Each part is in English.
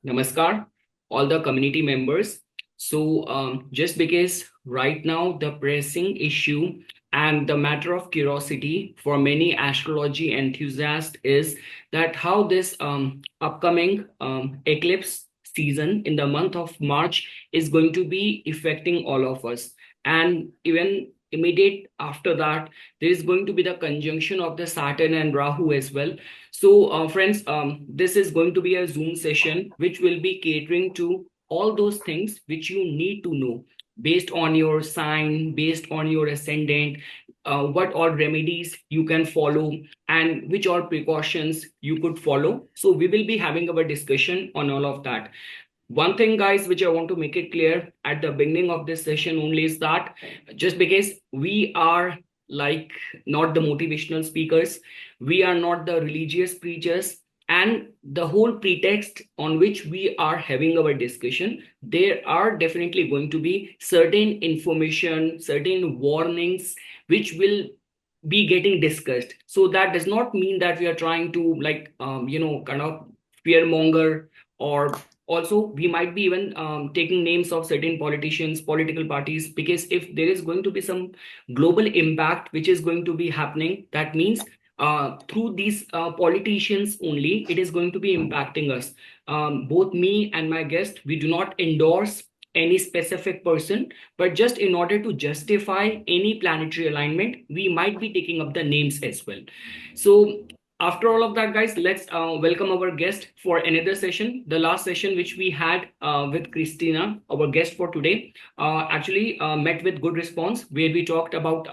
Namaskar, all the community members. Just because right now the pressing issue and the matter of curiosity for many astrology enthusiasts is that how this upcoming eclipse season in the month of March is going to be affecting all of us. And even immediate after that, there is going to be the conjunction of the Saturn and Rahu as well. Friends, this is going to be a Zoom session which will be catering to all those things which you need to know based on your sign, based on your ascendant, what all remedies you can follow, and which all precautions you could follow. So, we will be having our discussion on all of that. One thing, guys, which I want to make it clear at the beginning of this session only is that just because we are like not the motivational speakers, we are not the religious preachers, and the whole pretext on which we are having our discussion, there are definitely going to be certain information, certain warnings which will be getting discussed. So that does not mean that we are trying to kind of fear monger, or also we might be even taking names of certain politicians, political parties, because if there is going to be some global impact which is going to be happening, that means through these politicians only it is going to be impacting us. Both me and my guest, we do not endorse any specific person, but just in order to justify any planetary alignment, we might be taking up the names as well. So after all of that, guys, let's welcome our guest for another session. The last session which we had with Christina, our guest for today, actually met with good response, where we talked about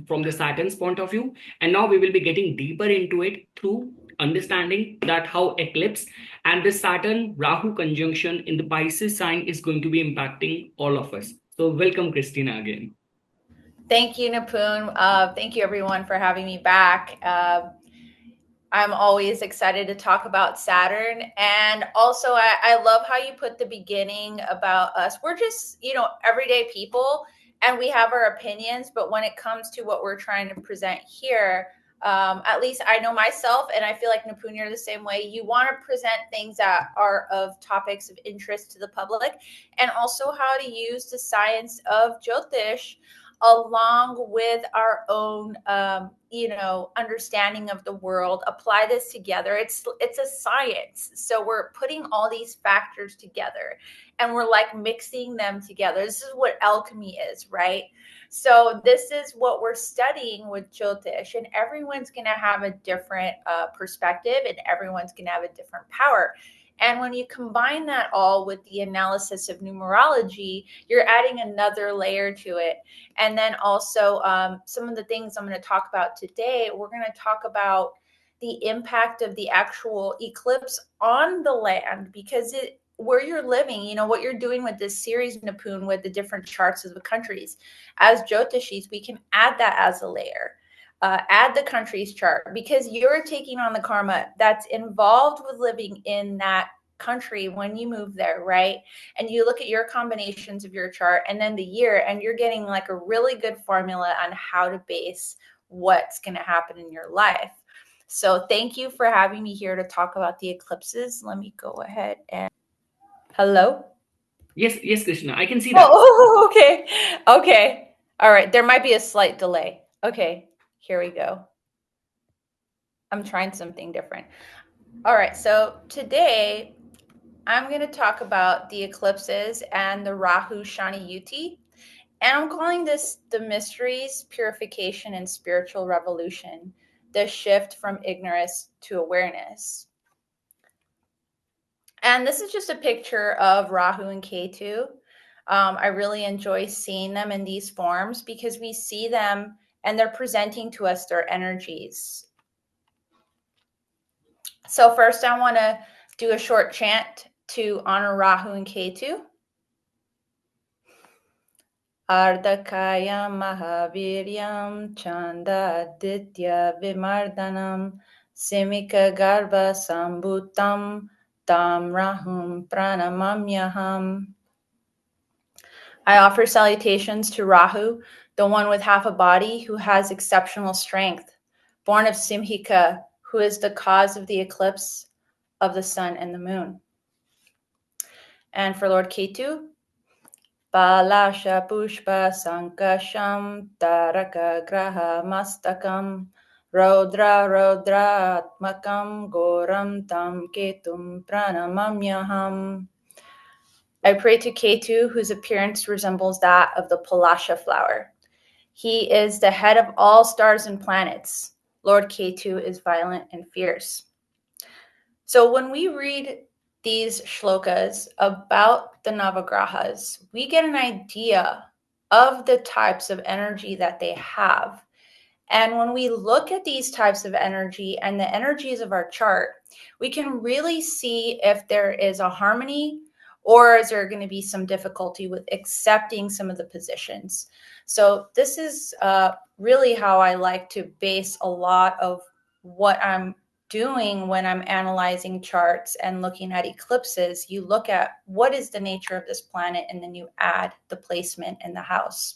from the Saturn's point of view, and now we will be getting deeper into it through understanding that how eclipse and the Saturn Rahu conjunction in the Pisces sign is going to be impacting all of us. So welcome, Christina, again. Thank you, Nipun. Thank you, everyone, for having me back. I'm always excited to talk about Saturn. And also, I love how you put the beginning about us. We're just, everyday people and we have our opinions. But when it comes to what we're trying to present here, at least I know myself, and I feel like Nipun, you're the same way. You want to present things that are of topics of interest to the public, and also how to use the science of Jyotish along with our own understanding of the world, apply this together. It's a science, so we're putting all these factors together and we're like mixing them together. This is what alchemy is, right? So this is what we're studying with Jyotish, and everyone's going to have a different perspective, and everyone's going to have a different power. And when you combine that all with the analysis of numerology, you're adding another layer to it. And then also some of the things I'm going to talk about today, we're going to talk about the impact of the actual eclipse on the land, because where you're living, what you're doing with this series, Nipun, with the different charts of the countries. As Jyotishis, we can add that as a layer. Add the country's chart, because you're taking on the karma that's involved with living in that country when you move there, right? And you look at your combinations of your chart and then the year, and you're getting like a really good formula on how to base what's going to happen in your life. So thank you for having me here to talk about the eclipses. Let me go ahead and hello. Yes, Krishna, I can see that. Oh, okay. Okay. All right. There might be a slight delay. Okay. Here we go. I'm trying something different. All right. So today I'm going to talk about the eclipses and the Rahu Shani Yuti. And I'm calling this the mysteries, purification, and spiritual revolution, the shift from ignorance to awareness. And this is just a picture of Rahu and Ketu. I really enjoy seeing them in these forms because we see them and they're presenting to us their energies. So first I want to do a short chant to honor Rahu and Ketu. Ardhakayam Mahaviryam Chanda Aditya Vimardanam Simika Garbha Sambhutam Tam Rahum Pranamamyaham. I offer salutations to Rahu, the one with half a body who has exceptional strength, born of Simhika, who is the cause of the eclipse of the sun and the moon. And for Lord Ketu, Balasha Pushpa Sankasham Taraka Graha Mastakam Rodra Atmakam Goram Tam Ketum Pranamamyaham. I pray to Ketu, whose appearance resembles that of the Palasha flower. He is the head of all stars and planets. Lord Ketu is violent and fierce. So when we read these shlokas about the Navagrahas, we get an idea of the types of energy that they have. And when we look at these types of energy and the energies of our chart, we can really see if there is a harmony or is there going to be some difficulty with accepting some of the positions. So this is really how I like to base a lot of what I'm doing when I'm analyzing charts and looking at eclipses. You look at what is the nature of this planet and then you add the placement in the house.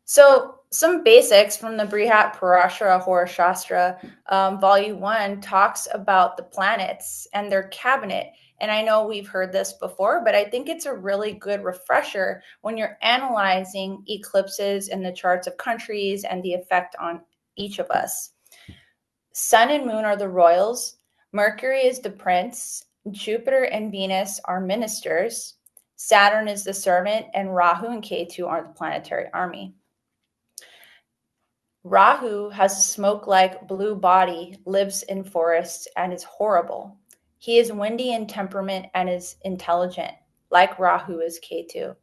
So some basics from the Brihat Parashara Hora Shastra, Volume 1 talks about the planets and their cabinet. And I know we've heard this before, but I think it's a really good refresher when you're analyzing eclipses in the charts of countries and the effect on each of us. Sun and Moon are the royals. Mercury is the prince. Jupiter and Venus are ministers. Saturn is the servant, and Rahu and Ketu are the planetary army. Rahu has a smoke-like blue body, lives in forests, and is horrible. He is windy in temperament and is intelligent, like Rahu is Ketu.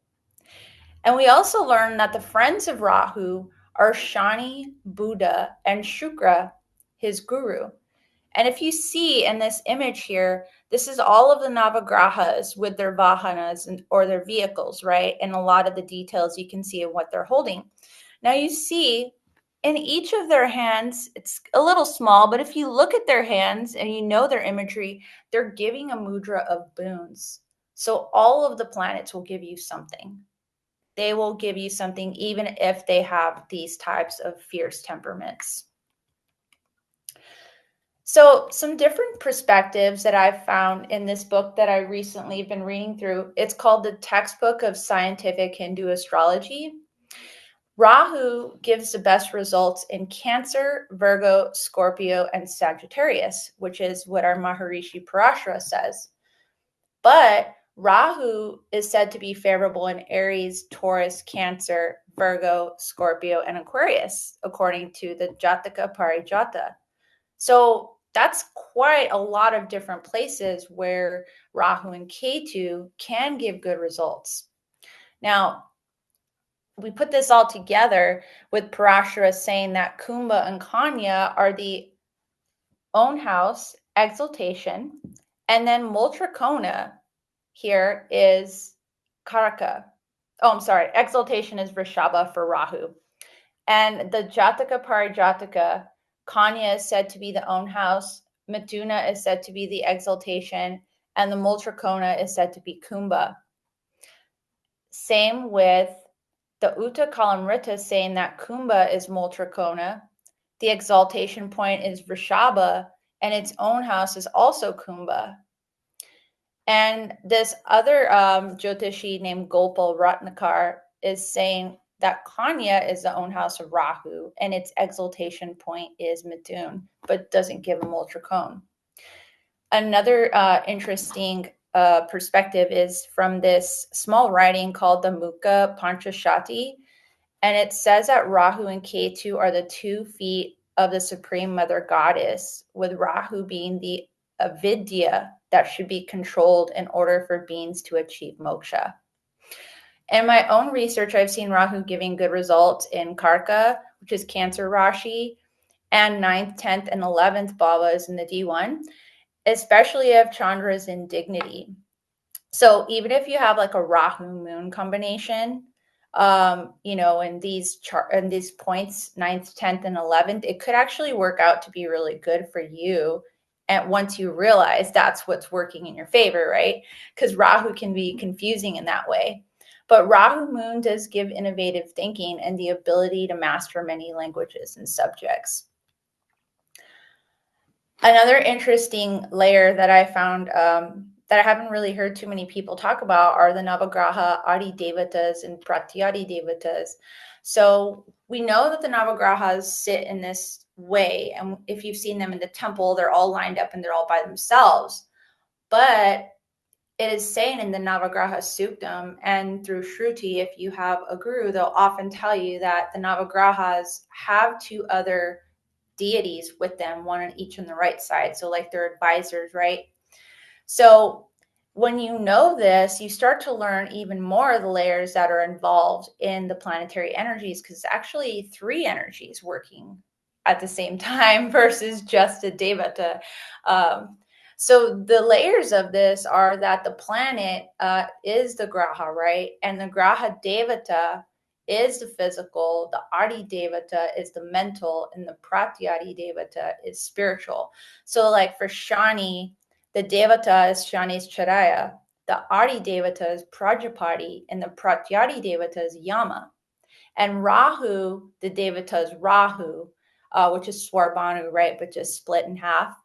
And we also learn that the friends of Rahu are Shani, Buddha, and Shukra, his guru. And if you see in this image here, this is all of the Navagrahas with their vahanas or their vehicles, right? And a lot of the details you can see of what they're holding. Now you see in each of their hands, it's a little small, but if you look at their hands and you know their imagery, they're giving a mudra of boons. So all of the planets will give you something. They will give you something even if they have these types of fierce temperaments. So some different perspectives that I've found in this book that I recently been reading through, it's called the Textbook of Scientific Hindu Astrology. Rahu gives the best results in Cancer, Virgo, Scorpio, and Sagittarius, which is what our Maharishi Parashara says. But Rahu is said to be favorable in Aries, Taurus, Cancer, Virgo, Scorpio, and Aquarius, according to the Jataka Parijata. So that's quite a lot of different places where Rahu and Ketu can give good results. Now, we put this all together with Parashara saying that Kumbha and Kanya are the own house, exaltation, and then Multrikona here is Karaka. Oh, I'm sorry. Exaltation is Vrishabha for Rahu. And the Jataka Parijataka, Kanya is said to be the own house, Mithuna is said to be the exaltation, and the Multrikona is said to be Kumbha. Same with the Uta Kalamrita saying that Kumbha is Multrikona, the exaltation point is Vrishabha, and its own house is also Kumbha. And this other Jyotishi named Gopal Ratnakar is saying that Kanya is the own house of Rahu, and its exaltation point is Mithun, but doesn't give a Multrikona. Another interesting perspective is from this small writing called the Mukha Panchashati, and it says that Rahu and Ketu are the 2 feet of the Supreme Mother Goddess, with Rahu being the avidya that should be controlled in order for beings to achieve moksha. In my own research, I've seen Rahu giving good results in Karka, which is Cancer Rashi, and 9th, 10th, and 11th bhavas in the D1, especially if Chandra is in dignity. So even if you have like a Rahu Moon combination, in these points, 9th, 10th, and 11th, it could actually work out to be really good for you. And once you realize that's what's working in your favor, right? Because Rahu can be confusing in that way. But Rahu Moon does give innovative thinking and the ability to master many languages and subjects. Another interesting layer that I found that that I haven't really heard too many people talk about are the Navagraha, Adi Devatas, and Pratyadi Devatas. So we know that the Navagrahas sit in this way. And if you've seen them in the temple, they're all lined up and they're all by themselves. But it is saying in the Navagraha Suktam and through Shruti, if you have a guru, they'll often tell you that the Navagrahas have two other deities with them, one on each on the right side. So like their advisors, right? So when you know this, you start to learn even more of the layers that are involved in the planetary energies, because it's actually three energies working at the same time versus just a devata. So the layers of this are that the planet is the graha, right? And the graha devata is the physical, the Adi Devata is the mental, and the Pratyadi Devata is spiritual. So like for Shani, the Devata is Shani's Charaya, the Adi Devata is Prajapati, and the Pratyadi Devata is Yama. And Rahu, the Devata is Rahu, which is Swarbhanu, right? But just split in half.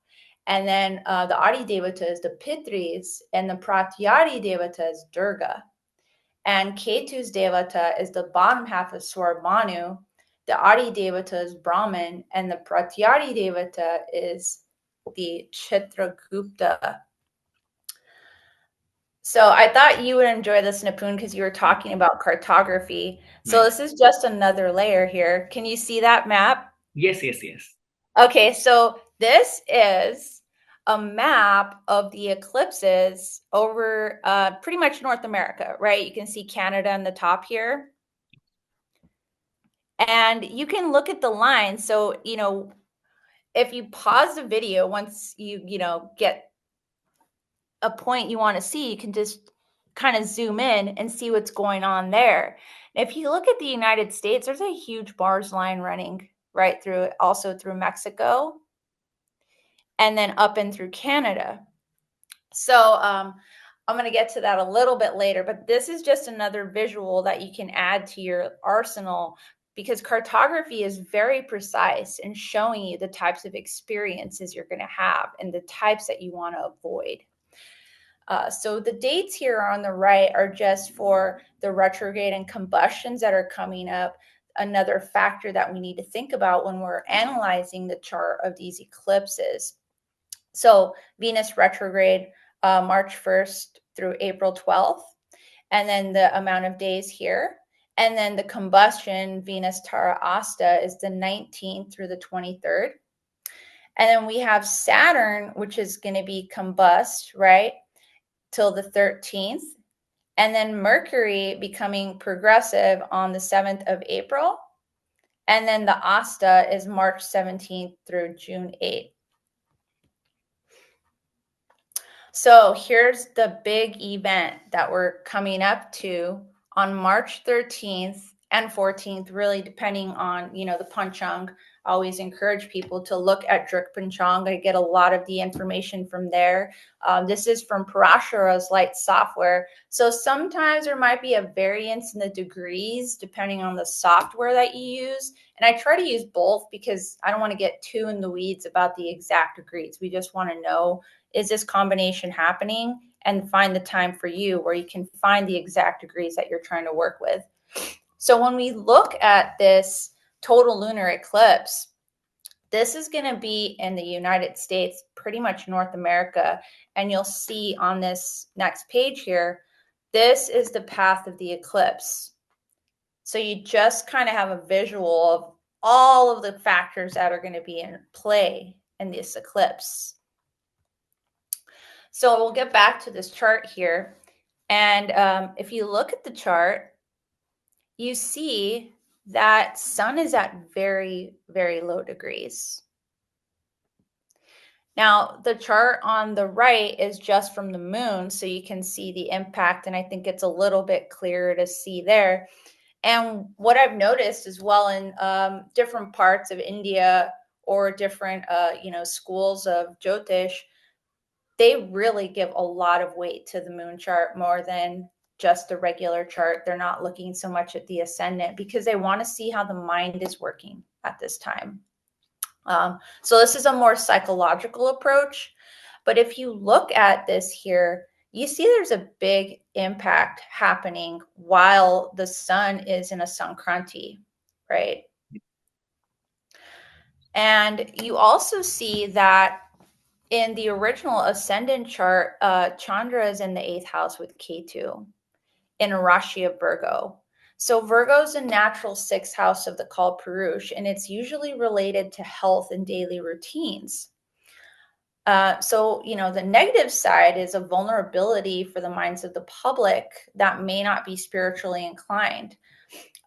And then the Adi Devata is the Pitris, and the Pratyadi Devata is Durga. And Ketu's Devata is the bottom half of Swarbhanu. The Adi Devata is Brahman, and the Pratyadi Devata is the Chitragupta. So I thought you would enjoy this, Nipun, because you were talking about cartography. So Nice. this is just another layer here. Can you see that map? Yes, yes, yes. Okay, so this is a map of the eclipses over pretty much North America, right? You can see Canada on the top here. And you can look at the lines. So, if you pause the video, once you get a point you want to see, you can just kind of zoom in and see what's going on there. If you look at the United States, there's a huge bars line running right through it, also through Mexico, and then up and through Canada. So I'm going to get to that a little bit later, but this is just another visual that you can add to your arsenal, because cartography is very precise in showing you the types of experiences you're going to have and the types that you want to avoid. So the dates here on the right are just for the retrograde and combustions that are coming up. Another factor that we need to think about when we're analyzing the chart of these eclipses. So Venus retrograde, March 1st through April 12th, and then the amount of days here. And then the combustion, Venus Tara Asta, is the 19th through the 23rd. And then we have Saturn, which is going to be combust, right, till the 13th. And then Mercury becoming progressive on the 7th of April. And then the Asta is March 17th through June 8th. So here's the big event that we're coming up to on March 13th and 14th, really depending on, the Panchang. I always encourage people to look at Drik Panchang. I get a lot of the information from there. This is from Parashara's Light software. So sometimes there might be a variance in the degrees depending on the software that you use. And I try to use both because I don't want to get too in the weeds about the exact degrees. We just want to know, is this combination happening, and find the time for you where you can find the exact degrees that you're trying to work with. So when we look at this total lunar eclipse, this is going to be in the United States, pretty much North America. And you'll see on this next page here, this is the path of the eclipse. So you just kind of have a visual of all of the factors that are going to be in play in this eclipse. So we'll get back to this chart here. And if you look at the chart, you see that sun is at very, very low degrees. Now, the chart on the right is just from the moon, so you can see the impact, and I think it's a little bit clearer to see there. And what I've noticed as well in different parts of India or different, schools of Jyotish, they really give a lot of weight to the moon chart more than just the regular chart. They're not looking so much at the ascendant because they want to see how the mind is working at this time. So this is a more psychological approach. But if you look at this here, you see there's a big impact happening while the sun is in a Sankranti, right? And you also see that in the original ascendant chart, Chandra is in the 8th house with Ketu in a Rashi of Virgo. So Virgo is a natural 6th house of the Kal Purush, and it's usually related to health and daily routines. So, the negative side is a vulnerability for the minds of the public that may not be spiritually inclined.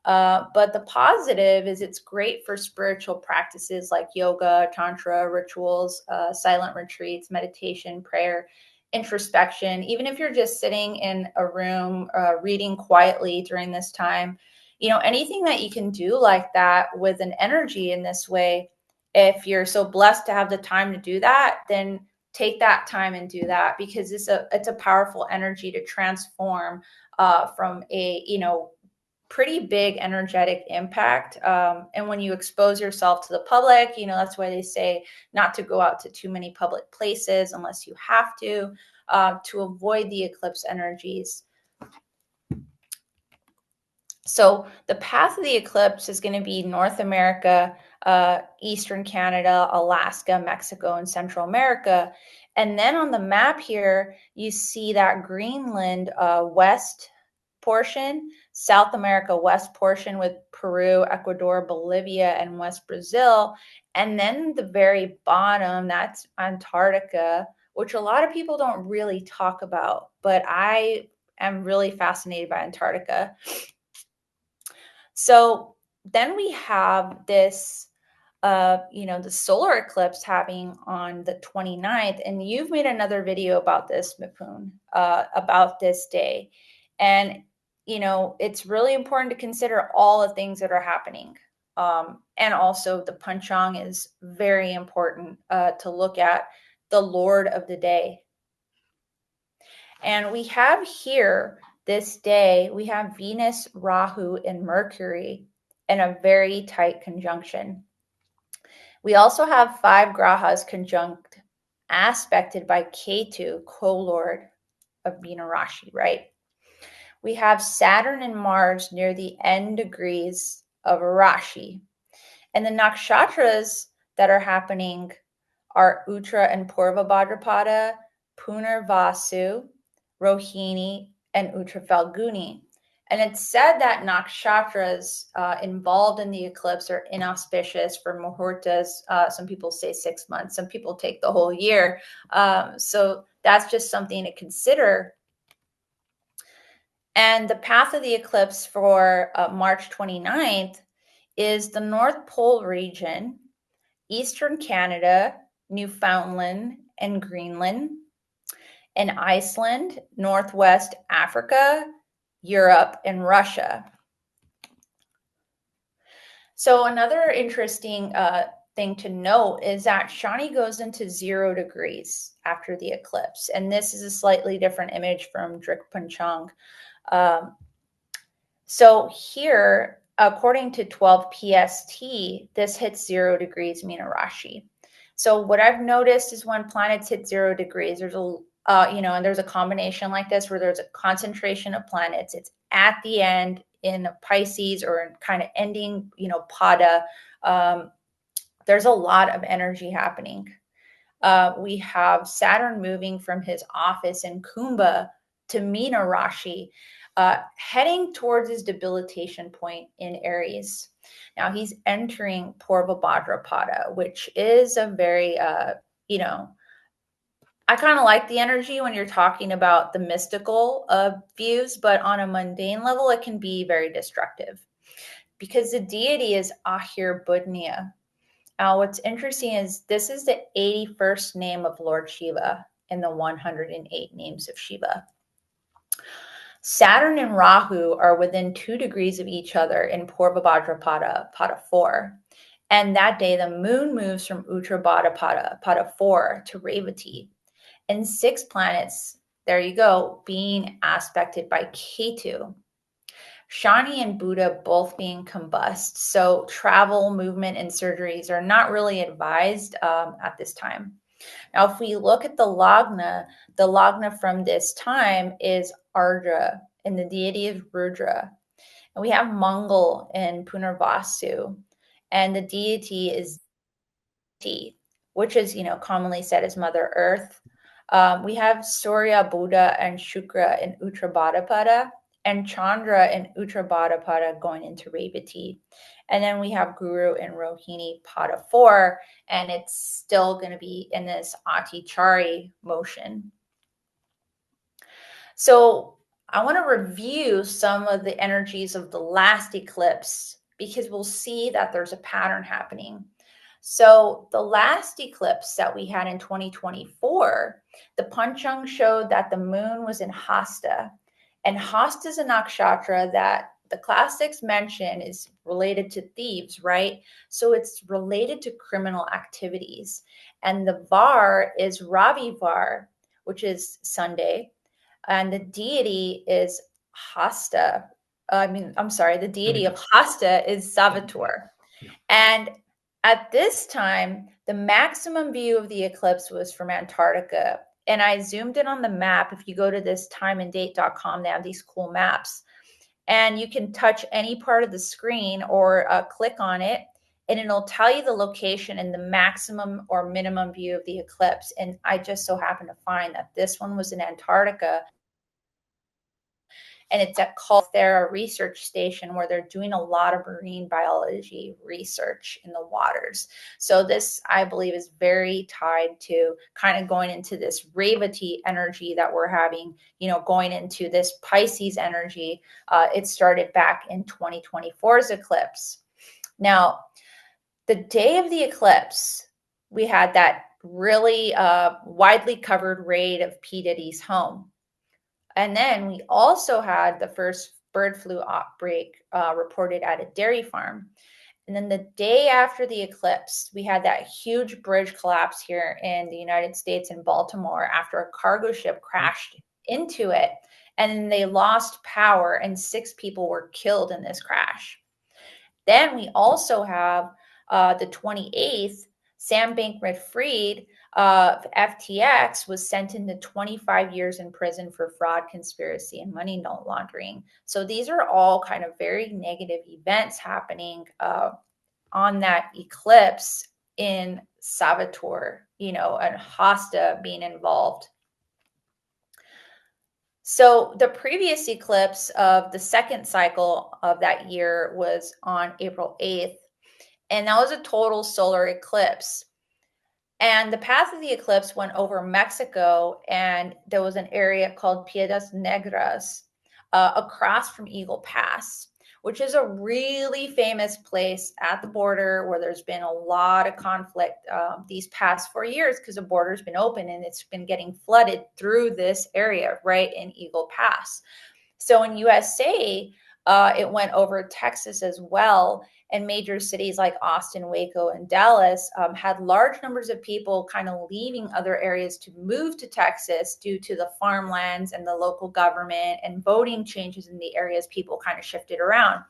But the positive is it's great for spiritual practices like yoga, tantra, rituals, silent retreats, meditation, prayer, introspection. Even if you're just sitting in a room reading quietly during this time, anything that you can do like that with an energy in this way, if you're so blessed to have the time to do that, then take that time and do that, because it's a powerful energy to transform from a pretty big energetic impact. And when you expose yourself to the public, that's why they say not to go out to too many public places unless you have to avoid the eclipse energies. So the path of the eclipse is going to be North America, Eastern Canada, Alaska, Mexico, and Central America. And then on the map here, you see that Greenland west portion, South America west portion with Peru, Ecuador, Bolivia, and West Brazil. And then the very bottom, that's Antarctica, which a lot of people don't really talk about, but I am really fascinated by Antarctica. So then we have this, the solar eclipse happening on the 29th. And you've made another video about this, Nipun, about this day. And, it's really important to consider all the things that are happening. And also the Panchang is very important to look at, the Lord of the day. And we have here this day, we have Venus, Rahu, and Mercury in a very tight conjunction. We also have 5 grahas conjunct, aspected by Ketu, co-lord of Meena Rashi, right? We have Saturn and Mars near the end degrees of Rashi. And the nakshatras that are happening are Uttra and Purva Bhadrapada, Punarvasu, Rohini, and Uttra Falguni. And it's said that nakshatras involved in the eclipse are inauspicious for muhurtas. Some people say 6 months. Some people take the whole year. So that's just something to consider. And the path of the eclipse for March 29th is the North Pole region, Eastern Canada, Newfoundland, and Greenland, and Iceland, Northwest Africa, Europe, and Russia. So another interesting thing to note is that Shani goes into 0 degrees after the eclipse. And this is a slightly different image from Drik Panchang. So here, according to 12 PST, this hits 0 degrees Meena Rashi. So what I've noticed is when planets hit 0 degrees, there's and there's a combination like this where there's a concentration of planets. It's at the end in Pisces or kind of ending, Pada. There's a lot of energy happening. We have Saturn moving from his office in Kumbha to Meena Rashi, heading towards his debilitation point in Aries. Now he's entering Purva Bhadrapada, which is a very, I kind of like the energy when you're talking about the mystical views, but on a mundane level, it can be very destructive because the deity is Ahir Budnya. Now, what's interesting is this is the 81st name of Lord Shiva in the 108 names of Shiva. Saturn and Rahu are within 2 degrees of each other in Purva Bhadrapada, Pada 4. And that day, the moon moves from Uttra Bhadrapada, Pada 4 to Revati. And 6 planets, there you go, being aspected by Ketu. Shani and Buddha both being combust. So travel, movement, and surgeries are not really advised at this time. Now, if we look at the Lagna from this time is Ardra, and the deity is Rudra. And we have Mangal in Punarvasu, and the deity is T, which is, commonly said as Mother Earth. We have Surya, Buddha, and Shukra in Uttarabhadra, and Chandra in Uttarabhadra going into Revati. And then we have Guru in Rohini Pada 4, and it's still going to be in this Atichari motion. So I want to review some of the energies of the last eclipse because we'll see that there's a pattern happening. So the last eclipse that we had in 2024, the Panchang showed that the moon was in Hasta. And Hasta is a nakshatra that the classics mention is related to thieves, right? So it's related to criminal activities. And the var is Ravivar, which is Sunday. And the deity is Hasta. The deity of Hasta is Savitur. And at this time, the maximum view of the eclipse was from Antarctica. And I zoomed in on the map. If you go to this timeanddate.com, they have these cool maps. And you can touch any part of the screen or click on it, and it'll tell you the location and the maximum or minimum view of the eclipse. And I just so happened to find that this one was in Antarctica. And it's at Calthera Research Station where they're doing a lot of marine biology research in the waters. So this, I believe, is very tied to kind of going into this Revati energy that we're having, going into this Pisces energy. It started back in 2024's eclipse. Now, the day of the eclipse, we had that really widely covered raid of P. Diddy's home. And then we also had the first bird flu outbreak reported at a dairy farm. And then the day after the eclipse, we had that huge bridge collapse here in the United States in Baltimore after a cargo ship crashed into it. And they lost power and 6 people were killed in this crash. Then we also have the 28th, Sam Bankman-Fried of FTX was sentenced to 25 years in prison for fraud, conspiracy, and money laundering. So these are all kind of very negative events happening on that eclipse in Savitur, and Hasta being involved. So the previous eclipse of the second cycle of that year was on April 8th, and that was a total solar eclipse. And the path of the eclipse went over Mexico, and there was an area called Piedras Negras across from Eagle Pass, which is a really famous place at the border where there's been a lot of conflict these past 4 years because the border's been open and it's been getting flooded through this area right in Eagle Pass. So in USA, it went over Texas as well. And major cities like Austin, Waco, and Dallas had large numbers of people kind of leaving other areas to move to Texas due to the farmlands and the local government and voting changes in the areas. People kind of shifted around.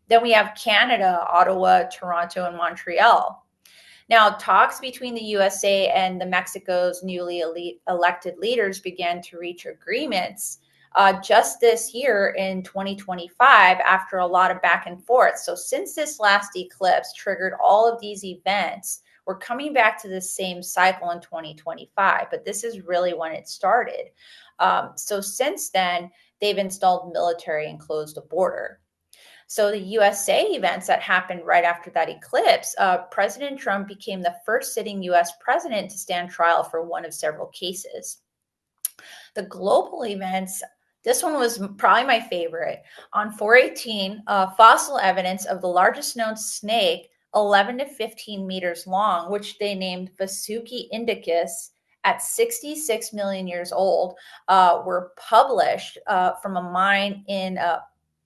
Then we have Canada, Ottawa, Toronto, and Montreal. Now, talks between the USA and the Mexico's newly elected leaders began to reach agreements just this year in 2025 after a lot of back and forth. So since this last eclipse triggered all of these events, we're coming back to the same cycle in 2025, but this is really when it started. So since then, they've installed military and closed the border. So the USA events that happened right after that eclipse, President Trump became the first sitting US president to stand trial for one of several cases. The global events, this one was probably my favorite. On 4/18, fossil evidence of the largest known snake, 11 to 15 meters long, which they named Vasuki indicus, at 66 million years old, were published from a mine in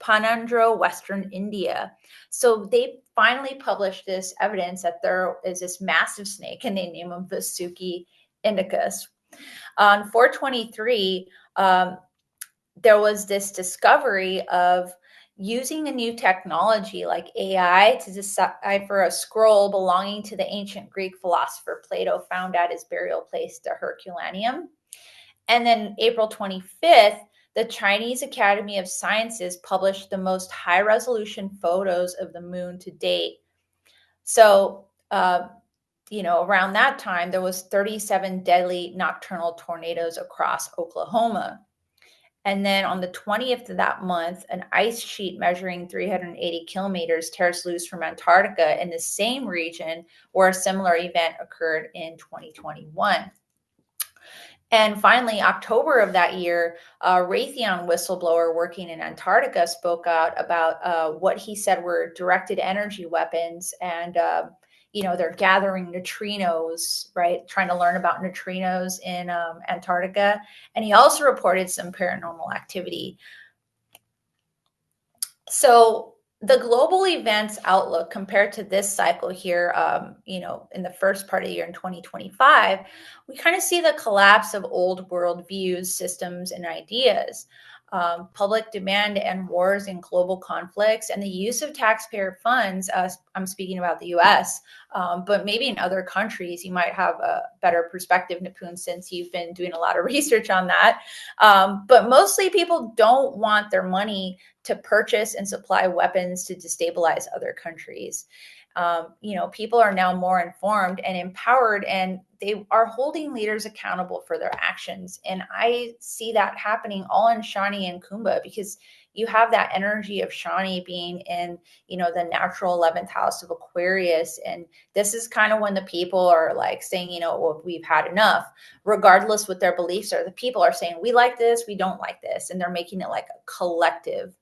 Panandro, Western India. So they finally published this evidence that there is this massive snake, and they name him Vasuki indicus. On 4/23, there was this discovery of using a new technology like AI to decipher a scroll belonging to the ancient Greek philosopher Plato found at his burial place, the Herculaneum. And then April 25th, the Chinese Academy of Sciences published the most high resolution photos of the moon to date. So, around that time, there was 37 deadly nocturnal tornadoes across Oklahoma. And then on the 20th of that month, an ice sheet measuring 380 kilometers tears loose from Antarctica in the same region where a similar event occurred in 2021. And finally, October of that year, a Raytheon whistleblower working in Antarctica spoke out about what he said were directed energy weapons. And, they're gathering neutrinos, right? Trying to learn about neutrinos in Antarctica. And he also reported some paranormal activity. So the global events outlook compared to this cycle here, in the first part of the year in 2025, we kind of see the collapse of old world views, systems, and ideas. Public demand and wars and global conflicts, and the use of taxpayer funds. I'm speaking about the US, but maybe in other countries, you might have a better perspective, Nipun, since you've been doing a lot of research on that. But mostly people don't want their money to purchase and supply weapons to destabilize other countries. People are now more informed and empowered, and they are holding leaders accountable for their actions. And I see that happening all in Shani and Kumbha, because you have that energy of Shani being in, the natural 11th house of Aquarius. And this is kind of when the people are like saying, well, we've had enough, regardless what their beliefs are. The people are saying, we like this, we don't like this. And they're making it like a collective.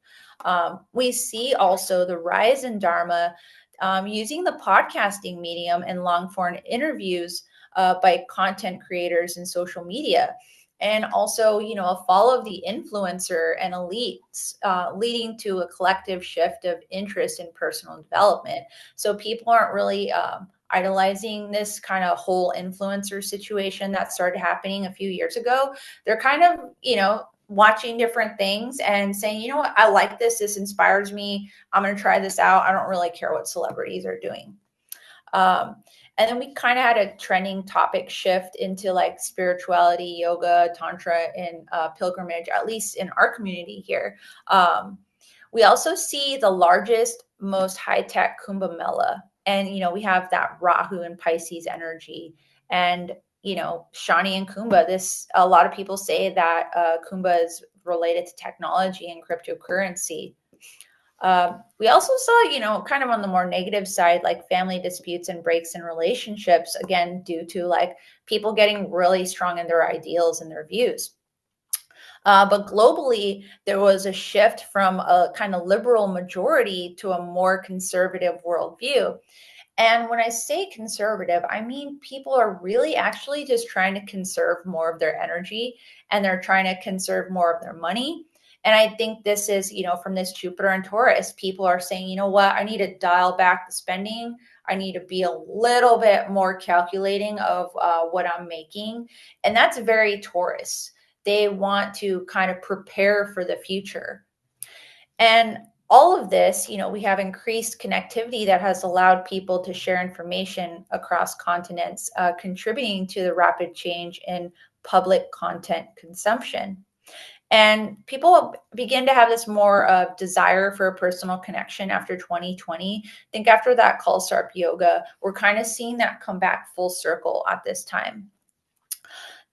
We see also the rise in Dharma using the podcasting medium and long form interviews by content creators and social media. And also, a fall of the influencer and elites, leading to a collective shift of interest in personal development. So people aren't really idolizing this kind of whole influencer situation that started happening a few years ago. They're kind of, watching different things and saying, you know what, I like this. This inspires me. I'm going to try this out. I don't really care what celebrities are doing. And then we kind of had a trending topic shift into like spirituality, yoga, tantra, and pilgrimage, at least in our community here. We also see the largest, most high-tech Kumbh Mela. And, we have that Rahu and Pisces energy. And Shani and Kumbha, a lot of people say that Kumbha is related to technology and cryptocurrency. We also saw, kind of on the more negative side, like family disputes and breaks in relationships, again, due to like people getting really strong in their ideals and their views. But globally, there was a shift from a kind of liberal majority to a more conservative worldview. And when I say conservative, I mean people are really actually just trying to conserve more of their energy, and they're trying to conserve more of their money. And I think this is, from this Jupiter and Taurus, people are saying, you know what, I need to dial back the spending. I need to be a little bit more calculating of what I'm making. And that's very Taurus. They want to kind of prepare for the future. And all of this, we have increased connectivity that has allowed people to share information across continents, contributing to the rapid change in public content consumption. And people begin to have this more desire for a personal connection after 2020. I think after that Kalsarp yoga, we're kind of seeing that come back full circle at this time.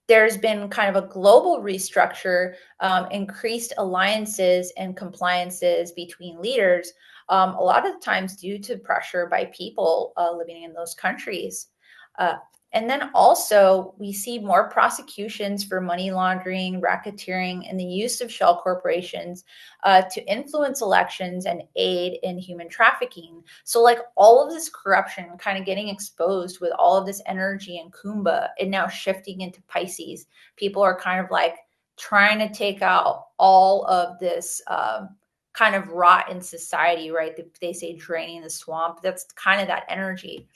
There's been kind of a global restructure, increased alliances and compliances between leaders, a lot of times due to pressure by people living in those countries. And then also we see more prosecutions for money laundering, racketeering, and the use of shell corporations to influence elections and aid in human trafficking. So like all of this corruption kind of getting exposed with all of this energy in Kumbha and now shifting into Pisces. People are kind of like trying to take out all of this kind of rot in society, right? They say draining the swamp. That's kind of that energy.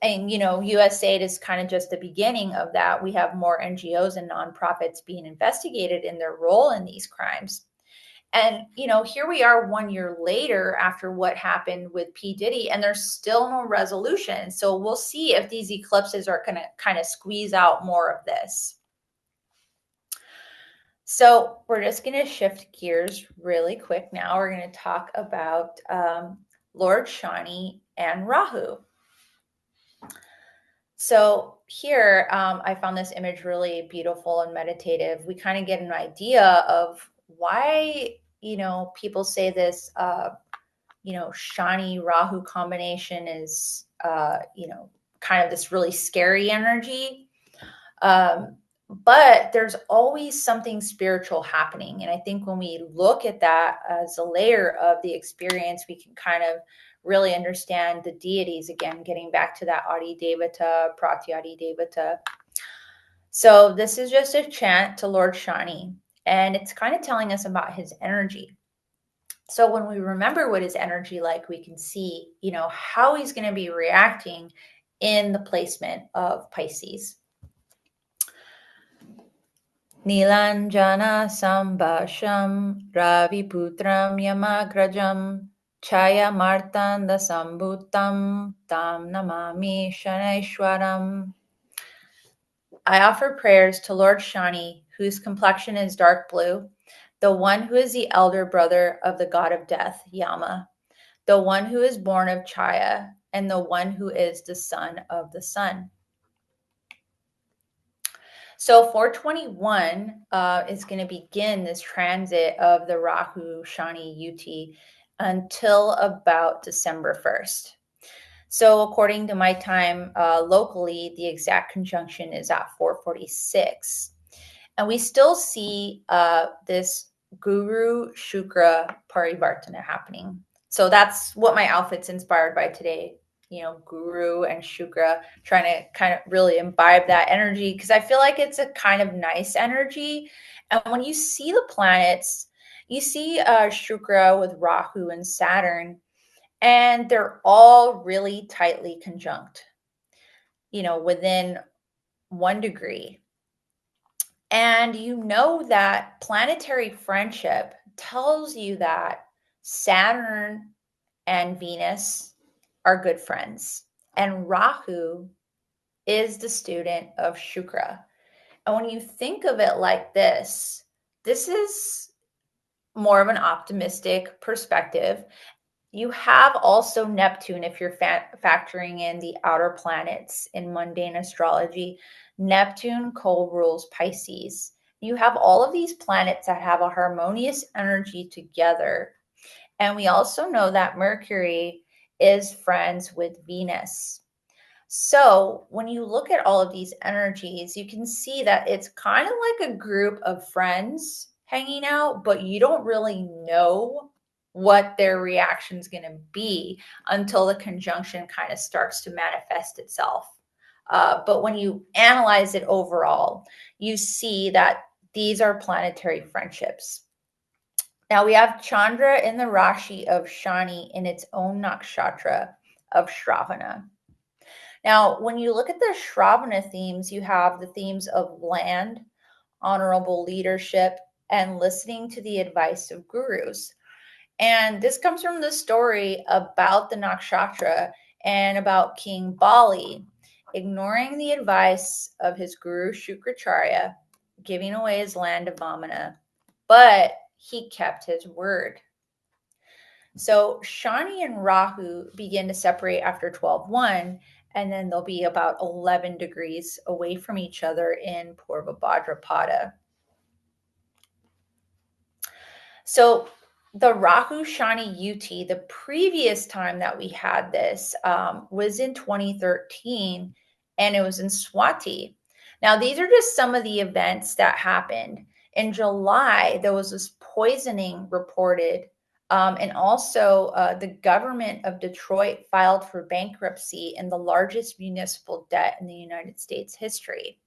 And, USAID is kind of just the beginning of that. We have more NGOs and nonprofits being investigated in their role in these crimes. And, here we are 1 year later after what happened with P. Diddy, and there's still no resolution. So we'll see if these eclipses are going to kind of squeeze out more of this. So we're just going to shift gears really quick now. We're going to talk about Lord Shani and Rahu. So here, I found this image really beautiful and meditative. We kind of get an idea of why, people say this, Shani Rahu combination is, kind of this really scary energy. But there's always something spiritual happening. And I think when we look at that as a layer of the experience, we can kind of really understand the deities again, getting back to that Adi Devata, Pratyadi Devata. So this is just a chant to Lord Shani, and it's kind of telling us about his energy. So when we remember what his energy like, we can see, how he's going to be reacting in the placement of Pisces. Nilanjana Sambhasham Raviputram Yamagrajam Chaya Martanda Sambhutam Tam Namami Shaneshwaram. I offer prayers to Lord Shani, whose complexion is dark blue, the one who is the elder brother of the god of death, Yama, the one who is born of Chaya, and the one who is the son of the sun. So 421 is going to begin this transit of the Rahu Shani Yuti until about December 1st. So according to my time locally, the exact conjunction is at 4:46. And we still see this Guru Shukra Parivartana happening. So that's what my outfit's inspired by today. Guru and Shukra, trying to kind of really imbibe that energy, because I feel like it's a kind of nice energy. And when you see the planets, you see Shukra with Rahu and Saturn, and they're all really tightly conjunct, within 1 degree. And that planetary friendship tells you that Saturn and Venus are good friends, and Rahu is the student of Shukra. And when you think of it like this is more of an optimistic perspective. You have also Neptune, if you're factoring in the outer planets in mundane astrology. Neptune co-rules Pisces. You have all of these planets that have a harmonious energy together. And we also know that Mercury is friends with Venus. So when you look at all of these energies, you can see that it's kind of like a group of friends hanging out, but you don't really know what their reaction is going to be until the conjunction kind of starts to manifest itself. But when you analyze it overall, you see that these are planetary friendships. Now we have Chandra in the Rashi of Shani in its own nakshatra of Shravana. Now, when you look at the Shravana themes, you have the themes of land, honorable leadership, and listening to the advice of gurus. And this comes from the story about the nakshatra and about King Bali ignoring the advice of his guru Shukracharya, giving away his land to Vamana, but he kept his word. So Shani and Rahu begin to separate after 12:1, and then they'll be about 11 degrees away from each other in Purva Bhadrapada. So the Rahu Shani Yuti, the previous time that we had this was in 2013, and it was in Swati. Now, these are just some of the events that happened. In July, there was this poisoning reported, and also the government of Detroit filed for bankruptcy in the largest municipal debt in the United States history.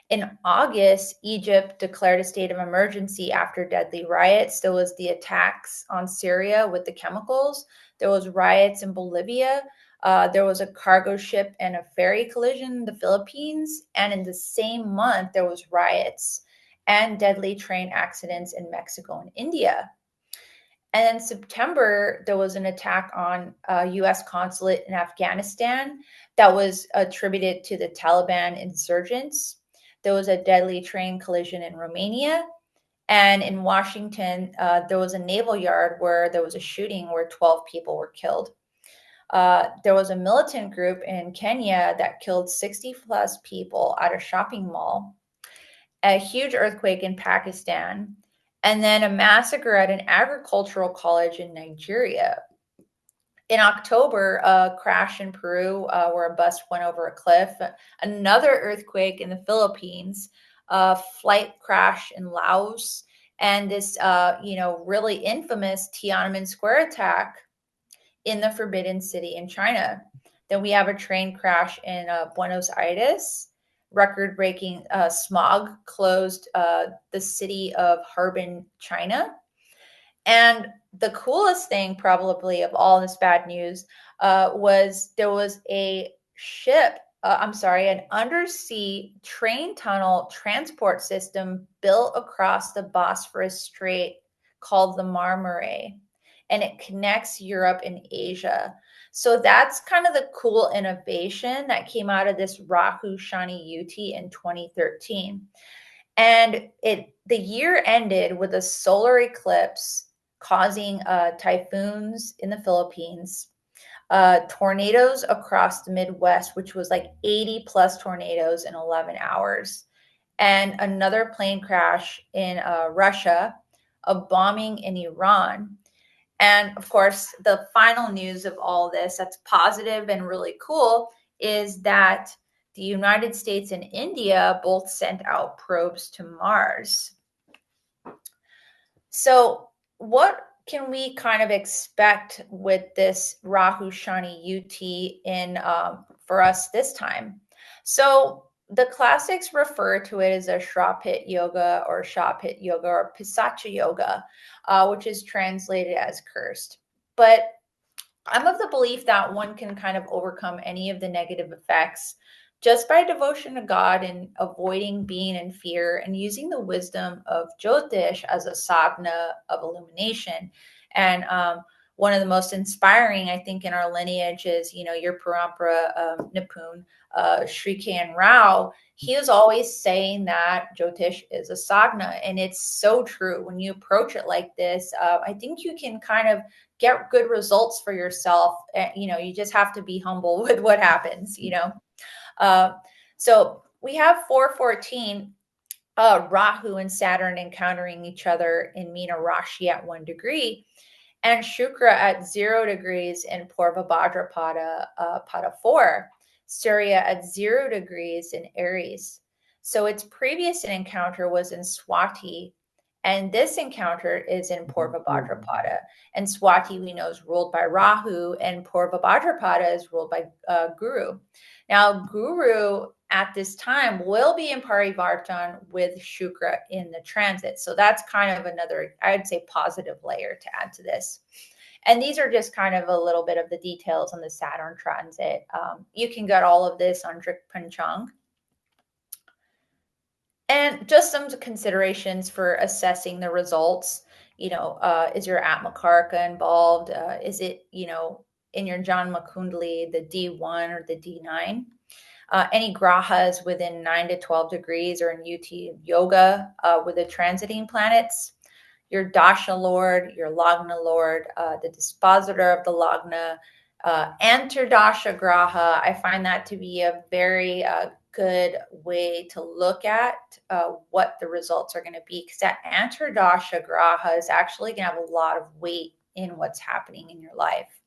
In August, Egypt declared a state of emergency after deadly riots. There was the attacks on Syria with the chemicals. There was riots in Bolivia. There was a cargo ship and a ferry collision in the Philippines. And in the same month, there was riots and deadly train accidents in Mexico and India. And then September, there was an attack on a U.S. consulate in Afghanistan that was attributed to the Taliban insurgents. There was a deadly train collision in Romania. And in Washington, there was a naval yard where there was a shooting where 12 people were killed. There was a militant group in Kenya that killed 60 plus people at a shopping mall, a huge earthquake in Pakistan, and then a massacre at an agricultural college in Nigeria. In October, a crash in Peru where a bus went over a cliff, another earthquake in the Philippines, a flight crash in Laos, and this, really infamous Tiananmen Square attack in the Forbidden City in China. Then we have a train crash in Buenos Aires. Record-breaking smog closed the city of Harbin, China. And the coolest thing, probably, of all this bad news was there was a an undersea train tunnel transport system built across the Bosphorus Strait called the Marmaray, and it connects Europe and Asia. So that's kind of the cool innovation that came out of this Rahu Shani UT in 2013. And the year ended with a solar eclipse causing typhoons in the Philippines, tornadoes across the Midwest, which was like 80 plus tornadoes in 11 hours, and another plane crash in Russia, a bombing in Iran. And of course, the final news of all this that's positive and really cool is that the United States and India both sent out probes to Mars. So, what can we kind of expect with this Rahu Shani UT in for us this time? So, the classics refer to it as a Shrapit Yoga or Shapit Yoga or Pisacha Yoga, which is translated as cursed. But I'm of the belief that one can kind of overcome any of the negative effects just by devotion to God and avoiding being in fear and using the wisdom of Jyotish as a sadhana of illumination. And one of the most inspiring, I think, in our lineage is, your parampara Nipun, SATURN Rao. He was always saying that Jyotish is a sadhana, and it's so true. When you approach it like this, I think you can kind of get good results for yourself. You just have to be humble with what happens. So we have 414 Rahu and Saturn encountering each other in Meena Rashi at 1 degree, and Shukra at 0 degrees in Purva Bhadrapada Pada 4, Surya at 0 degrees in Aries. So its previous encounter was in Swati, and this encounter is in Purva Bhadrapada. And Swati, we know, is ruled by Rahu, and Purva Bhadrapada is ruled by Guru. Now, Guru at this time will be in Parivartan with Shukra in the transit. So that's kind of another, I would say, positive layer to add to this. And these are just kind of a little bit of the details on the Saturn transit. You can get all of this on Drik Panchang. And just some considerations for assessing the results. Is your Atmakarka involved? Is it, in your Janma Kundali, the D1 or the D9? Any grahas within 9 to 12 degrees or in UT yoga with the transiting planets, your dasha lord, your lagna lord, the dispositor of the lagna, antardasha graha. I find that to be a very good way to look at what the results are going to be, because that antardasha graha is actually going to have a lot of weight in what's happening in your life.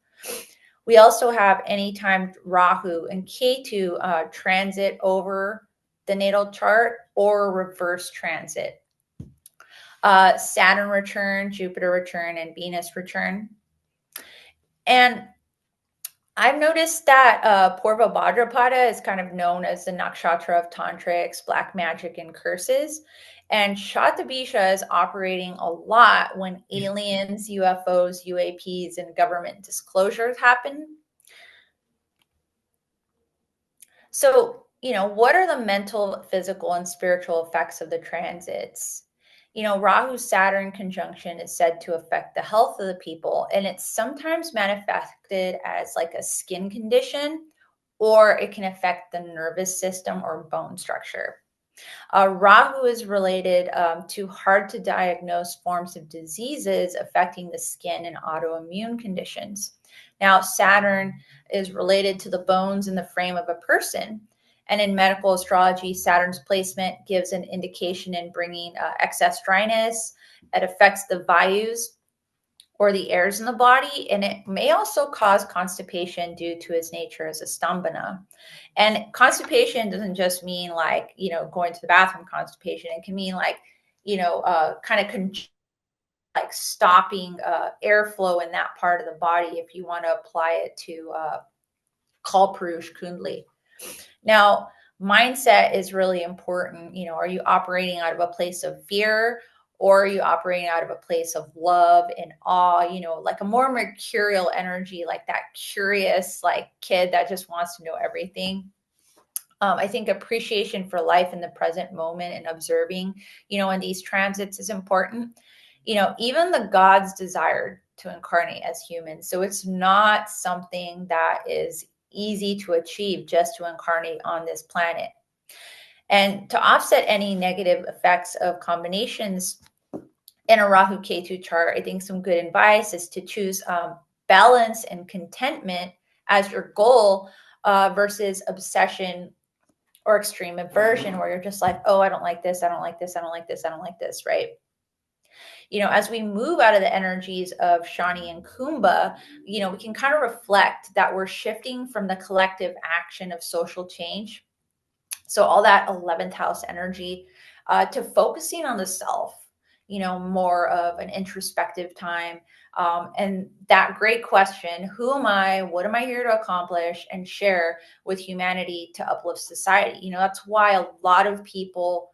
We also have anytime Rahu and Ketu transit over the natal chart or reverse transit. Saturn return, Jupiter return, and Venus return. And I've noticed that Purva Bhadrapada is kind of known as the nakshatra of tantrics, black magic, and curses. And Shatabisha is operating a lot when aliens, UFOs, UAPs, and government disclosures happen. So, what are the mental, physical, and spiritual effects of the transits? Rahu Saturn conjunction is said to affect the health of the people, and it's sometimes manifested as like a skin condition, or it can affect the nervous system or bone structure. Rahu is related to hard to diagnose forms of diseases affecting the skin and autoimmune conditions. Now, Saturn is related to the bones in the frame of a person. And in medical astrology, Saturn's placement gives an indication in bringing excess dryness. It affects the Vyas, or the airs in the body, and it may also cause constipation due to its nature as a stambhana. And constipation doesn't just mean like, going to the bathroom constipation. It can mean like, kind of like stopping airflow in that part of the body if you want to apply it to Kalpurush Kundli. Now, mindset is really important. Are you operating out of a place of fear, or are you operating out of a place of love and awe, like a more mercurial energy, like that curious, like kid that just wants to know everything? I think appreciation for life in the present moment and observing, in these transits is important. Even the gods desired to incarnate as humans. So it's not something that is easy to achieve just to incarnate on this planet. And to offset any negative effects of combinations in a Rahu Ketu chart, I think some good advice is to choose balance and contentment as your goal versus obsession or extreme aversion, where you're just like, oh, I don't like this, I don't like this, I don't like this, I don't like this, right? As we move out of the energies of Shani and Kumbha, we can kind of reflect that we're shifting from the collective action of social change. So all that 11th house energy to focusing on the self, more of an introspective time. And that great question, who am I? What am I here to accomplish and share with humanity to uplift society? That's why a lot of people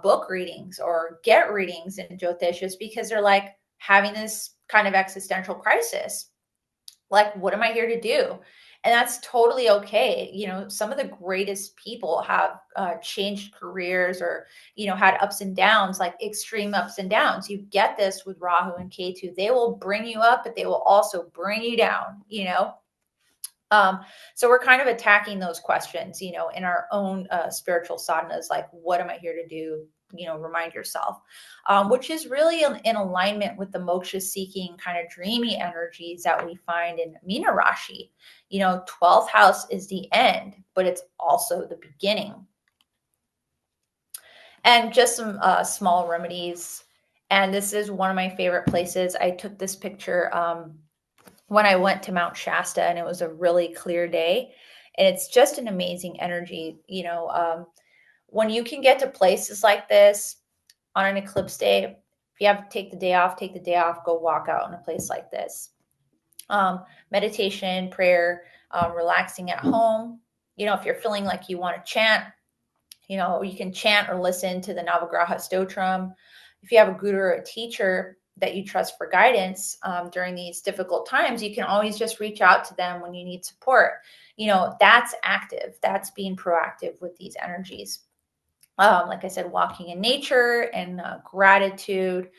book readings or get readings in Jyotish, is because they're like having this kind of existential crisis. Like, what am I here to do? And that's totally okay. Some of the greatest people have changed careers or, had ups and downs, like extreme ups and downs. You get this with Rahu and Ketu. They will bring you up, but they will also bring you down, So we're kind of attacking those questions, in our own spiritual sadhanas, like, what am I here to do? Remind yourself, which is really in alignment with the moksha seeking kind of dreamy energies that we find in Meena Rashi. 12th house is the end, but it's also the beginning. And just some small remedies. And this is one of my favorite places. I took this picture when I went to Mount Shasta, and it was a really clear day. And it's just an amazing energy. When you can get to places like this on an eclipse day, if you have to take the day off, go walk out in a place like this. Meditation, prayer, relaxing at home. If you're feeling like you want to chant, you can chant or listen to the Navagraha Stotram. If you have a guru or a teacher that you trust for guidance during these difficult times, you can always just reach out to them when you need support. That's active. That's being proactive with these energies. Like I said, walking in nature and gratitude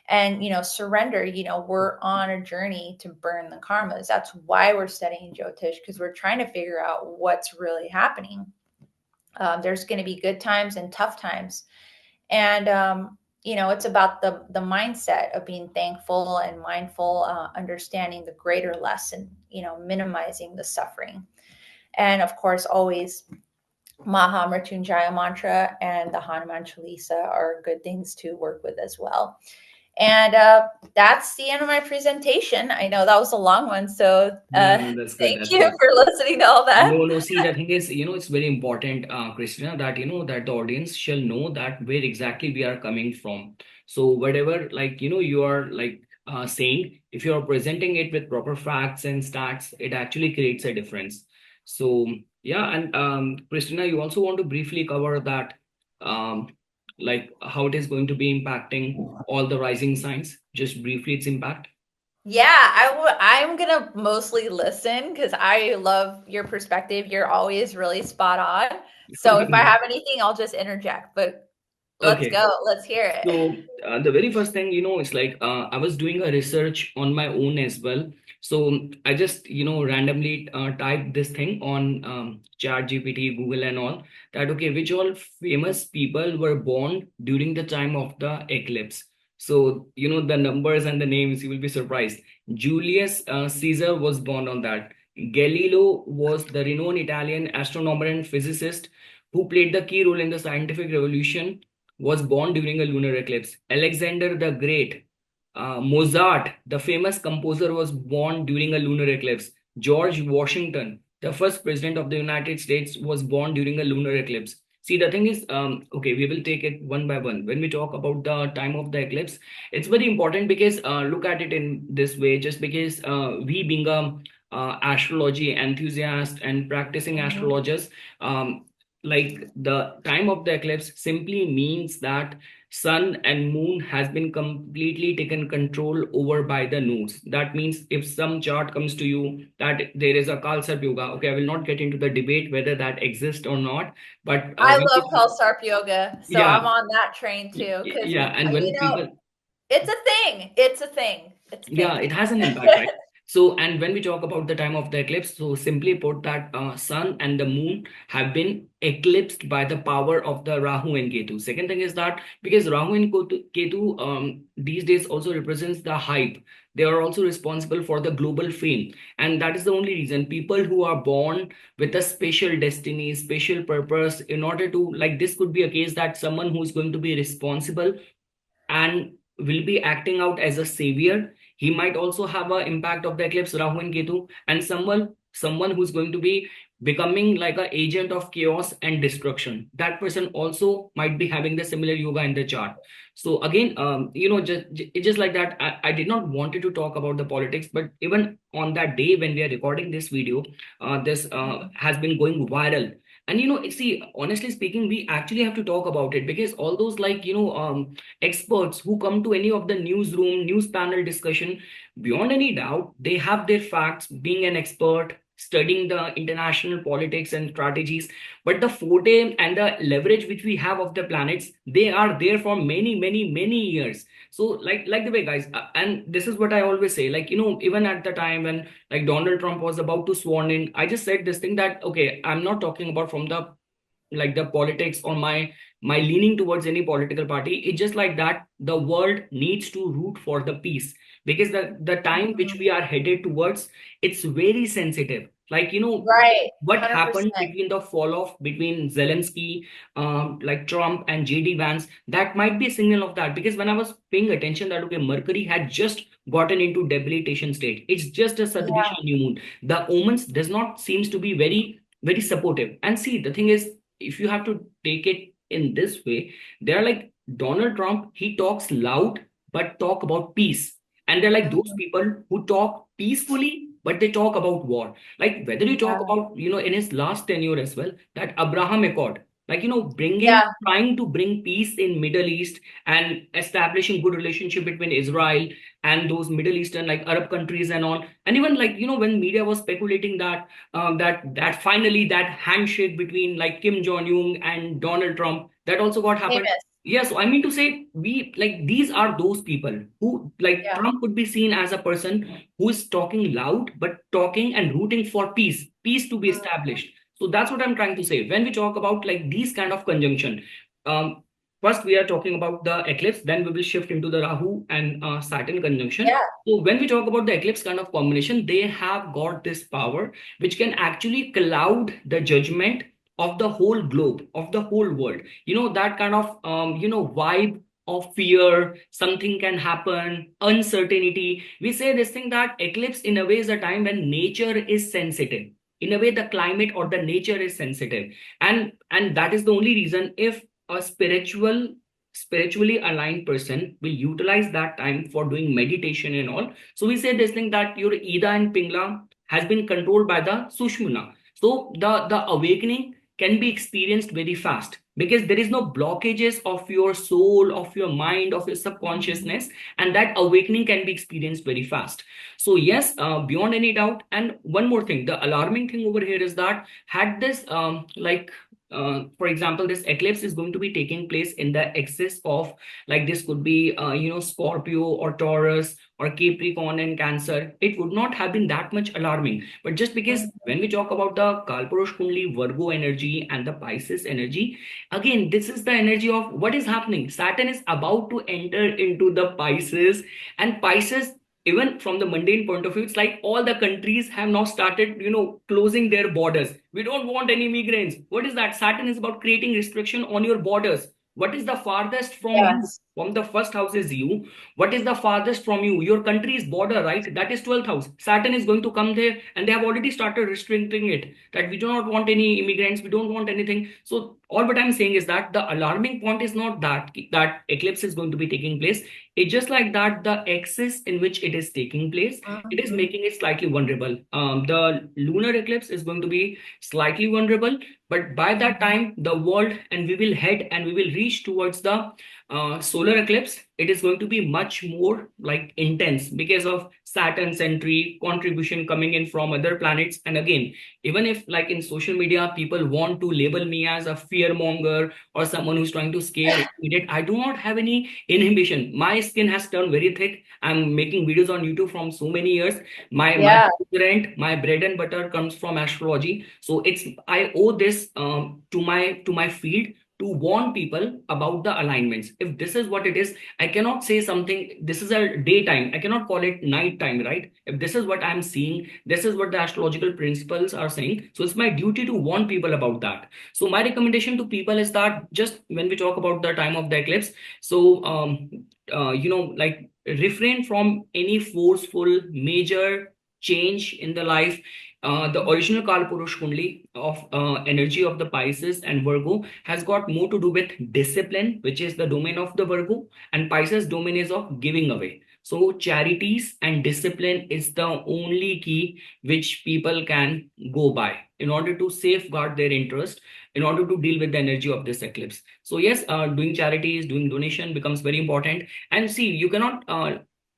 and, surrender. We're on a journey to burn the karmas. That's why we're studying Jyotish, because we're trying to figure out what's really happening. There's going to be good times and tough times. And, it's about the mindset of being thankful and mindful, understanding the greater lesson, minimizing the suffering. And of course, always Maha Mrityunjaya mantra and the Hanuman Chalisa are good things to work with as well. And that's the end of my presentation. I know that was a long one, so That's good. thank you for listening to all that. No, see, the thing is, it's very important, Christina, that, that the audience shall know that where exactly we are coming from. So whatever, like, you are like saying, if you are presenting it with proper facts and stats, it actually creates a difference. So, yeah. And Christina, you also want to briefly cover that, like how it is going to be impacting all the rising signs, just briefly its impact. Yeah, I'm gonna mostly listen because I love your perspective. You're always really spot on. So if I have anything, I'll just interject. But Let's Okay. go. Let's hear it. So the very first thing, it's like I was doing a research on my own as well. So I just, randomly typed this thing on Chat GPT, Google and all, that, okay, which all famous people were born during the time of the eclipse. So, the numbers and the names, you will be surprised. Julius Caesar was born on that. Galileo was the renowned Italian astronomer and physicist who played the key role in the scientific revolution, was born during a lunar eclipse. Alexander the Great, Mozart, the famous composer, was born during a lunar eclipse. George Washington, the first president of the United States, was born during a lunar eclipse. See, the thing is, okay, we will take it one by one. When we talk about the time of the eclipse, it's very important because look at it in this way. Just because we being a astrology enthusiast and practicing Mhm. astrologers, like the time of the eclipse simply means that sun and moon has been completely taken control over by the nodes. That means if some chart comes to you that there is a Kalsar yoga, okay, I will not get into the debate whether that exists or not, but I love Pulsar yoga, so yeah, I'm on that train too. Because yeah, and when people, it's a thing. It's a thing. It's a yeah, thing. it has an impact, right? So, and when we talk about the time of the eclipse, so simply put, that sun and the moon have been eclipsed by the power of the Rahu and Ketu. Second thing is that because Rahu and Ketu these days also represents the hype, they are also responsible for the global fame, and that is the only reason people who are born with a special destiny, special purpose, in order to, like, this could be a case that someone who is going to be responsible and will be acting out as a savior. He might also have an impact of the eclipse Rahu and Ketu, and someone who's going to be becoming like an agent of chaos and destruction. That person also might be having the similar yoga in the chart. So again, it's just like that. I did not wanted to talk about the politics, but even on that day when we are recording this video, this has been going viral. And see, honestly speaking, we actually have to talk about it because all those, like, experts who come to any of the newsroom, news panel discussion, beyond any doubt, they have their facts, being an expert, studying the international politics and strategies. But the forte and the leverage which we have of the planets, they are there for many, many, many years. So, like the way, guys, and this is what I always say, like, even at the time when, like, Donald Trump was about to sworn in, I just said this thing that, okay, I'm not talking about from the, like, the politics or my leaning towards any political party. It's just like that the world needs to root for the peace, because the time which we are headed towards, it's very sensitive. Like, Right. what happened 100%. between the fall off between Zelensky, like Trump and JD Vance, that might be a signal of that. Because when I was paying attention that, okay, Mercury had just gotten into debilitation state, it's just a Yeah. Saturday new moon, the omens does not seems to be very, very supportive. And see, the thing is, if you have to take it in this way, they're like, Donald Trump, he talks loud but talk about peace. And they're like those Mhm. people who talk peacefully but they talk about war. Like, whether you talk Yeah. about, in his last tenure as well, that Abraham Accord, like, bringing, Yeah. trying to bring peace in Middle East and establishing good relationship between Israel and those Middle Eastern, like, Arab countries and all. And even, like, when media was speculating that that finally that handshake between, like, Kim Jong Un and Donald Trump, that also got happened. Famous. Yes, so I mean to say, we, like, these are those people who, like, Yeah. Trump could be seen as a person who is talking loud, but talking and rooting for peace, peace to be established. So that's what I'm trying to say. When we talk about, like, these kind of conjunction, um, first we are talking about the eclipse, then we will shift into the Rahu and Saturn conjunction. Yeah. So when we talk about the eclipse kind of combination, they have got this power which can actually cloud the judgment of the whole globe, of the whole world. That kind of vibe of fear, something can happen, uncertainty. We say this thing that eclipse in a way is a time when nature is sensitive. In a way, the climate or the nature is sensitive. And that is the only reason, if a spiritually aligned person will utilize that time for doing meditation and all. So we say this thing that your Ida and Pingla has been controlled by the Sushmuna. So the awakening can be experienced very fast because there is no blockages of your soul, of your mind, of your subconsciousness, and that awakening can be experienced very fast. So yes, beyond any doubt. And one more thing, the alarming thing over here is that had this for example, this eclipse is going to be taking place in the excess of, like, this could be, Scorpio or Taurus or Capricorn and Cancer, it would not have been that much alarming. But just because when we talk about the Kalpurush Kundli, Virgo energy and the Pisces energy, again, this is the energy of what is happening. Saturn is about to enter into the Pisces, and Pisces, even from the mundane point of view, it's like all the countries have now started, closing their borders. We don't want any immigrants. What is that? Saturn is about creating restriction on your borders. What is the farthest from you? Yes. From the first house is you. What is the farthest from you? Your country's border, right? That is 12th house. Saturn is going to come there, and they have already started restricting it. That we do not want any immigrants, we don't want anything. So all what I'm saying is that the alarming point is not that eclipse is going to be taking place. It's just like that the axis in which it is taking place, it is Mhm. making it slightly vulnerable. The lunar eclipse is going to be slightly vulnerable, but by that time, the world, and we will head and we will reach towards the solar eclipse. It is going to be much more like intense because of Saturn's entry, contribution coming in from other planets. And again, even if like in social media, people want to label me as a fear monger or someone who's trying to scare, intimidate, I do not have any inhibition. My skin has turned very thick. I'm making videos on YouTube from so many years. My Yeah. rent, my bread and butter comes from astrology. So it's, I owe this to my field, to warn people about the alignments. If this is what it is, I cannot say something. This is a daytime. I cannot call it nighttime, right? If this is what I'm seeing, this is what the astrological principles are saying. So it's my duty to warn people about that. So my recommendation to people is that just when we talk about the time of the eclipse, so like refrain from any forceful major change in the life. The original Kalpurush Kundli of energy of the Pisces and Virgo has got more to do with discipline, which is the domain of the Virgo, and Pisces domain is of giving away. So charities and discipline is the only key which people can go by in order to safeguard their interest, in order to deal with the energy of this eclipse. So yes, doing charities, doing donation becomes very important. And see, you cannot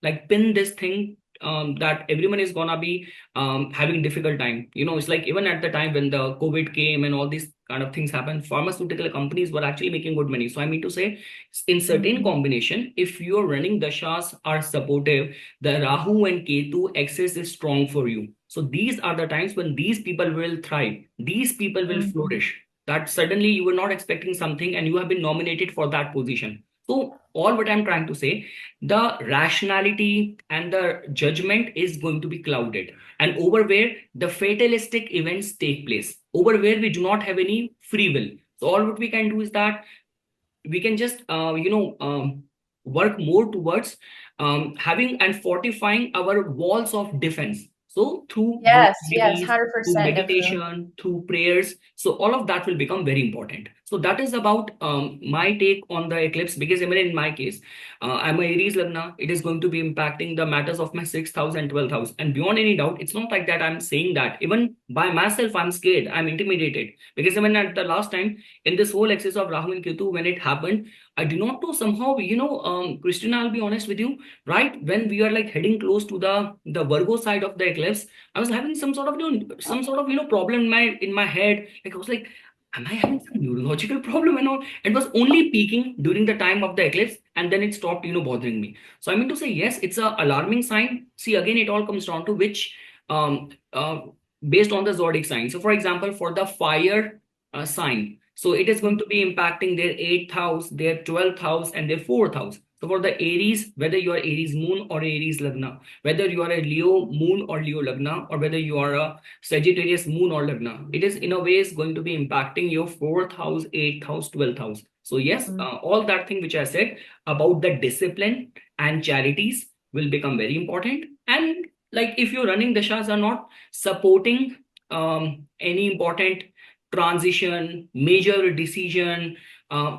like pin this thing that everyone is gonna be having difficult time. It's like even at the time when the COVID came and all these kind of things happened, pharmaceutical companies were actually making good money. So I mean to say, in certain Mhm. combination, if your running dashas are supportive, the Rahu and Ketu axis is strong for you. So these are the times when these people will thrive. These people will Mhm. flourish. That suddenly you were not expecting something and you have been nominated for that position. So all what I'm trying to say, the rationality and the judgment is going to be clouded, and over where the fatalistic events take place, over where we do not have any free will. So all what we can do is that we can just work more towards having and fortifying our walls of defense. So through doing Yes, yes, activities, through 100%, Nipun. meditation, through prayers, so all of that will become very important. So that is about my take on the eclipse, because even in my case, I'm a Aries Lagna. It is going to be impacting the matters of my sixth house and 12th house. And beyond any doubt, it's not like that I'm saying that. Even by myself, I'm scared, I'm intimidated. Because even at the last time, in this whole axis of Rahu and Ketu, when it happened, I do not know somehow, Christina, I'll be honest with you, right? When we are like heading close to the Virgo side of the eclipse, I was having some sort of, problem in my head. Like I was like, am I having some neurological problem and all? It was only peaking during the time of the eclipse, and then it stopped, bothering me. So I mean to say, yes, it's a alarming sign. See, again, it all comes down to which, um, uh, based on the zodiac sign. So, for example, for the fire sign, so it is going to be impacting their eighth house, their 12th house, and their fourth house. So for the Aries, whether you are Aries moon or Aries lagna, whether you are a Leo moon or Leo lagna, or whether you are a Sagittarius moon or lagna, it is in a way is going to be impacting your fourth house, eighth house, 12th house. So yes, Mhm. all that thing which I said about the discipline and charities will become very important. And like if your running dashas are not supporting any important transition, major decision.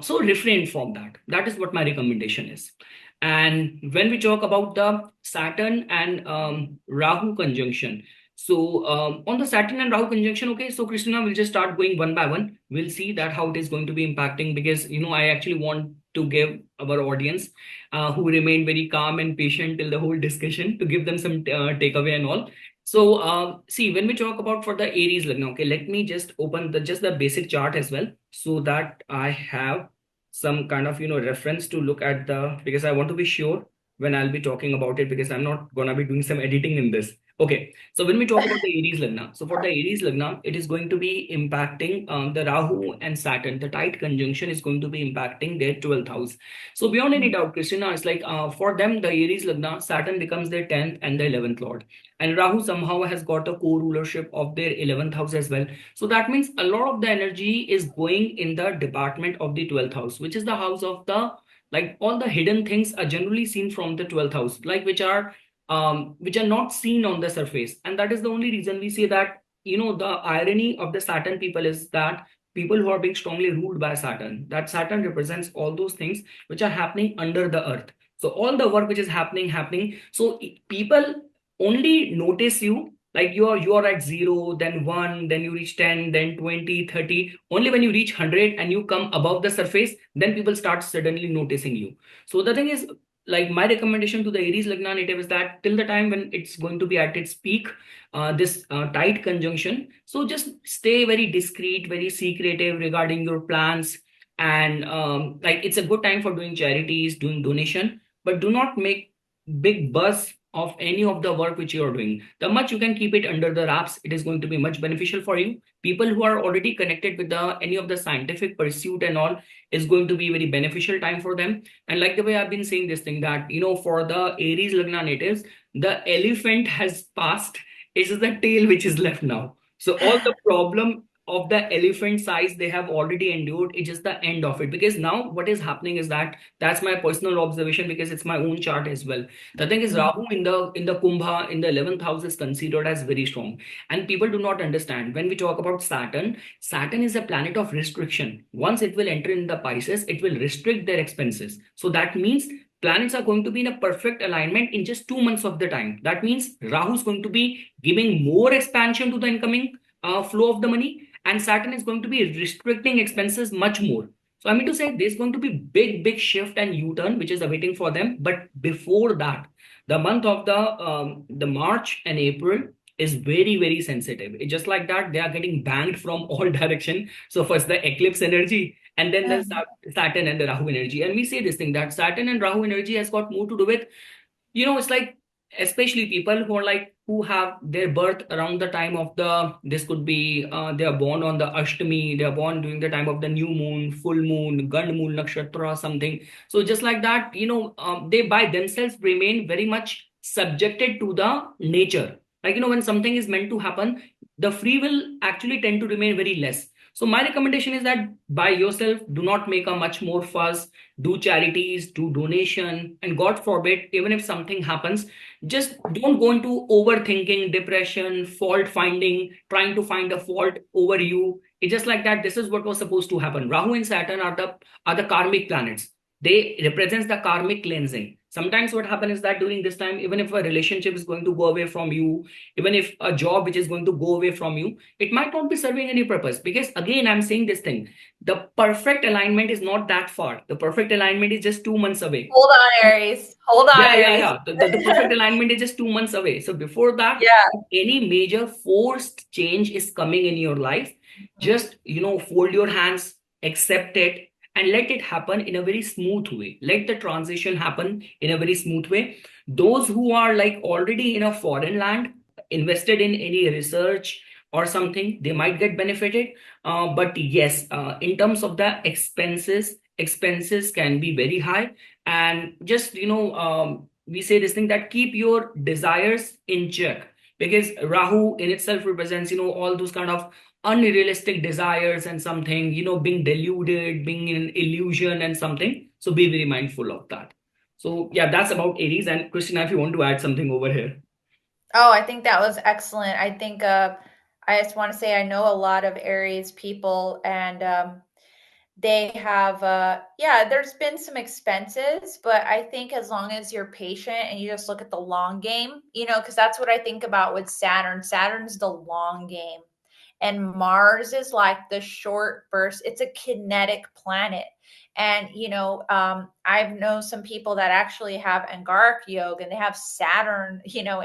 So refrain from that. That is what my recommendation is. And when we talk about the Saturn and Rahu conjunction, so on the Saturn and Rahu conjunction, okay, so Christina, we'll just start going one by one. We'll see that how it is going to be impacting, because I actually want to give our audience who remain very calm and patient till the whole discussion, to give them some takeaway and all. So, see, when we talk about for the Aries Lagna, okay, let me just open the basic chart as well, so that I have some kind of reference to look at because I want to be sure when I'll be talking about it, because I'm not gonna be doing some editing in this. Okay, so when we talk about the Aries Lagna, so for the Aries Lagna, it is going to be impacting the Rahu and Saturn. The tight conjunction is going to be impacting their 12th house. So beyond any doubt, Christina, it's like for them, the Aries Lagna, Saturn becomes their 10th and the 11th lord, and Rahu somehow has got a co-rulership of their 11th house as well. So that means a lot of the energy is going in the department of the 12th house, which is the house of the, like, all the hidden things are generally seen from the 12th house, like which are not seen on the surface. And that is the only reason we say that, the irony of the Saturn people is that people who are being strongly ruled by Saturn, that Saturn represents all those things which are happening under the earth. So all the work which is happening. So people only notice you, like you are at 0, then 1, then you reach 10, then 20, 30. Only when you reach 100 and you come above the surface, then people start suddenly noticing you. So the thing is, like, my recommendation to the Aries Lagna native is that till the time when it's going to be at its peak, this tight conjunction, so just stay very discreet, very secretive regarding your plans. And like, it's a good time for doing charities, doing donation, but do not make big buzz of any of the work which you are doing. The much you can keep it under the wraps, it is going to be much beneficial for you. People who are already connected with the any of the scientific pursuit and all, is going to be very beneficial time for them. And like the way I've been saying this thing, that for the Aries Lagna natives, the elephant has passed. It is the tail which is left now. So all the problem of the elephant size they have already endured, it's just the end of it. Because now what is happening is that, that's my personal observation, because it's my own chart as well. The thing is, Rahu in the Kumbha in the 11th house is considered as very strong. And people do not understand, when we talk about Saturn, Saturn is a planet of restriction. Once it will enter in the Pisces, it will restrict their expenses. So that means planets are going to be in a perfect alignment in just 2 months of the time. That means Rahu is going to be giving more expansion to the incoming flow of the money, and Saturn is going to be restricting expenses much more. So I mean to say, there's going to be big shift and U-turn which is awaiting for them. But before that, the month of the March and April is very sensitive. It's just like that they are getting banged from all direction. So first the eclipse energy, and then the Saturn and the Rahu energy. And we say this thing, that Saturn and Rahu energy has got more to do with, it's like, especially people who are like, who have their birth around the time of the, this could be they are born on the Ashtami, they are born during the time of the new moon, full moon, Gand moon nakshatra, something. So just like that, they by themselves remain very much subjected to the nature. Like, when something is meant to happen, the free will actually tend to remain very less. So my recommendation is that by yourself, do not make a much more fuss, do charities, do donation, and God forbid, even if something happens, just don't go into overthinking, depression, fault finding, trying to find a fault over you. It's just like that. This is what was supposed to happen. Rahu and Saturn are the karmic planets. They represents the karmic cleansing. Sometimes what happens is that during this time, even if a relationship is going to go away from you, even if a job which is going to go away from you, it might not be serving any purpose. Because again, I'm saying this thing, the perfect alignment is not that far. The perfect alignment is just 2 months away. Hold on, Aries. Hold on, Aries. Yeah. The perfect alignment is just 2 months away. So before that, Yeah. if any major forced change is coming in your life, just, fold your hands, accept it, and let it happen in a very smooth way. Let the transition happen in a very smooth way. Those who are like already in a foreign land, invested in any research or something, they might get benefited. But yes, in terms of the expenses can be very high. And just, we say this thing, that keep your desires in check, because Rahu in itself represents, all those kind of unrealistic desires and something, being deluded, being in illusion and something. So be very mindful of that. So yeah, that's about Aries. And Christina, if you want to add something over here. Oh, I think that was excellent. I think I just want to say I know a lot of Aries people, and they have yeah, there's been some expenses, but I think as long as you're patient and you just look at the long game, because that's what I think about with Saturn. Saturn's the long game. and Mars is like the short burst. It's a kinetic planet. And I've known some people that actually have Angaric yoga, and they have Saturn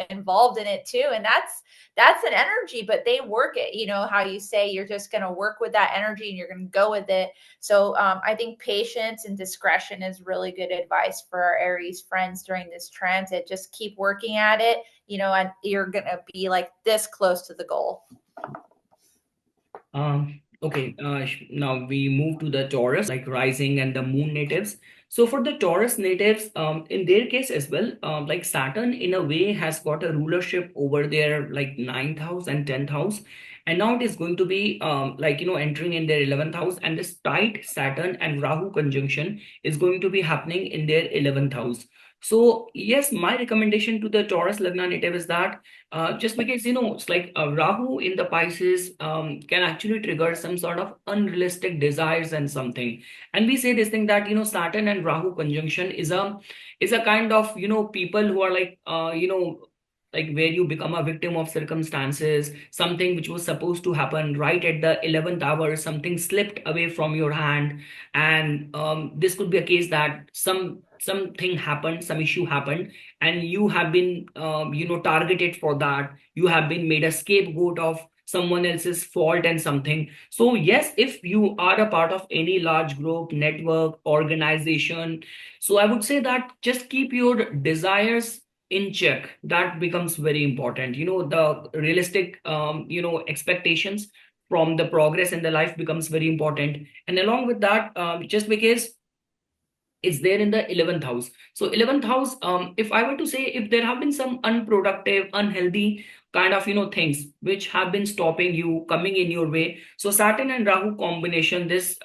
involved in it too, and that's an energy, but they work it. How you say you're just going to work with that energy and you're going to go with it. So I think patience and discretion is really good advice for our Aries friends during this transit. Just keep working at it, and you're going to be like this close to the goal. Okay, now we move to the Taurus, like rising and the moon natives. So for the Taurus natives, in their case as well, like Saturn in a way has got a rulership over their like ninth house and 10th house. And now it is going to be entering in their 11th house, and this tight Saturn and Rahu conjunction is going to be happening in their 11th house. So yes, my recommendation to the Taurus Lagna native is that just because it's like Rahu in the Pisces can actually trigger some sort of unrealistic desires and something. And we say this thing that Saturn and Rahu conjunction is a kind of people who are like where you become a victim of circumstances, something which was supposed to happen right at the 11th hour, something slipped away from your hand. And this could be a case that something happened, some issue happened, and you have been targeted for that. You have been made a scapegoat of someone else's fault and something. So yes, if you are a part of any large group, network, organization, so I would say that just keep your desires in check. That becomes very important. The realistic expectations from the progress in the life becomes very important. And along with that, just because it's there in the 11th house. So 11th house, if I were to say, if there have been some unproductive, unhealthy kind of things which have been stopping you coming in your way, so Saturn and Rahu combination, this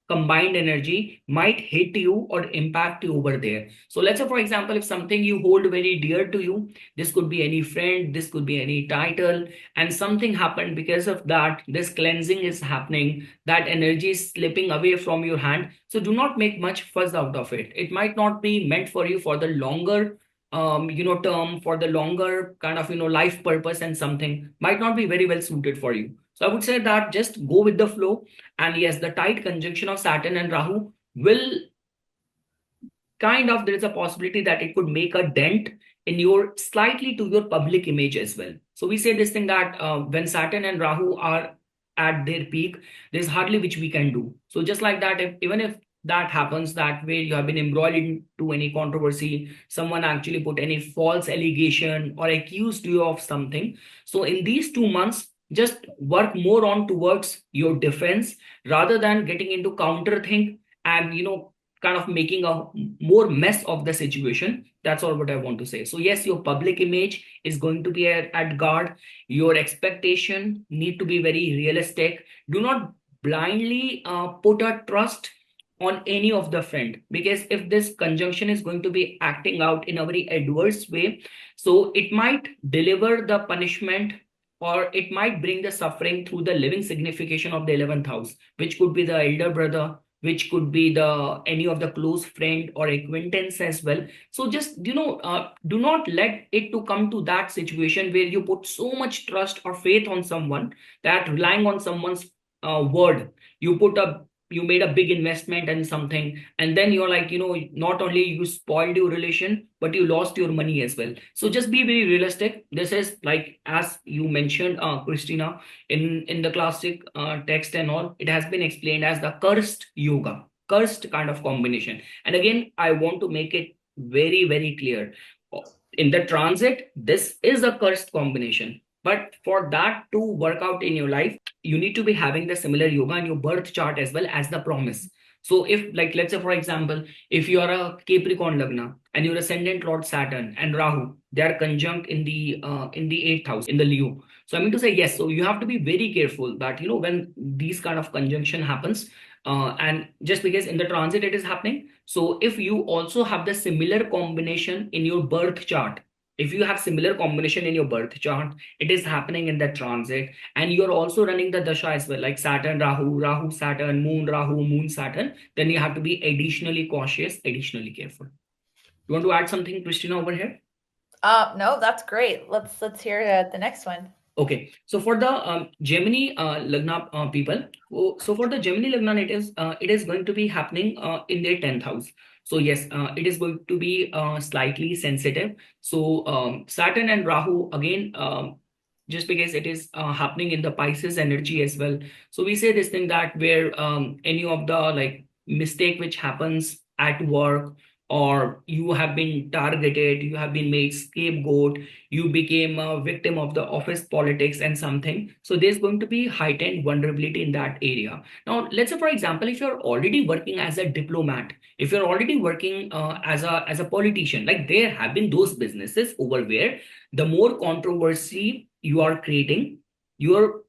combined energy might hit you or impact you over there. So let's say, for example, if something you hold very dear to you, this could be any friend, this could be any title, and something happened because of that, this cleansing is happening, that energy is slipping away from your hand. So do not make much fuss out of it. It might not be meant for you for the longer term, for the longer kind of life purpose, and something might not be very well suited for you. So I would say that just go with the flow. And yes, the tight conjunction of Saturn and Rahu will kind of, there is a possibility that it could make a dent in your slightly to your public image as well. So we say this thing that when Saturn and Rahu are at their peak, there's hardly which we can do. So just like that, even if that happens, that way you have been embroiled into any controversy, someone actually put any false allegation or accused you of something, so in these 2 months just work more on towards your defense rather than getting into counter thing and kind of making a more mess of the situation. That's all what I want to say. So yes, your public image is going to be at guard. Your expectation need to be very realistic. Do not blindly put a trust on any of the friend, because if this conjunction is going to be acting out in a very adverse way, so it might deliver the punishment, or it might bring the suffering through the living signification of the 11th house, which could be the elder brother, which could be the any of the close friend or acquaintance as well. So just do not let it to come to that situation where you put so much trust or faith on someone, that relying on someone's word, you put a you made a big investment and something, and then you're like, not only you spoiled your relation, but you lost your money as well. So just be very realistic. This is like, as you mentioned, Christina, in the classic text and all, it has been explained as the cursed yoga, cursed kind of combination. And again, I want to make it very very clear, in the transit this is a cursed combination, but for that to work out in your life, you need to be having the similar yoga in your birth chart as well as the promise. So if, like, let's say for example, if you are a Capricorn Lagna and your ascendant Lord Saturn and Rahu, they are conjunct in the eighth house in the Leo. So I mean to say, yes, so you have to be very careful that when these kind of conjunction happens, and just because in the transit it is happening, so if you also have the similar combination in your birth chart, if you have similar combination in your birth chart, it is happening in the transit, and you're also running the dasha as well, like Saturn Rahu, Rahu Saturn, Moon Rahu, Moon Saturn, then you have to be additionally cautious, additionally careful. You want to add something, Christina, over here? No, that's great. Let's hear the next one. Okay, so for the Gemini Lagna people, so for the Gemini Lagna, it is going to be happening in their 10th house. So yes, it is going to be slightly sensitive. So Saturn and Rahu again, just because it is happening in the Pisces energy as well. So we say this thing that where any of the like mistake which happens at work, or you have been targeted, you have been made scapegoat, you became a victim of the office politics and something, so there's going to be heightened vulnerability in that area. Now let's say for example, if you're already working as a diplomat, if you're already working as a politician, like there have been those businesses over where the more controversy you are creating, your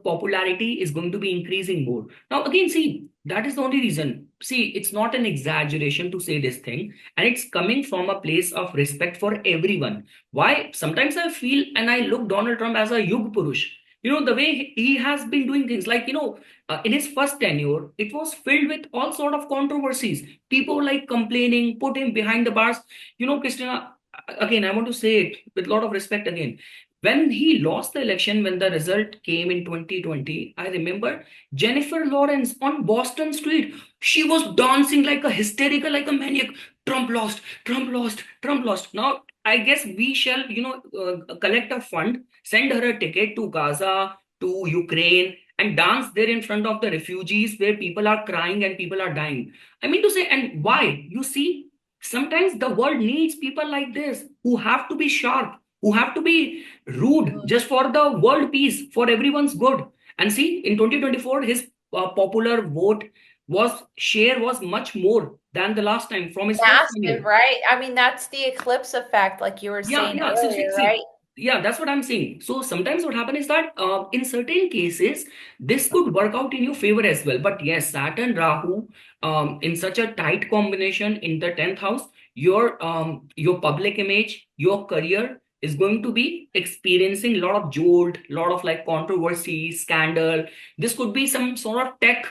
popularity is going to be increasing more. Now again, see, that is the only reason. See, it's not an exaggeration to say this thing, and it's coming from a place of respect for everyone. Why? Sometimes I feel and I look Donald Trump as a Yug Purush. The way he has been doing things, like, in his first tenure, it was filled with all sort of controversies. People like complaining, put him behind the bars. Christina, again, I want to say it with a lot of respect again. When he lost the election, when the result came in 2020, I remember Jennifer Lawrence on Boston Street. She was dancing like a hysterical, like a maniac. Trump lost, Trump lost, Trump lost. Now, I guess we shall, collect a fund, send her a ticket to Gaza, to Ukraine, and dance there in front of the refugees where people are crying and people are dying. I mean to say, and why? You see, sometimes the world needs people like this who have to be sharp, who have to be rude just for the world peace, for everyone's good. And see, in 2024, his popular vote share was much more than the last time from his first Massive, tenure. right? I mean, that's the eclipse effect, like you were Yeah, saying yeah. So see, earlier, right? yeah, that's what I'm saying. So sometimes what happens is that in certain cases, this could work out in your favor as well. But yes, Saturn Rahu, in such a tight combination in the 10th house, your public image, your career is going to be experiencing a lot of jolt, lot of like controversy, scandal. This could be some sort of tech,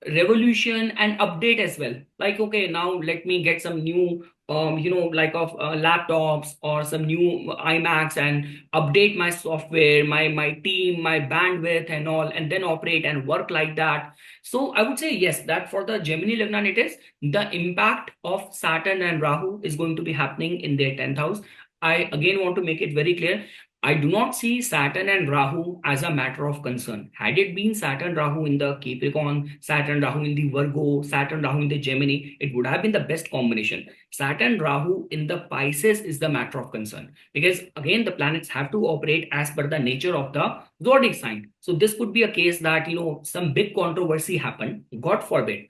revolution and update as well. Like, okay, now let me get some new like of laptops or some new iMacs and update my software, my team, my bandwidth and all, and then operate and work like that. So I would say yes, that for the Gemini Lagna, it is the impact of Saturn and Rahu is going to be happening in their 10th house. I again want to make it very clear. I do not see Saturn and Rahu as a matter of concern. Had it been Saturn Rahu in the Capricorn, Saturn Rahu in the Virgo, Saturn Rahu in the Gemini, it would have been the best combination. Saturn Rahu in the Pisces is the matter of concern, because again the planets have to operate as per the nature of the zodiac sign. So this could be a case that some big controversy happened, God forbid.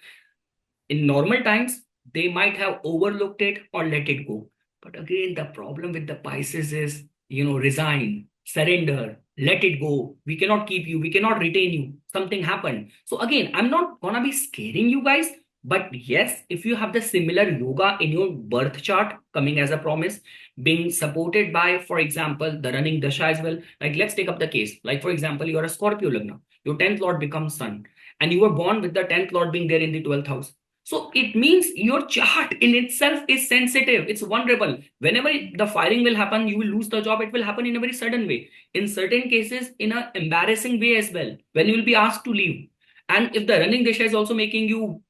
In normal times, they might have overlooked it or let it go. But again, the problem with the Pisces is, resign, surrender, let it go. We cannot keep you, we cannot retain you. Something happened. So again, I'm not gonna be scaring you guys. But yes, if you have the similar yoga in your birth chart coming as a promise, being supported by, for example, the running dasha as well. Like, let's take up the case. Like, for example, you are a Scorpio Lagna, your 10th lord becomes Sun, and you were born with the 10th lord being there in the 12th house. So it means your chart in itself is sensitive. It's vulnerable. Whenever the firing will happen, you will lose the job. It will happen in a very sudden way. In certain cases, in an embarrassing way as well, when you will be asked to leave. And if the running disha is also making you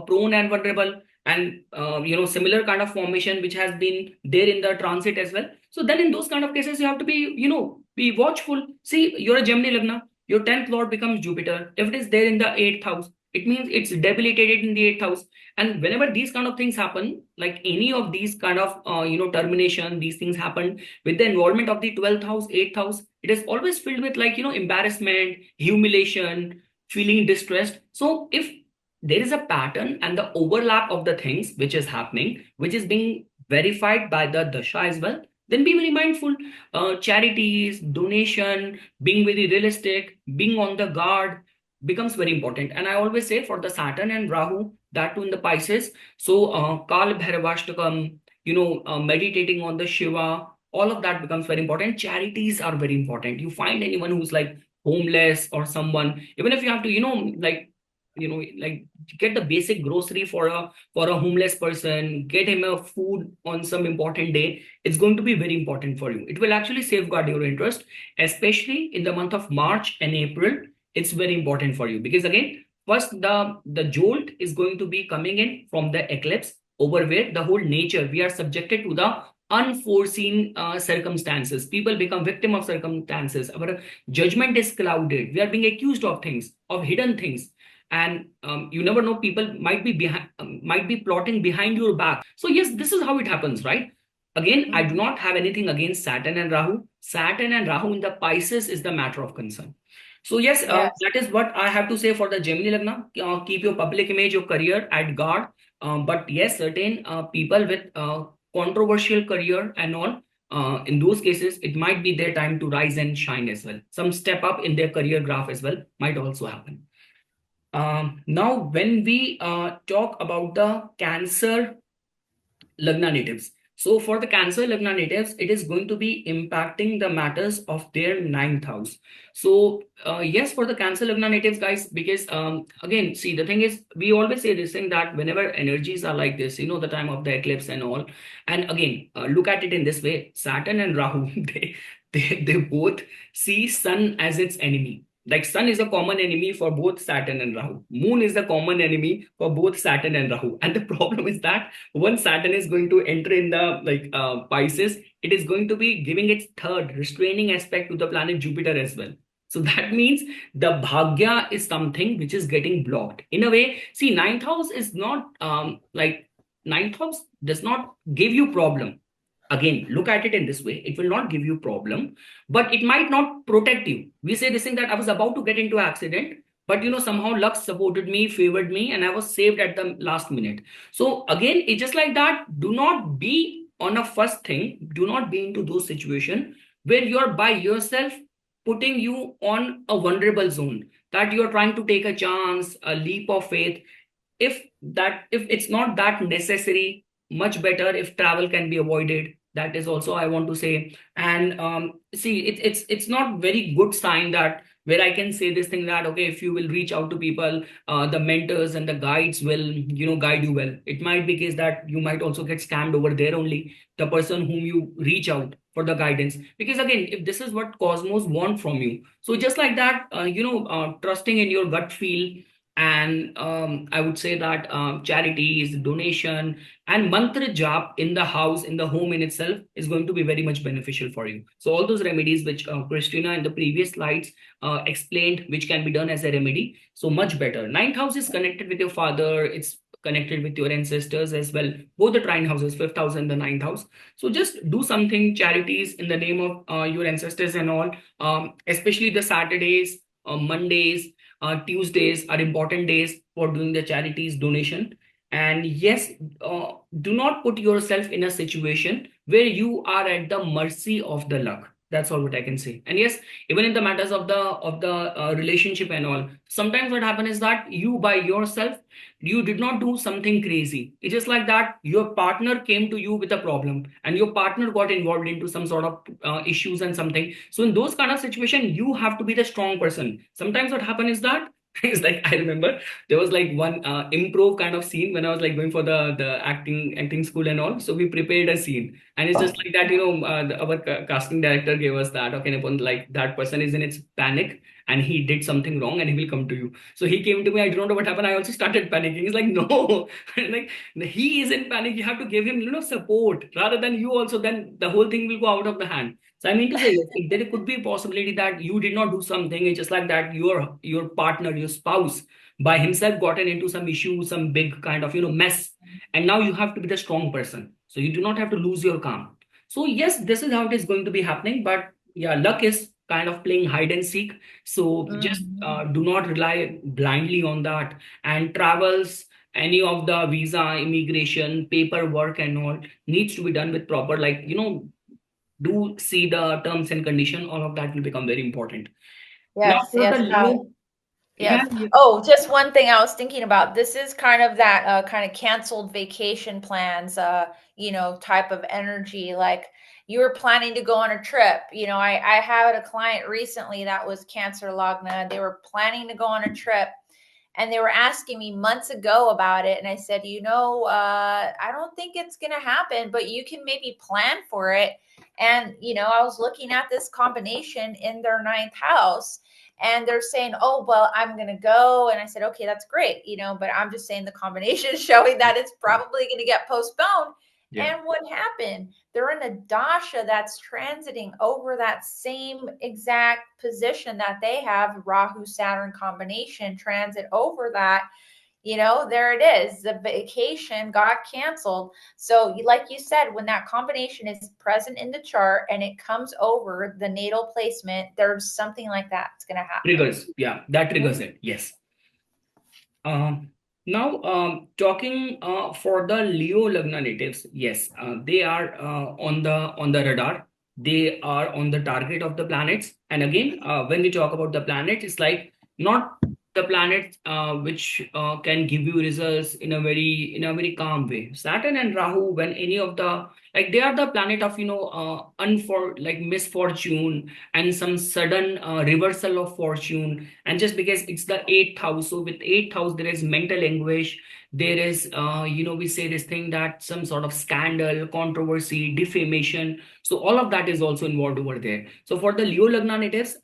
prone and vulnerable, and similar kind of formation which has been there in the transit as well. So then in those kind of cases, you have to be, be watchful. See, you're a Gemini Lagna. Your 10th lord becomes Jupiter. If it is there in the 8th house, it means it's debilitated in the 8th house. And whenever these kind of things happen, like any of these kind of termination, these things happen with the involvement of the 12th house, 8th house, it is always filled with like embarrassment, humiliation, feeling distressed. So if there is a pattern and the overlap of the things which is happening, which is being verified by the dasha as well, then be very mindful. Charities, donation, being very realistic, being on the guard becomes very important. And I always say for the Saturn and Rahu, that too in the Pisces, so Kal Bhairavashtakam, meditating on the Shiva, all of that becomes very important. Charities are very important. You find anyone who's like homeless or someone, even if you have to, like like get the basic grocery for a homeless person, get him a food on some important day. It's going to be very important for you. It will actually safeguard your interest, especially in the month of March and April. It's very important for you because again, first the jolt is going to be coming in from the eclipse, over where the whole nature, we are subjected to the unforeseen circumstances. People become victim of circumstances. Our judgment is clouded. We are being accused of things, of hidden things, and you never know, people might be behind, might be plotting behind your back. So yes, this is how it happens, right? Again, I do not have anything against Saturn and Rahu. Saturn and Rahu in the Pisces is the matter of concern. So yes, Yes. that is what I have to say for the Gemini Lagna. Keep your public image, your career at guard. But yes, certain people with controversial career and all, in those cases, it might be their time to rise and shine as well. Some step up in their career graph as well might also happen. Now, when we talk about the Cancer Lagna natives. So for the Cancer Lagna natives, it is going to be impacting the matters of their ninth house. So yes, for the Cancer Lagna natives, guys, because again, see, the thing is, we always say this thing that whenever energies are like this, the time of the eclipse and all, and again, look at it in this way: Saturn and Rahu, they both see Sun as its enemy. Like Sun is a common enemy for both Saturn and Rahu. Moon is a common enemy for both Saturn and Rahu. And the problem is that once Saturn is going to enter in the Pisces, it is going to be giving its third restraining aspect to the planet Jupiter as well. So that means the bhagya is something which is getting blocked. In a way, see, ninth house is not ninth house does not give you problem. Again, look at it in this way: it will not give you problem, but it might not protect you. We say this thing that I was about to get into accident, but somehow luck supported me, favored me, and I was saved at the last minute. So again, it's just like that. Do not be on a first thing. Do not be into those situations where you're by yourself, putting you on a vulnerable zone, that you're trying to take a chance, a leap of faith. If it's not that necessary, much better if travel can be avoided. That is also I want to say. And see, it's not very good sign that where I can say this thing that okay, if you will reach out to people, the mentors and the guides will guide you well. It might be case that you might also get scammed over there only, the person whom you reach out for the guidance. Because again, if this is what cosmos want from you, so just like that, trusting in your gut feel. And I would say that charities, donation, and mantra jap in the house, in the home in itself, is going to be very much beneficial for you. So all those remedies which Christina in the previous slides explained, which can be done as a remedy, so much better. Ninth house is connected with your father. It's connected with your ancestors as well. Both the trine houses, fifth house and the ninth house. So just do something, charities in the name of your ancestors and all. Especially the Saturdays, Mondays, Tuesdays are important days for doing the charities donation. And yes, do not put yourself in a situation where you are at the mercy of the luck. That's all what I can say. And yes, even in the matters of the relationship and all, sometimes what happens is that you by yourself, you did not do something crazy. It's just like that your partner came to you with a problem, and your partner got involved into some sort of issues and something. So in those kind of situation, you have to be the strong person. Sometimes what happens is that it's like I remember there was like one improv kind of scene when I was like going for the acting school and all. So we prepared a scene, and it's just like that. Our casting director gave us that. Okay, Nipun, like that person is in its panic, and he did something wrong, and he will come to you. So he came to me. I don't know what happened. I also started panicking. He's like, no, like he is in panic. You have to give him support rather than you also. Then the whole thing will go out of the hand. So I mean to say, yes, if there could be a possibility that you did not do something, it's just like that your partner, your spouse, by himself gotten into some issue, some big kind of mess, and now you have to be the strong person. So you do not have to lose your calm. So yes, this is how it is going to be happening. But yeah, luck is kind of playing hide and seek. So just do not rely blindly on that. And travels, any of the visa, immigration, paperwork, and all needs to be done with proper, like do see the terms and condition. All of that will become very important. Now Yes, for the yes. Leo, yeah, Yes. Oh, just one thing I was thinking about. This is kind of that kind of canceled vacation plans, type of energy. Like you were planning to go on a trip. I had a client recently that was Cancer Lagna. They were planning to go on a trip, And they were asking me months ago about it. And I said, I don't think it's going to happen, but you can maybe plan for it. And, I was looking at this combination in their ninth house, and they're saying, oh, well, I'm going to go. And I said, okay, that's great, but I'm just saying the combination is showing that it's probably going to get postponed. Yeah. And what happened? They're in a dasha that's transiting over that same exact position that they have, Rahu Saturn combination transit over that. There it is. The vacation got canceled. So, like you said, when that combination is present in the chart and it comes over the natal placement, there's something like that's going to happen. Triggers. Yeah, that triggers it. Yes. Now, talking for the Leo Lagna natives, yes, they are on the radar. They are on the target of the planets. And again, when we talk about the planet, it's like not the planets which can give you results in a very calm way. Saturn and Rahu, when any of the like they are the planet of misfortune and some sudden reversal of fortune. And just because it's the eighth house, so with eighth house there is mental anguish, there is we say this thing that some sort of scandal, controversy, defamation, so all of that is also involved over there. So for the Leo Lagna natives,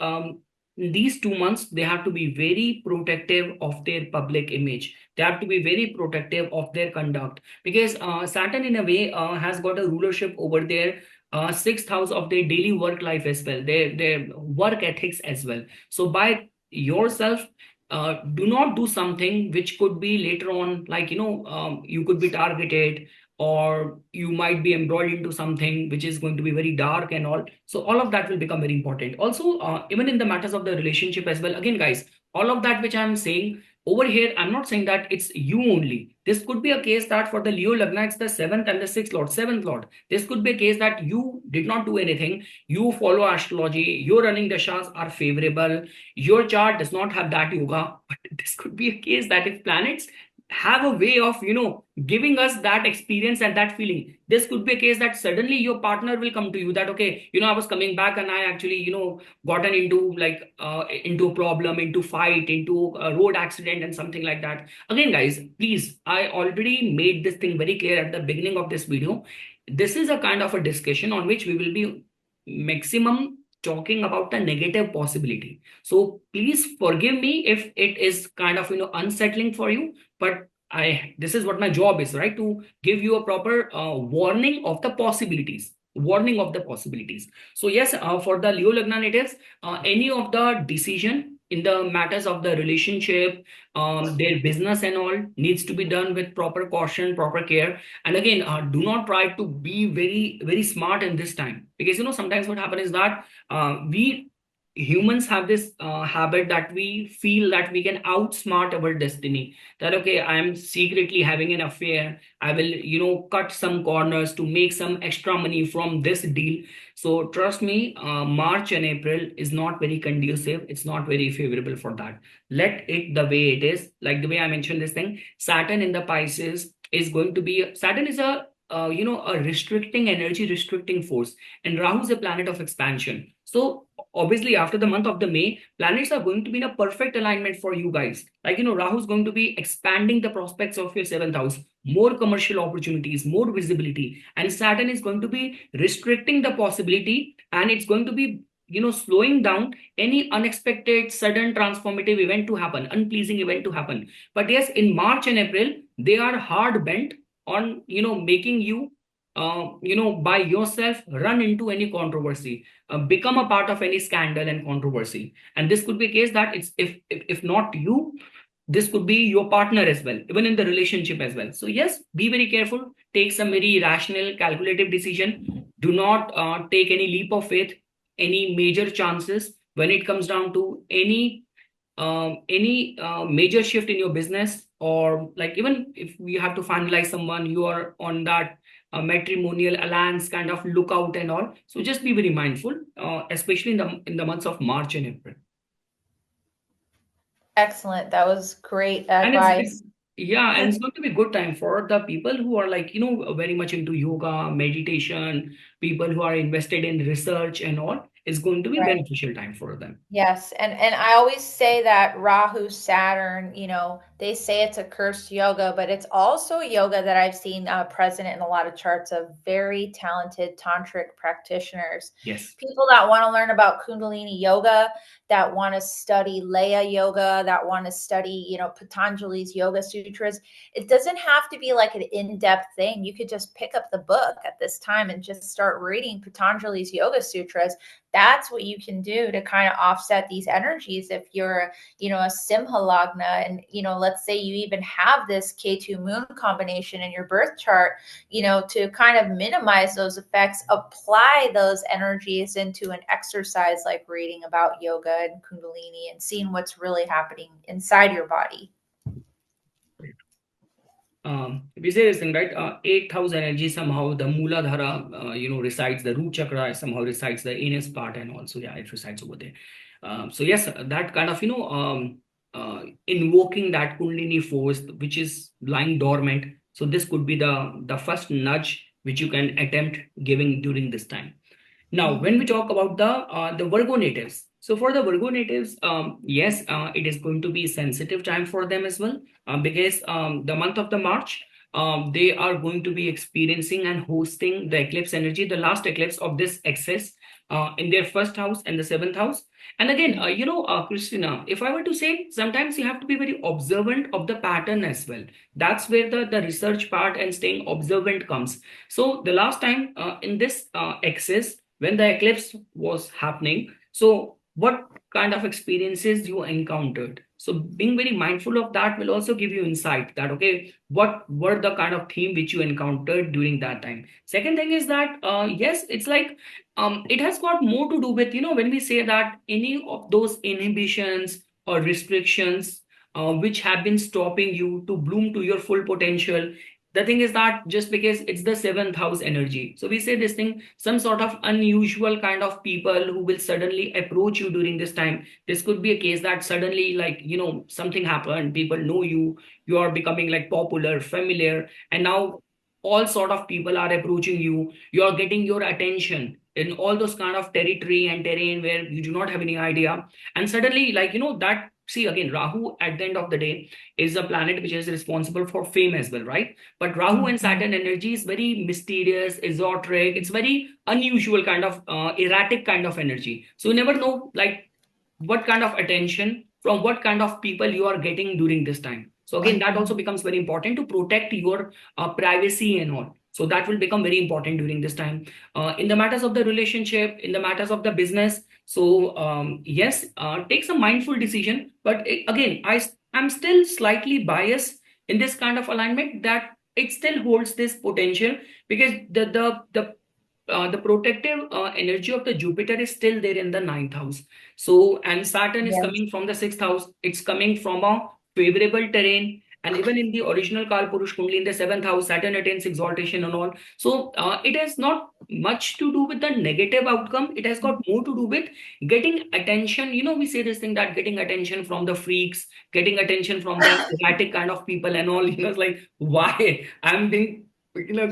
these 2 months they have to be very protective of their public image. They have to be very protective of their conduct, because Saturn in a way has got a rulership over their sixth house of their daily work life as well, their work ethics as well. So by yourself, do not do something which could be later on, like you could be targeted, or you might be embroiled into something which is going to be very dark and all. So all of that will become very important. Also, even in the matters of the relationship as well, again guys, all of that which I'm saying over here, I'm not saying that it's you only. This could be a case that for the Leo Lagna, it's the seventh and the sixth lord, seventh lord. This could be a case that you did not do anything. You follow astrology, your running dashas are favorable, your chart does not have that yoga. But this could be a case that if planets have a way of giving us that experience and that feeling, this could be a case that suddenly your partner will come to you that, okay, I was coming back and I actually gotten into into a problem, into fight, into a road accident and something like that. Again guys, please, I already made this thing very clear at the beginning of this video. This is a kind of a discussion on which we will be maximum talking about the negative possibility. So please forgive me if it is kind of unsettling for you, but this is what my job is, right? To give you a proper warning of the possibilities. Warning of the possibilities. So yes, for the Leo Lagna natives, any of the decision in the matters of the relationship, their business and all needs to be done with proper caution, proper care. And again, do not try to be very, very smart in this time, because sometimes what happens is that we humans have this habit that we feel that we can outsmart our destiny, that okay, I am secretly having an affair, I will cut some corners to make some extra money from this deal. So trust me, March and April is not very conducive, it's not very favorable for that. Let it the way it is. Like the way I mentioned this thing, Saturn in the Pisces is going to be, Saturn is a a restricting energy, restricting force, and Rahu is a planet of expansion. So obviously after the month of the May, planets are going to be in a perfect alignment for you guys. Like Rahu is going to be expanding the prospects of your seventh house, more commercial opportunities, more visibility, and Saturn is going to be restricting the possibility, and it's going to be slowing down any unexpected sudden transformative event to happen, unpleasing event to happen. But yes, in March and April, they are hard bent on making you by yourself run into any controversy, become a part of any scandal and controversy. And this could be a case that it's if not you, this could be your partner as well, even in the relationship as well. So yes, be very careful, take some very rational, calculative decision. Do not take any leap of faith, any major chances when it comes down to any major shift in your business, or like even if you have to finalize someone, you are on that matrimonial alliance kind of lookout and all. So just be very mindful, especially in the months of March and April. Excellent. That was great And advice. yeah, and it's going to be a good time for the people who are like very much into yoga, meditation, people who are invested in research and all. is going to be Right. beneficial time for them. Yes, and I always say that Rahu, Saturn, they say it's a cursed yoga, but it's also yoga that I've seen present in a lot of charts of very talented tantric practitioners. Yes. People that want to learn about Kundalini yoga, that want to study Laya yoga, that want to study, Patanjali's Yoga Sutras. It doesn't have to be like an in-depth thing. You could just pick up the book at this time and just start reading Patanjali's Yoga Sutras. That's what you can do to kind of offset these energies. If you're, a Simha Lagna, and, let's say you even have this K2 moon combination in your birth chart, to kind of minimize those effects, apply those energies into an exercise like reading about yoga and Kundalini and seeing what's really happening inside your body. We say this thing, right? 8th house energy, somehow the Mooladhara, resides, the root chakra somehow resides the anus part, and also, yeah, it resides over there. So yes, that kind of, invoking that Kundalini force, which is lying dormant. So this could be the first nudge which you can attempt giving during this time. Now, when we talk about the Virgo natives, so for the Virgo natives, yes, it is going to be a sensitive time for them as well, because the month of the March, they are going to be experiencing and hosting the eclipse energy, the last eclipse of this excess in their first house and the seventh house. And again, Christina, if I were to say, sometimes you have to be very observant of the pattern as well. That's where the research part and staying observant comes. So the last time in this excess, when the eclipse was happening, so what kind of experiences you encountered? So being very mindful of that will also give you insight that, okay, what were the kind of theme which you encountered during that time. Second thing is that, yes, it's like, it has got more to do with, when we say that any of those inhibitions or restrictions which have been stopping you to bloom to your full potential, the thing is that just because it's the seventh house energy, so we say this thing, some sort of unusual kind of people who will suddenly approach you during this time. This could be a case that suddenly, like, something happened, people know you, you are becoming like popular, familiar, and now all sort of people are approaching you, you are getting your attention in all those kind of territory and terrain where you do not have any idea. And suddenly, like, that, see, again, Rahu at the end of the day is a planet which is responsible for fame as well, right? But Rahu and Saturn energy is very mysterious, esoteric. It's very unusual kind of erratic kind of energy. So you never know, like, what kind of attention from what kind of people you are getting during this time. So again, that also becomes very important to protect your privacy and all. So that will become very important during this time. In the matters of the relationship, in the matters of the business. So yes, take some mindful decision. But again, I'm still slightly biased in this kind of alignment that it still holds this potential, because the protective energy of the Jupiter is still there in the ninth house. So, and Saturn is Yes. coming from the sixth house. It's coming from a favorable terrain. And even in the original Kal Purush Kundli in the seventh house, Saturn attains exaltation and all. So, it has not much to do with the negative outcome. It has got more to do with getting attention. We say this thing that getting attention from the freaks, getting attention from the erratic kind of people and all. It's like, why I'm being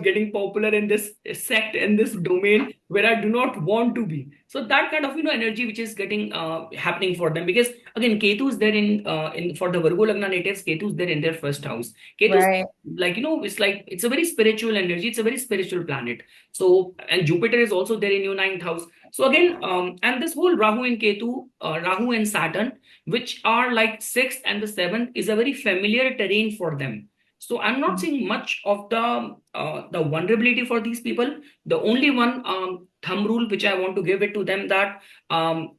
getting popular in this sect, in this domain where I do not want to be. So that kind of energy which is getting happening for them, because again, Ketu is there in for the Virgo Lagna natives. Ketu is there in their first house. Ketu, Right. like, it's like, it's a very spiritual energy, it's a very spiritual planet. So, and Jupiter is also there in your ninth house. So again, and this whole Rahu and Ketu, Rahu and Saturn, which are like sixth and the seventh, is a very familiar terrain for them. So I'm not seeing much of the vulnerability for these people. The only one thumb rule which I want to give it to them, that um,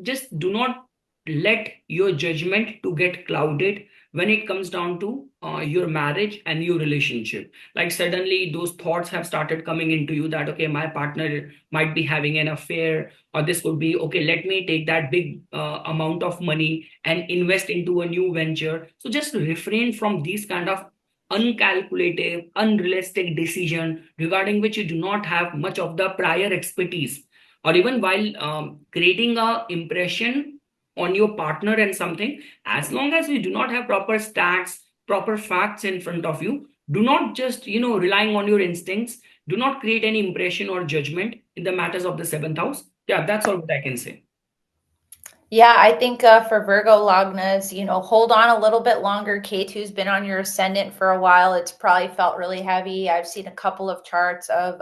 just do not let your judgment to get clouded when it comes down to your marriage and your relationship. Like suddenly those thoughts have started coming into you that, okay, my partner might be having an affair, or this could be, okay, let me take that big amount of money and invest into a new venture. So just refrain from these kind of uncalculative, unrealistic decision regarding which you do not have much of the prior expertise. Or even while creating a impression on your partner and something, as long as you do not have proper stats, proper facts in front of you, do not just relying on your instincts. Do not create any impression or judgment in the matters of the seventh house. Yeah, that's all what I can say. Yeah, I think for Virgo Lagnas, hold on a little bit longer. K2's been on your ascendant for a while. It's probably felt really heavy. I've seen a couple of charts of,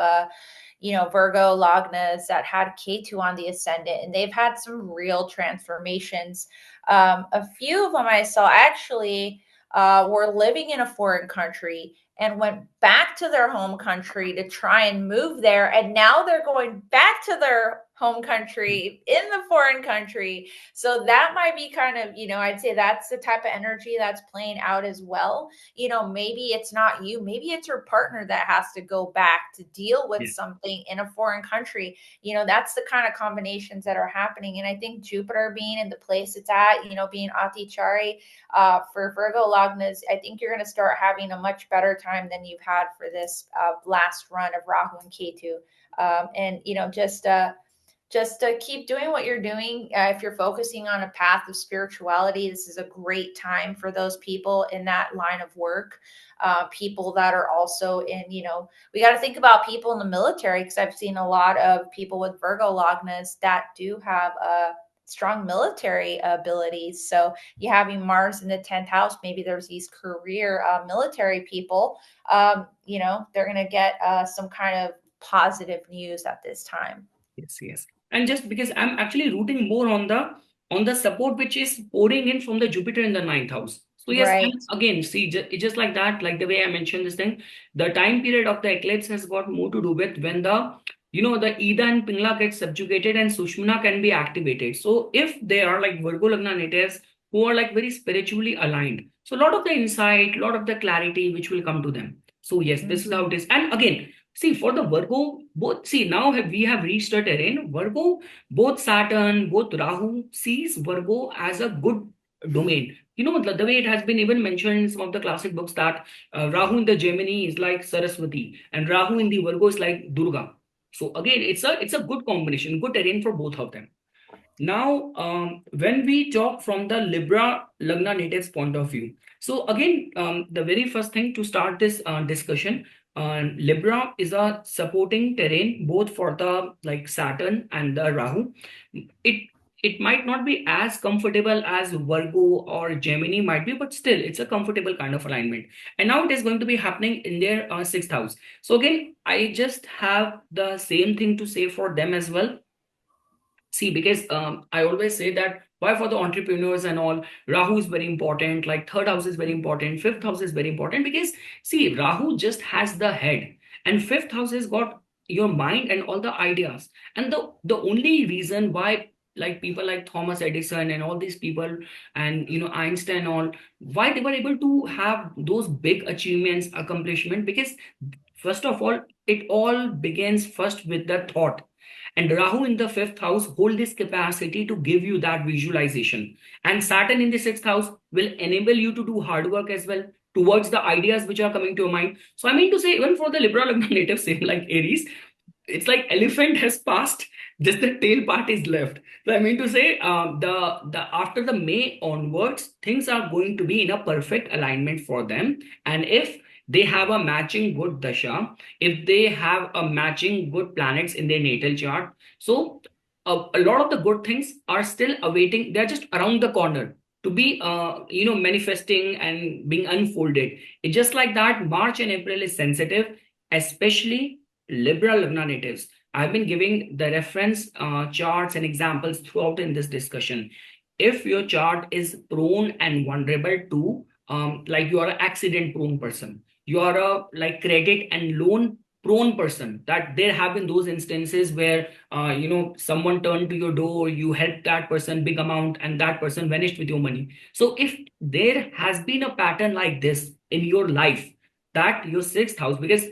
Virgo Lagnas that had K2 on the ascendant, and they've had some real transformations. A few of them I saw actually were living in a foreign country and went back to their home country to try and move there. And now they're going back to their home country in the foreign country. So that might be kind of, I'd say that's the type of energy that's playing out as well. Maybe it's not you, maybe it's your partner that has to go back to deal with Yeah. something in a foreign country. That's the kind of combinations that are happening. And I think Jupiter being in the place it's at, being Atichari for Virgo Lagnas, I think you're going to start having a much better time than you've had for this last run of Rahu and Ketu. And, just keep doing what you're doing. If you're focusing on a path of spirituality, this is a great time for those people in that line of work. People that are also in, we got to think about people in the military, because I've seen a lot of people with Virgo Lagnas that do have a strong military abilities. So you having Mars in the 10th house, maybe there's these career military people, they're going to get some kind of positive news at this time. Yes, yes. And just because I'm actually rooting more on the support which is pouring in from the Jupiter in the ninth house. So yes, Right. and again, see, it's just like that, like the way I mentioned this thing, the time period of the eclipse has got more to do with when the Ida and Pingla get subjugated and Sushmana can be activated. So if they are like Virgo Lagna natives who are like very spiritually aligned, so a lot of the insight, a lot of the clarity which will come to them. So yes, this is how it is. And again, see, for the Virgo, both see now we have reached a terrain. Virgo, both Saturn, both Rahu sees Virgo as a good domain. The way it has been even mentioned in some of the classic books that Rahu in the Gemini is like Saraswati and Rahu in the Virgo is like Durga. So again, it's a good combination, good terrain for both of them. Now, when we talk from the Libra Lagna natives point of view, so again, the very first thing to start this discussion, Libra is a supporting terrain both for the like Saturn and the Rahu. It it might not be as comfortable as Virgo or Gemini might be, but still it's a comfortable kind of alignment. And now it is going to be happening in their sixth house. So again, I just have the same thing to say for them as well. See, because I always say that why for the entrepreneurs and all, Rahu is very important. Like third house is very important, fifth house is very important because see, Rahu just has the head, and fifth house has got your mind and all the ideas. And the only reason why like people like Thomas Edison and all these people and Einstein and all, why they were able to have those big achievements, accomplishment, because first of all, it all begins first with the thought, and Rahu in the fifth house hold this capacity to give you that visualization. And Saturn in the sixth house will enable you to do hard work as well towards the ideas which are coming to your mind. So I mean to say, even for the Libra Lagna native, same like Aries, it's like elephant has passed, just the tail part is left. So I mean to say, the after the May onwards, things are going to be in a perfect alignment for them. And if they have a matching good dasha, if they have a matching good planets in their natal chart, so a lot of the good things are still awaiting. They're just around the corner to be manifesting and being unfolded. It's just like that. March and April is sensitive, especially Libra Lagna natives. I've been giving the reference charts and examples throughout in this discussion. If your chart is prone and vulnerable to, like you are an accident prone person, you are a like credit and loan prone person, that there have been those instances where someone turned to your door, you helped that person big amount, and that person vanished with your money. So if there has been a pattern like this in your life, that your sixth house, because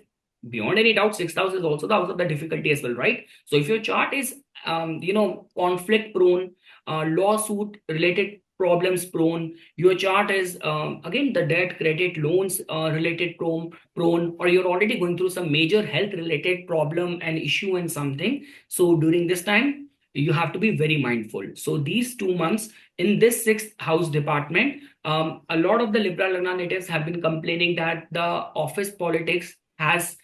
beyond any doubt, sixth house is also the house of the difficulty as well, right? So if your chart is conflict prone, lawsuit related problems prone, your chart is again the debt, credit, loans related prone, or you're already going through some major health related problem and issue and something. So during this time, you have to be very mindful. So these 2 months in this sixth house department, a lot of the Libra Lagna natives have been complaining that the office politics has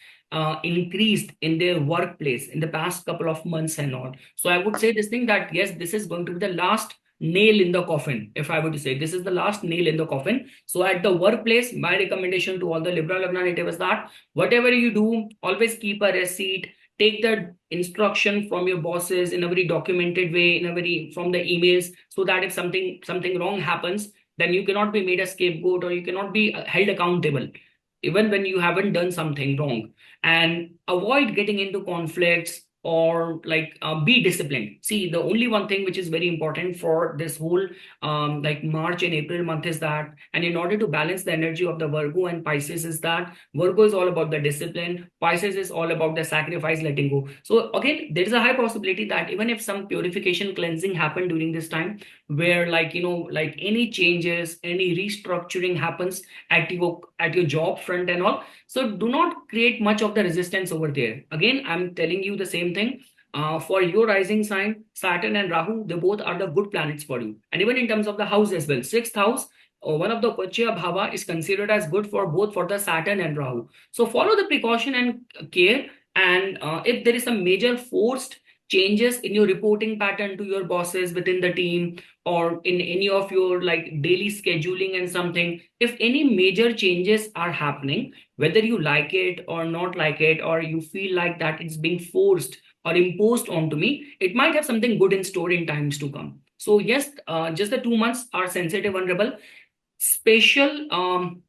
increased in their workplace in the past couple of months and all. So I would say this thing that yes, this is going to be the last nail in the coffin. If I were to say this is the last nail in the coffin. So at the workplace, my recommendation to all the Libra Lagna native is that whatever you do, always keep a receipt. Take the instruction from your bosses in a very documented way, in a very from the emails, so that if something wrong happens, then you cannot be made a scapegoat or you cannot be held accountable even when you haven't done something wrong. And avoid getting into conflicts or like be disciplined. See, the only one thing which is very important for this whole like March and April month is that, and in order to balance the energy of the Virgo and Pisces, is that Virgo is all about the discipline, Pisces is all about the sacrifice, letting go. So again, there is a high possibility that even if some purification cleansing happened during this time, where like like any changes, any restructuring happens at your job front and all, so do not create much of the resistance over there. Again, I'm telling you the same thing. For your rising sign, Saturn and Rahu, they both are the good planets for you. And even in terms of the house as well, sixth house, one of the Pachya Bhava is considered as good for both for the Saturn and Rahu. So follow the precaution and care. And if there is some major forced changes in your reporting pattern to your bosses within the team, or in any of your like daily scheduling and something, if any major changes are happening, whether you like it or not like it, or you feel like that it's being forced or imposed onto me, it might have something good in store in times to come. So yes, just the 2 months are sensitive, vulnerable. Special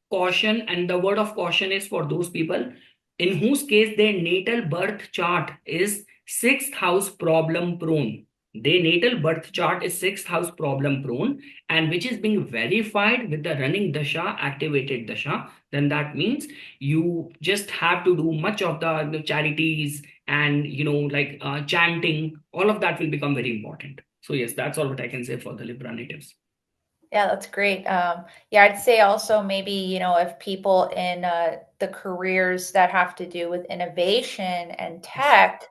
caution, and the word of caution is for those people in whose case their natal birth chart is sixth house problem prone. Their natal birth chart is sixth house problem prone, and which is being verified with the running dasha, activated dasha. Then that means you just have to do much of the charities and like chanting. All of that will become very important. So yes, that's all what I can say for the Libra natives. Yeah, that's great. Yeah, I'd say also maybe, if people in the careers that have to do with innovation and Yes. tech,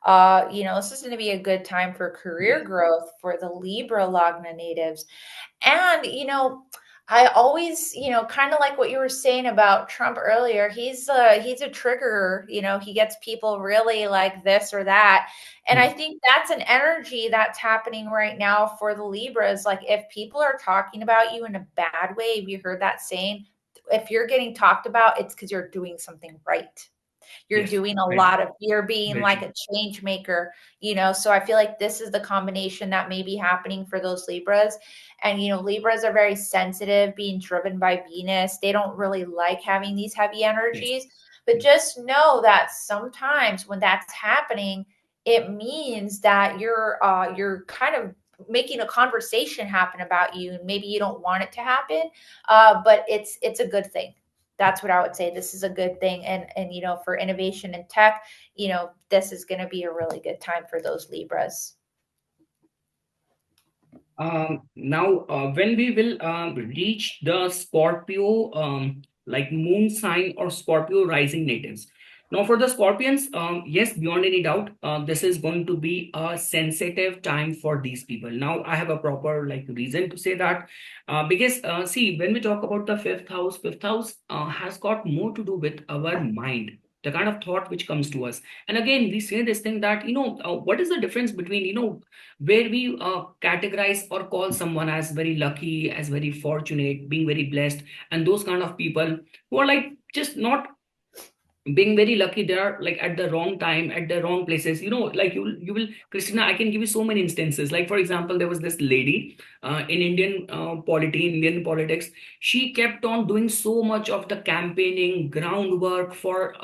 this is going to be a good time for career growth for the Libra Lagna natives. And, I always, kind of like what you were saying about Trump earlier. He's a triggerer. He gets people really like this or that. And I Hmm. think that's an energy that's happening right now for the Libras. Like if people are talking about you in a bad way, have you heard that saying? If you're getting talked about, it's because you're doing something right. You're Yes. doing a Very true. lot of, you're being Very like true. a change maker, so I feel like this is the combination that may be happening for those Libras. And Libras are very sensitive, being driven by Venus. They don't really like having these heavy Yes. energies, but just know that sometimes when that's happening, it means that you're kind of making a conversation happen about you, and maybe you don't want it to happen, but it's a good thing. That's what I would say. This is a good thing. And for innovation and tech, this is going to be a really good time for those Libras. Now, when we will reach the Scorpio, like moon sign or Scorpio rising natives. Now, for the Scorpions, yes, beyond any doubt, this is going to be a sensitive time for these people. Now, I have a proper like reason to say that, because see, when we talk about the fifth house has got more to do with our mind, the kind of thought which comes to us. And again, we say this thing that what is the difference between where we categorize or call someone as very lucky, as very fortunate, being very blessed, and those kind of people who are like just not being very lucky. They are like at the wrong time, at the wrong places. Like you will, Christina, I can give you so many instances. Like for example, there was this lady in Indian Indian politics. She kept on doing so much of the campaigning groundwork for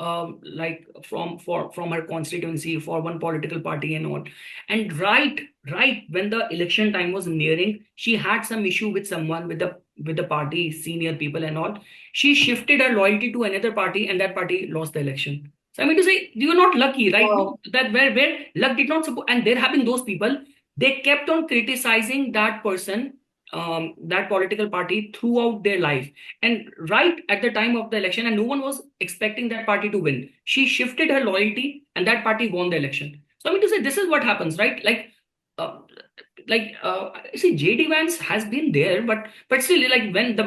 like from her constituency for one political party and all. And right when the election time was nearing, she had some issue with someone, with the party senior people and all. She shifted her loyalty to another party, and that party lost the election. So I mean to say, you are not lucky, right? Whoa. No, that where luck did not support, and there have been those people. They kept on criticizing that person, that political party throughout their life, and right at the time of the election, and no one was expecting that party to win. She shifted her loyalty, and that party won the election. So I mean to say, this is what happens, right? Like. Uh, like see, JD Vance has been there, but still, like when the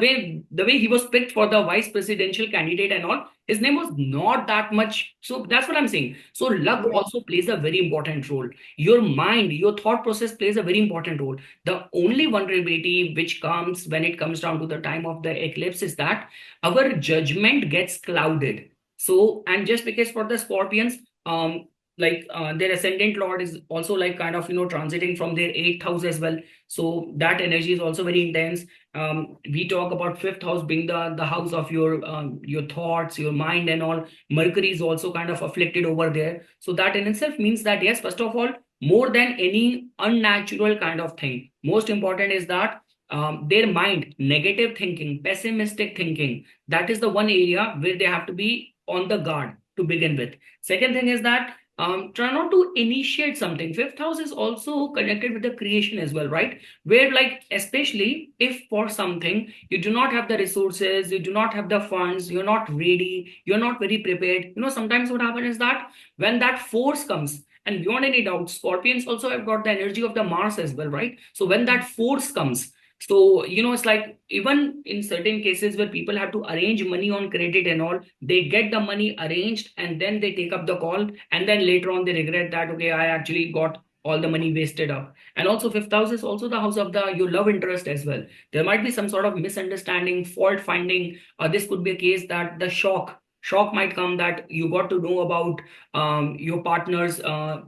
way he was picked for the vice presidential candidate and all, his name was not that much. So that's what I'm saying. So luck Yeah. also plays a very important role. Your mind, your thought process plays a very important role. The only vulnerability which comes when it comes down to the time of the eclipse is that our judgment gets clouded. So, and just because for the Scorpions, their ascendant lord is also like kind of transiting from their eighth house as well, so that energy is also very intense. We talk about fifth house being the house of your thoughts, your mind and all. Mercury is also kind of afflicted over there, so that in itself means that yes, first of all, more than any unnatural kind of thing, most important is that their mind, negative thinking, pessimistic thinking, that is the one area where they have to be on the guard to begin with. Second thing is that try not to initiate something. Fifth house is also connected with the creation as well, right? Where, like, especially if for something you do not have the resources, you do not have the funds, you're not ready, you're not very prepared. Sometimes what happens is that when that force comes, and beyond any doubt, Scorpions also have got the energy of the Mars as well, right? So when that force comes, so it's like even in certain cases where people have to arrange money on credit and all, they get the money arranged and then they take up the call, and then later on they regret that, okay, I actually got all the money wasted up. And also fifth house is also the house of the your love interest as well. There might be some sort of misunderstanding, fault finding, or this could be a case that the shock might come, that you got to know about your partner's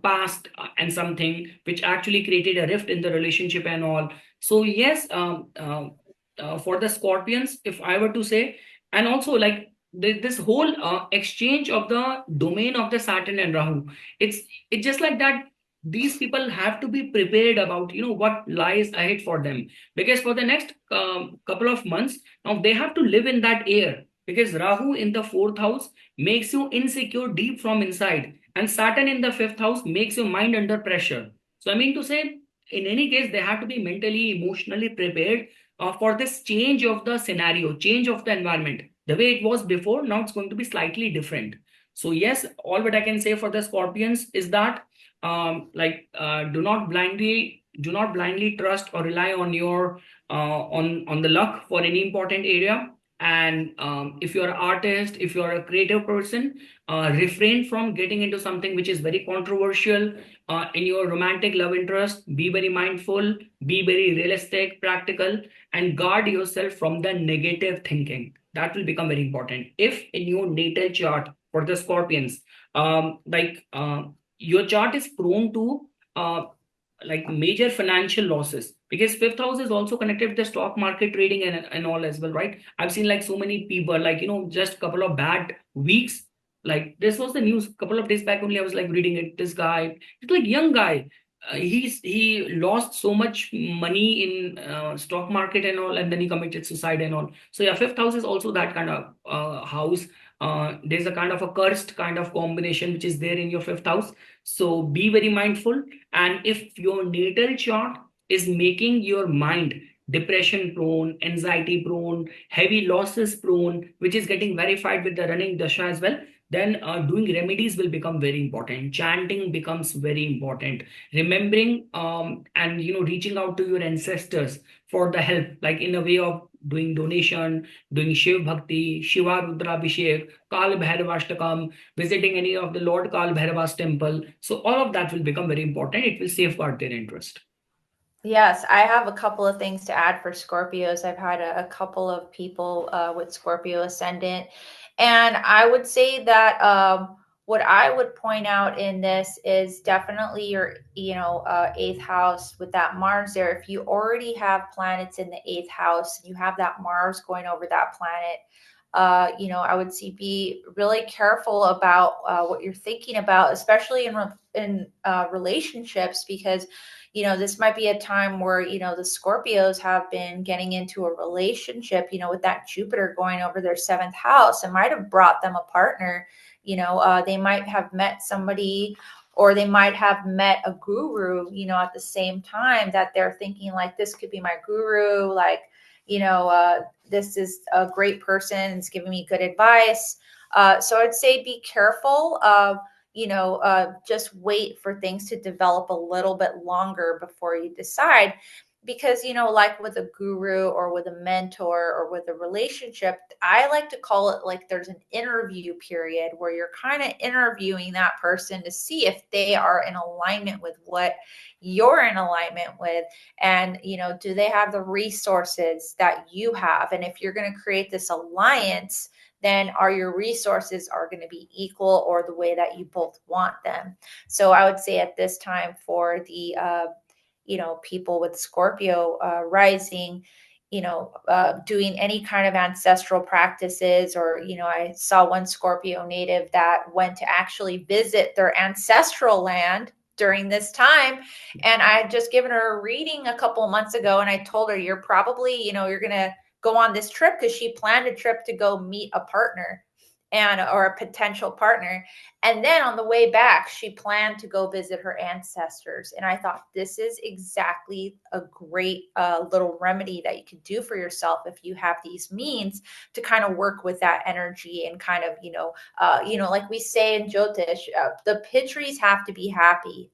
past, and something which actually created a rift in the relationship and all. So yes, for the Scorpions, if I were to say, and also like this whole exchange of the domain of the Saturn and Rahu, it's just like that. These people have to be prepared about what lies ahead for them, because for the next couple of months now they have to live in that air, because Rahu in the fourth house makes you insecure deep from inside, and Saturn in the fifth house makes your mind under pressure. So I mean to say, in any case, they have to be mentally, emotionally prepared for this change of the scenario, change of the environment. The way it was before, now it's going to be slightly different. So yes, all what I can say for the Scorpions is that do not blindly trust or rely on your on the luck for any important area. And if you're an artist, if you're a creative person, refrain from getting into something which is very controversial. In your romantic love interest, be very mindful, be very realistic, practical, and guard yourself from the negative thinking. That will become very important. If in your natal chart for the Scorpions, your chart is prone to like major financial losses, because fifth house is also connected with the stock market trading and all as well, right? I've seen like so many people, like just couple of bad weeks. Like this was the news couple of days back only, I was like reading it. This guy, it's like young guy, he lost so much money in stock market and all, and then he committed suicide and all. So yeah, fifth house is also that kind of house. There's a kind of a cursed kind of combination which is there in your fifth house. So be very mindful. And if your natal chart is making your mind depression prone, anxiety prone, heavy losses prone, which is getting verified with the running dasha as well, then doing remedies will become very important. Chanting becomes very important. Remembering and reaching out to your ancestors for the help, like in a way of doing donation, doing Shiv Bhakti, Shiva Rudrabhishek, Kal Bhairavashtakam, visiting any of the Lord Kal Bhairava's temple. So all of that will become very important. It will safeguard their interest. Yes, I have a couple of things to add for Scorpios. I've had a couple of people with Scorpio ascendant, and I would say that what I would point out in this is definitely your, eighth house with that Mars there. If you already have planets in the eighth house, you have that Mars going over that planet. I would see be really careful about what you're thinking about, especially in relationships, because this might be a time where the Scorpios have been getting into a relationship. With that Jupiter going over their seventh house, it might have brought them a partner. They might have met somebody, or they might have met a guru. At the same time that they're thinking like, this could be my guru, like this is a great person, it's giving me good advice. So I'd say be careful. just wait for things to develop a little bit longer before you decide. Because, like with a guru or with a mentor or with a relationship, I like to call it like there's an interview period where you're kind of interviewing that person to see if they are in alignment with what you're in alignment with. And, do they have the resources that you have? And if you're going to create this alliance, then are your resources are going to be equal or the way that you both want them? So I would say at this time for the people with Scorpio rising, doing any kind of ancestral practices, or, I saw one Scorpio native that went to actually visit their ancestral land during this time. And I had just given her a reading a couple of months ago, and I told her, you're probably, you're going to go on this trip, because she planned a trip to go meet a partner or a potential partner. And then on the way back, she planned to go visit her ancestors. And I thought, this is exactly a great little remedy that you can do for yourself if you have these means to kind of work with that energy and kind of, like we say in Jyotish, the Pitris have to be happy.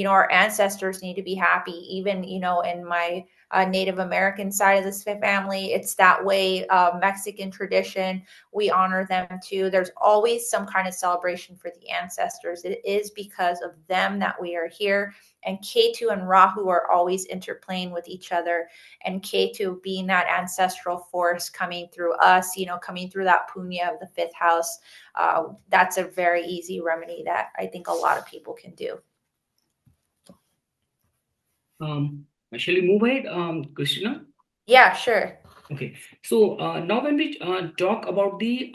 Our ancestors need to be happy. Even, in my Native American side of this family, it's that way. Mexican tradition, we honor them too. There's always some kind of celebration for the ancestors. It is because of them that we are here. And Ketu and Rahu are always interplaying with each other. And Ketu being that ancestral force coming through us, coming through that punya of the fifth house. That's a very easy remedy that I think a lot of people can do. Shall we move ahead, Christina? Yeah, sure. Okay, so now when we talk about the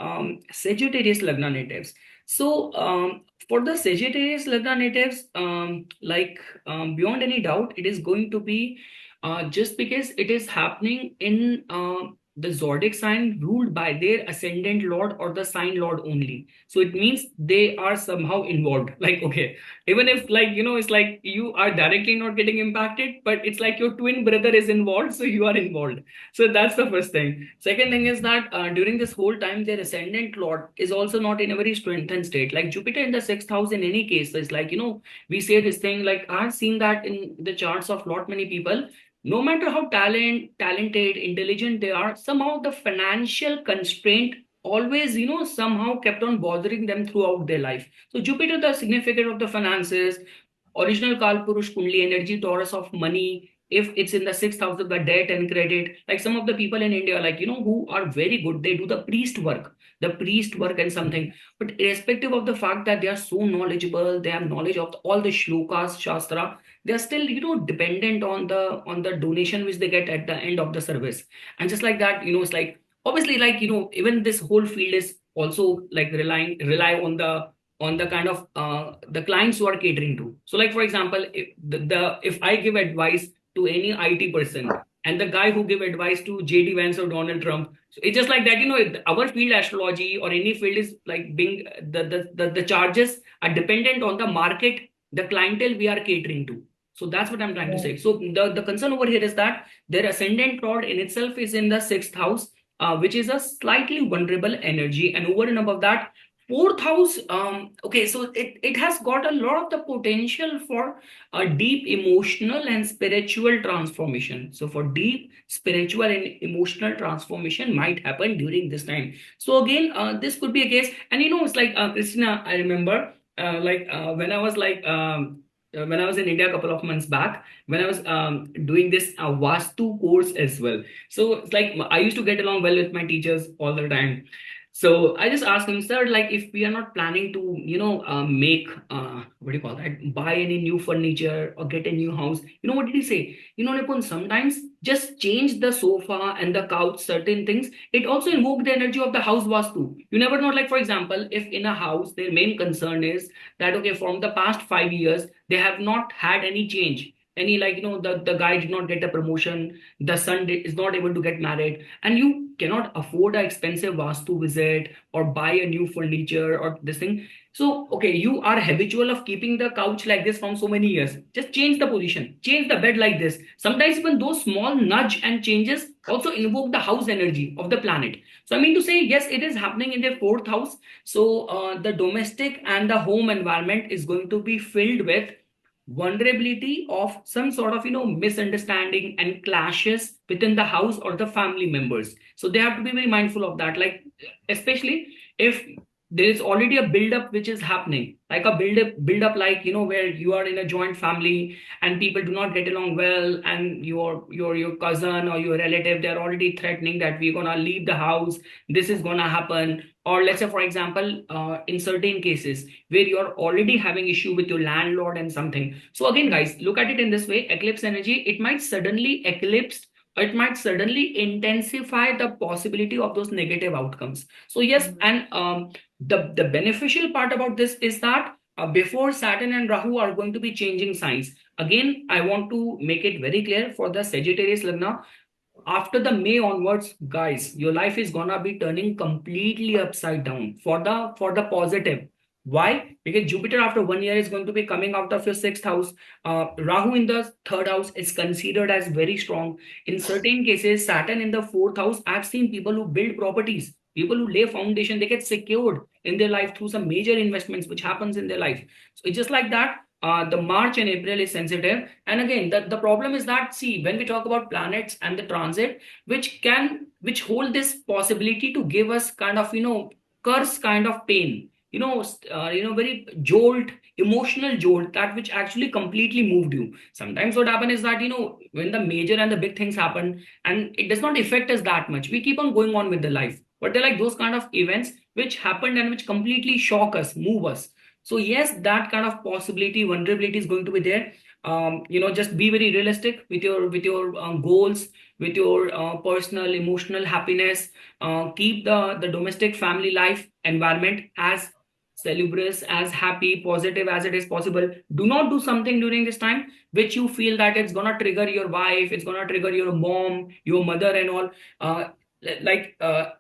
Sagittarius Lagna natives, so for the Sagittarius Lagna natives, beyond any doubt, it is going to be just because it is happening in the zodiac sign ruled by their ascendant lord or the sign lord only. So it means they are somehow involved. Like, okay, even if it's like you are directly not getting impacted, but it's like your twin brother is involved, so you are involved. So that's the first thing. Second thing is that during this whole time, their ascendant lord is also not in a very strengthened state. Like Jupiter in the sixth house in any case is like, we say this thing, like I've seen that in the charts of lot many people. No matter how talented, intelligent they are, somehow the financial constraint always, somehow kept on bothering them throughout their life. So Jupiter, the significant of the finances, original Kalpurush Kundli energy, Taurus of money, if it's in the sixth house of the debt and credit, like some of the people in India, like, who are very good, they do the priest work and something. But irrespective of the fact that they are so knowledgeable, they have knowledge of all the shlokas, shastra, they are still, dependent on the donation which they get at the end of the service. And just like that, it's like, obviously, like, even this whole field is also like rely on the kind of the clients you are catering to. So like for example, if I give advice to any IT person, and the guy who give advice to JD Vance or Donald Trump, so it's just like that, our field, astrology or any field, is like being the charges are dependent on the market, the clientele we are catering to. So that's what I'm trying to say. So the concern over here is that their ascendant lord in itself is in the sixth house, which is a slightly vulnerable energy. And over and above that, fourth house, okay, so it has got a lot of the potential for a deep emotional and spiritual transformation. So for deep spiritual and emotional transformation might happen during this time. So again, this could be a case. And it's like, Christina, I remember when I was in India a couple of months back, when I was doing this Vastu course as well. So it's like I used to get along well with my teachers all the time. So I just asked him, sir, like if we are not planning to, make, what do you call that, buy any new furniture or get a new house, what did he say? Nipun, sometimes just change the sofa and the couch, certain things. It also invoke the energy of the house vastu. You never know, like for example, if in a house, their main concern is that, okay, from the past 5 years, they have not had any change. any, like, the guy did not get a promotion, the son is not able to get married, and you cannot afford an expensive vastu visit or buy a new furniture or this thing. So, okay, you are habitual of keeping the couch like this from so many years. Just change the position, change the bed like this. Sometimes even those small nudge and changes also invoke the house energy of the planet. So, I mean to say, yes, it is happening in the fourth house. So, the domestic and the home environment is going to be filled with vulnerability of some sort of, misunderstanding and clashes within the house or the family members. So, they have to be very mindful of that. Like, especially if there is already a build up which is happening, like a build up, like, where you are in a joint family and people do not get along well, and your cousin or your relative, they're already threatening that we're gonna leave the house, this is gonna happen. Or let's say, for example, in certain cases where you're already having issue with your landlord and something. So again, guys, look at it in this way: eclipse energy, it might suddenly eclipse, or it might suddenly intensify the possibility of those negative outcomes. So yes, and the beneficial part about this is that before Saturn and Rahu are going to be changing signs. Again, I want to make it very clear for the Sagittarius Lagna, after the May onwards, guys, your life is gonna be turning completely upside down for the positive. Why? Because Jupiter after 1 year is going to be coming out of your sixth house. Rahu in the third house is considered as very strong. In certain cases, Saturn in the fourth house, I've seen people who build properties, people who lay foundation, they get secured in their life through some major investments which happens in their life. So it's just like that. The March and April is sensitive. And again, the problem is that, see, when we talk about planets and the transit, which hold this possibility to give us kind of, curse kind of pain, very jolt, emotional jolt, that which actually completely moved you. Sometimes what happens is that, when the major and the big things happen and it does not affect us that much, we keep on going on with the life. But they're like those kind of events which happened and which completely shock us, move us. So yes, that kind of possibility, vulnerability is going to be there. Just be very realistic with your goals, with your personal, emotional happiness. Keep the domestic family life environment as salubrious, as happy, positive as it is possible. Do not do something during this time which you feel that it's gonna trigger your wife, it's gonna trigger your mom, your mother, and all.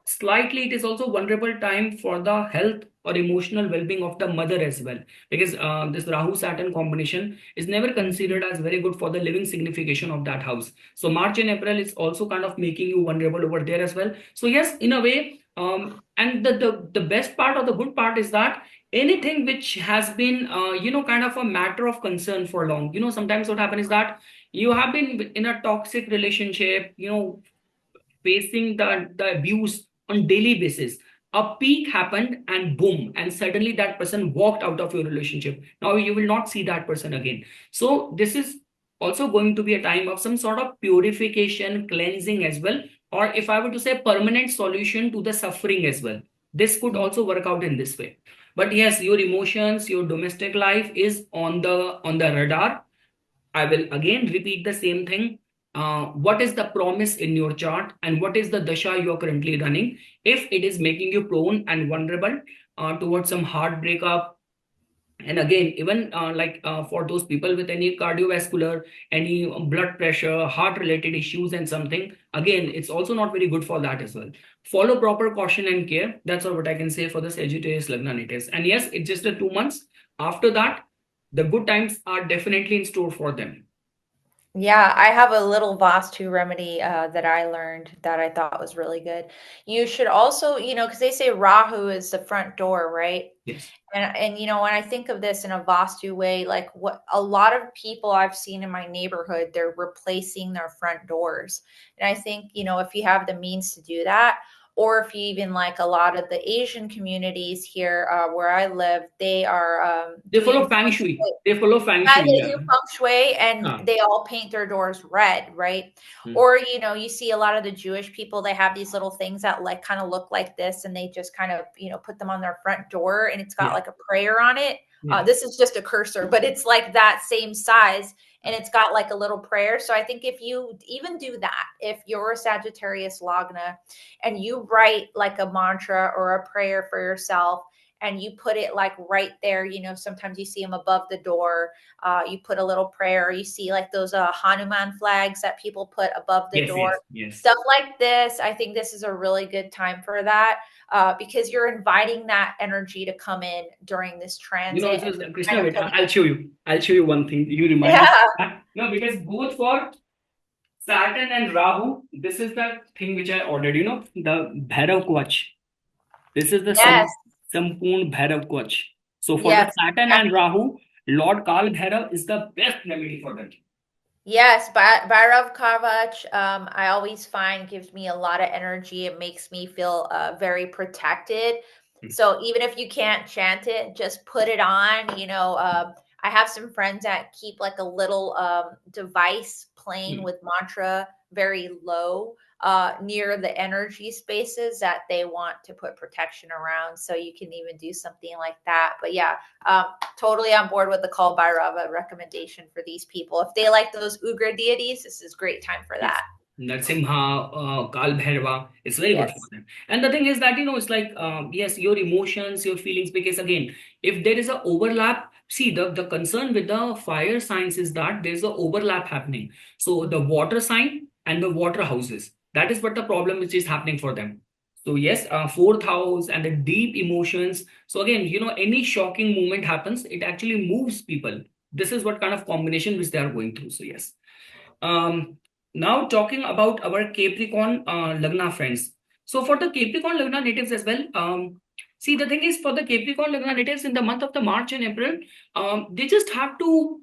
Slightly, it is also vulnerable time for the health or emotional well-being of the mother as well, because this Rahu Saturn combination is never considered as very good for the living signification of that house. So March and April is also kind of making you vulnerable over there as well. So yes, in a way, and the best part or the good part is that anything which has been kind of a matter of concern for long, sometimes what happens is that you have been in a toxic relationship, facing the abuse on daily basis. A peak happened and boom, and suddenly that person walked out of your relationship. Now you will not see that person again. So this is also going to be a time of some sort of purification, cleansing as well, or if I were to say permanent solution to the suffering as well. This could also work out in this way. But yes, your emotions, your domestic life is on the radar. I will again repeat the same thing. What is the promise in your chart and what is the dasha you are currently running? If it is making you prone and vulnerable towards some heart breakup, and again, even for those people with any cardiovascular, any blood pressure, heart related issues, and something, again, it's also not very good for that as well. Follow proper caution and care. That's all what I can say for the Sagittarius Lagna Natives. And yes, it's just the 2 months. After that, the good times are definitely in store for them. Yeah, I have a little Vastu remedy that I learned that I thought was really good. You should also, because they say Rahu is the front door, right? Yes. And when I think of this in a Vastu way, like what a lot of people I've seen in my neighborhood, they're replacing their front doors. And I think, if you have the means to do that, or if you even like a lot of the Asian communities here where I live, they are They doing follow feng shui. They follow feng yeah, shui. they Yeah. do feng shui and Ah. they all paint their doors red, right? Hmm. Or, you see a lot of the Jewish people, they have these little things that like kind of look like this and they just kind of, put them on their front door and it's got Yeah. like a prayer on it. Yeah. This is just a cursor, but it's like that same size and it's got like a little prayer. So I think if you even do that, if you're a Sagittarius Lagna and you write like a mantra or a prayer for yourself, and you put it like right there. You know, sometimes you see them above the door. You put a little prayer. You see like those Hanuman flags that people put above the Yes, door. yes, yes. Stuff like this. I think this is a really good time for that, because you're inviting that energy to come in during this transit and kind Krishna, of wait, putting. I'll show you. I'll show you one thing. You remind me. Yeah. No, because both for Saturn and Rahu, this is the thing which I ordered, the Bhairav Kvach. This is the Yes. Sampoon Bhairav Kvach. So for the Yes. Saturn and Rahu, Lord Kal Bhairav is the best remedy for that. Yes, Bhairav Kavach, I always find gives me a lot of energy. It makes me feel very protected. So even if you can't chant it, just put it on. You know, I have some friends that keep like a little device playing with mantra very low near the energy spaces that they want to put protection around. So you can even do something like that. But yeah, totally on board with the Kal Bhairava recommendation for these people. If they like those Ugra deities, this is great time for Yes. that. Narsimha, Kal Bhairava, it's very good for Yes. them. And the thing is that, it's like, yes, your emotions, your feelings, because again, if there is a overlap, see, the concern with the fire signs is that there's a overlap happening. So the water sign and the water houses, that is what the problem which is happening for them. So yes, fourth house and the deep emotions. So again, any shocking moment happens, it actually moves people. This is what kind of combination which they are going through. So yes. Um, Now talking about our Capricorn Lagna friends. So for the Capricorn Lagna natives as well, see, the thing is, for the Capricorn Lagna natives in the month of the March and April, they just have to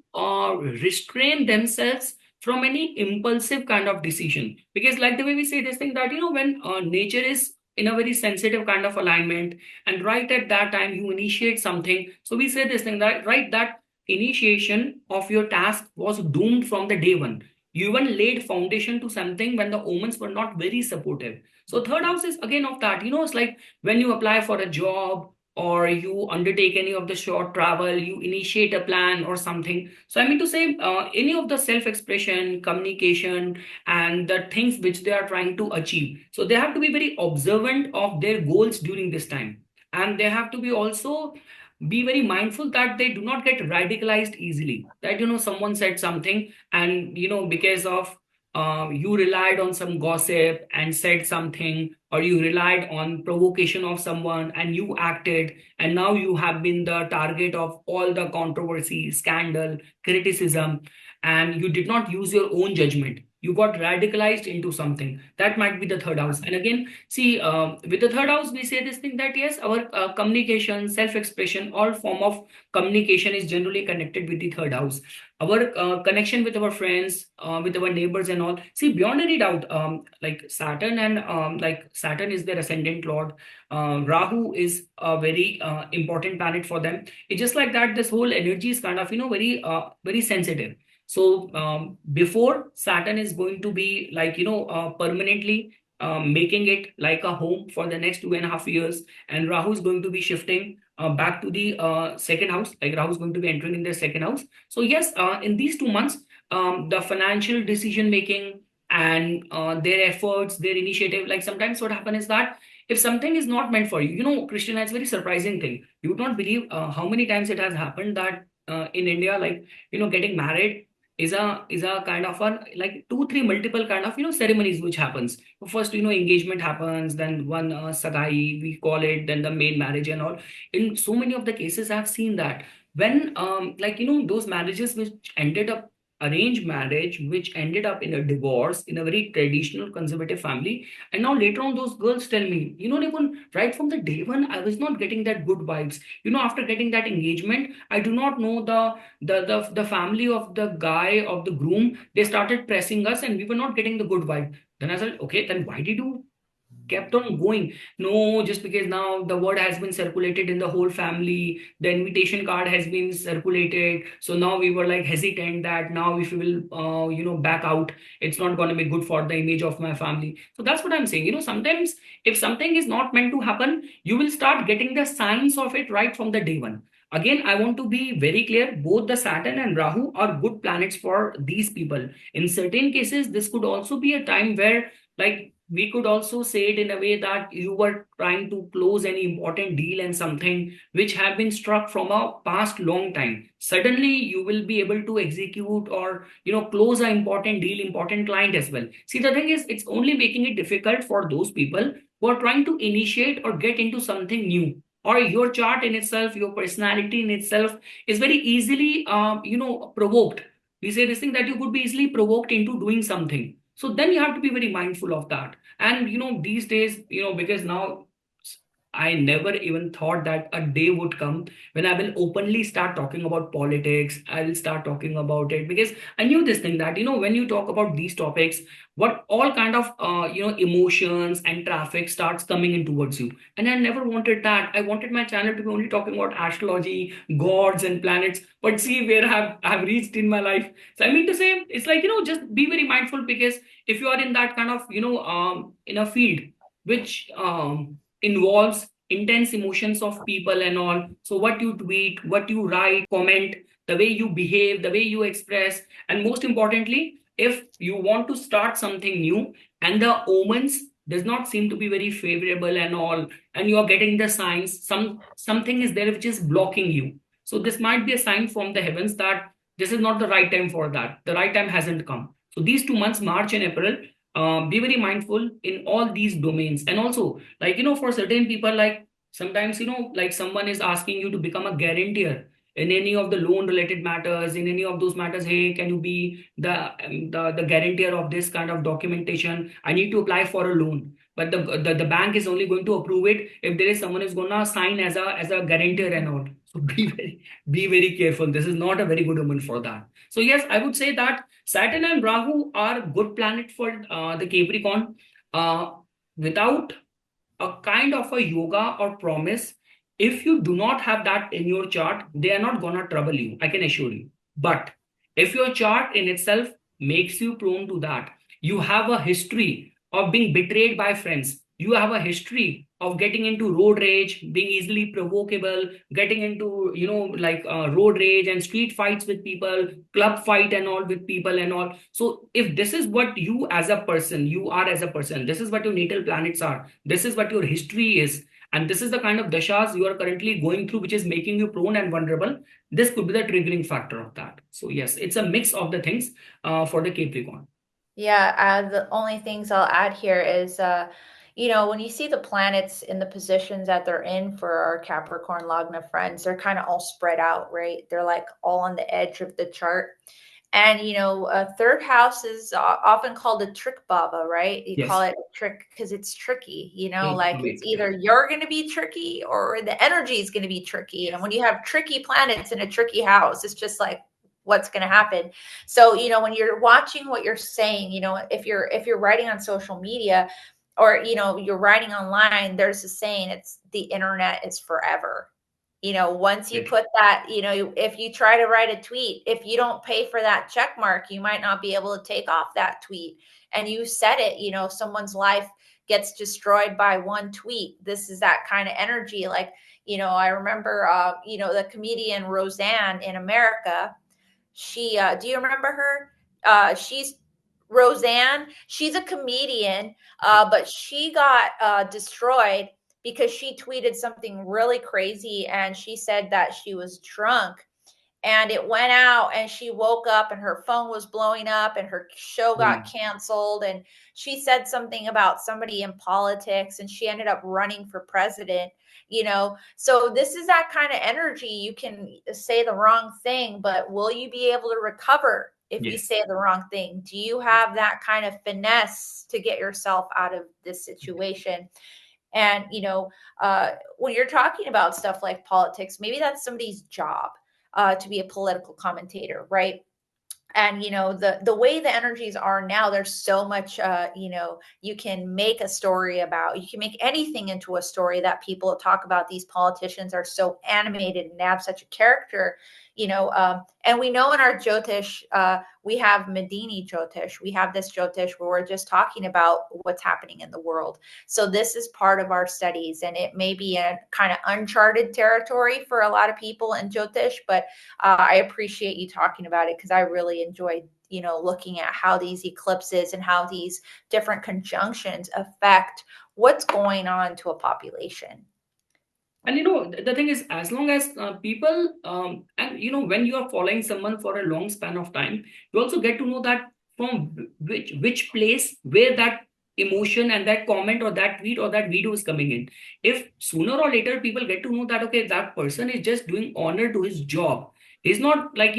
restrain themselves from any impulsive kind of decision. Because like the way we say this thing that, when nature is in a very sensitive kind of alignment, and right at that time you initiate something. So we say this thing that right, that initiation of your task was doomed from the day one. You even laid foundation to something when the omens were not very supportive. So third house is again of that. It's like when you apply for a job or you undertake any of the short travel, you initiate a plan or something. So I mean to say, any of the self-expression, communication, and the things which they are trying to achieve. So they have to be very observant of their goals during this time. And they have to be also be very mindful that they do not get radicalized easily. That, someone said something, and because of you relied on some gossip and said something, or you relied on provocation of someone and you acted, and now you have been the target of all the controversy, scandal, criticism, and you did not use your own judgment. You got radicalized into something. That might be the third house. And again, see, with the third house, we say this thing that yes, our communication, self-expression, all form of communication is generally connected with the third house. Our connection with our friends, with our neighbors and all. See, beyond any doubt, like Saturn and like Saturn is their ascendant lord. Rahu is a very important planet for them. It's just like that. This whole energy is kind of very very sensitive. So before Saturn is going to be like permanently making it like a home for the next 2.5 years, and Rahu is going to be shifting back to the second house. Like Rahu is going to be entering in their second house. So yes, in these 2 months, the financial decision making and their efforts, their initiative. Like sometimes what happens is that if something is not meant for you, Christina, it's a very surprising thing. You would not believe how many times it has happened that in India, like getting married is a kind of a like 2 3 multiple kind of ceremonies which happens. First engagement happens, then one sagai we call it, then the main marriage and all. In so many of the cases I've seen that when like those marriages which ended up arranged marriage which ended up in a divorce in a very traditional conservative family, and now later on those girls tell me, Nipun, right from the day one I was not getting that good vibes. After getting that engagement, I do not know the family of the guy, of the groom, they started pressing us and we were not getting the good vibe. Then I said, okay, then why did you kept on going? No, just because now the word has been circulated in the whole family, the invitation card has been circulated, so now we were like hesitant that now if we will back out, it's not going to be good for the image of my family. So that's what I'm saying. Sometimes if something is not meant to happen, you will start getting the signs of it right from the day one. Again, I want to be very clear, both the Saturn and Rahu are good planets for these people. In certain cases, this could also be a time where like we could also say it in a way that you were trying to close any important deal and something which have been struck from a past long time. Suddenly, you will be able to execute or close an important deal, important client as well. See, the thing is, it's only making it difficult for those people who are trying to initiate or get into something new. Or your chart in itself, your personality in itself is very easily, provoked. We say this thing that you could be easily provoked into doing something. So then you have to be very mindful of that. And these days, because now I never even thought that a day would come when I will openly start talking about politics. I will start talking about it because I knew this thing that when you talk about these topics, what all kind of emotions and traffic starts coming in towards you. And I never wanted that. I wanted my channel to be only talking about astrology, gods, and planets. But see where I've reached in my life. So I mean to say, it's like just be very mindful because if you are in that kind of in a field which involves intense emotions of people and all. So what you tweet, what you write, comment, the way you behave, the way you express, and most importantly, if you want to start something new and the omens does not seem to be very favorable and all, and you are getting the signs, something is there which is blocking you. So this might be a sign from the heavens that this is not the right time for that. The right time hasn't come. So these 2 months, March and April, be very mindful in all these domains. And also, like for certain people, like sometimes like someone is asking you to become a guarantor in any of the loan related matters, in any of those matters. Hey, can you be the guarantor of this kind of documentation? I need to apply for a loan, but the bank is only going to approve it if there is someone is gonna sign as a guarantor and all. So be very careful. This is not a very good omen for that. So yes, I would say that Saturn and Rahu are good planet for the Capricorn. Uh, Without a kind of a yoga or promise, if you do not have that in your chart, they are not gonna trouble you. I can assure you. But if your chart in itself makes you prone to that, you have a history of being betrayed by friends. You have a history of getting into road rage, being easily provocable, getting into like road rage and street fights with people, club fight and all with people and all. So if this is what you as a person, you are as a person, this is what your natal planets are, this is what your history is, and this is the kind of dashas you are currently going through which is making you prone and vulnerable, this could be the triggering factor of that. So yes, it's a mix of the things for the Capricorn. Yeah, the only things I'll add here is, when you see the planets in the positions that they're in for our Capricorn Lagna friends, they're kind of all spread out, right? They're like all on the edge of the chart. And, a third house is often called a trick baba, right? You call Yes. it a trick because it's tricky, Mm, like it's amazing. Yeah. either you're going to be tricky or the energy is going to be tricky. And Yes. when you have tricky planets in a tricky house, it's just like, what's going to happen? So, when you're watching what you're saying, if you're writing on social media or, you're writing online, there's a saying, it's the internet is forever. Once you Right. put that, if you try to write a tweet, if you don't pay for that check mark, you might not be able to take off that tweet. And you said it, someone's life gets destroyed by one tweet. This is that kind of energy. Like, I remember, the comedian Roseanne in America. She, do you remember her? She's Roseanne. She's a comedian, but she got destroyed because she tweeted something really crazy, and she said that she was drunk, and it went out, and she woke up and her phone was blowing up and her show got Mm. canceled, and she said something about somebody in politics, and she ended up running for president. So this is that kind of energy. You can say the wrong thing, but will you be able to recover if you Yes. say the wrong thing? Do you have that kind of finesse to get yourself out of this situation? And, when you're talking about stuff like politics, maybe that's somebody's job, to be a political commentator, right? And the way the energies are now, there's so much, you can make a story about, you can make anything into a story. That people talk about, these politicians are so animated and have such a character. And we know in our Jyotish, we have Medini Jyotish. We have this Jyotish where we're just talking about what's happening in the world. So this is part of our studies, and it may be a kind of uncharted territory for a lot of people in Jyotish, but I appreciate you talking about it because I really enjoyed, looking at how these eclipses and how these different conjunctions affect what's going on to a population. And the thing is, as long as people, and when you are following someone for a long span of time, you also get to know that from which place where that emotion and that comment or that tweet or that video is coming in. If sooner or later people get to know that, okay, that person is just doing honor to his job, he's not like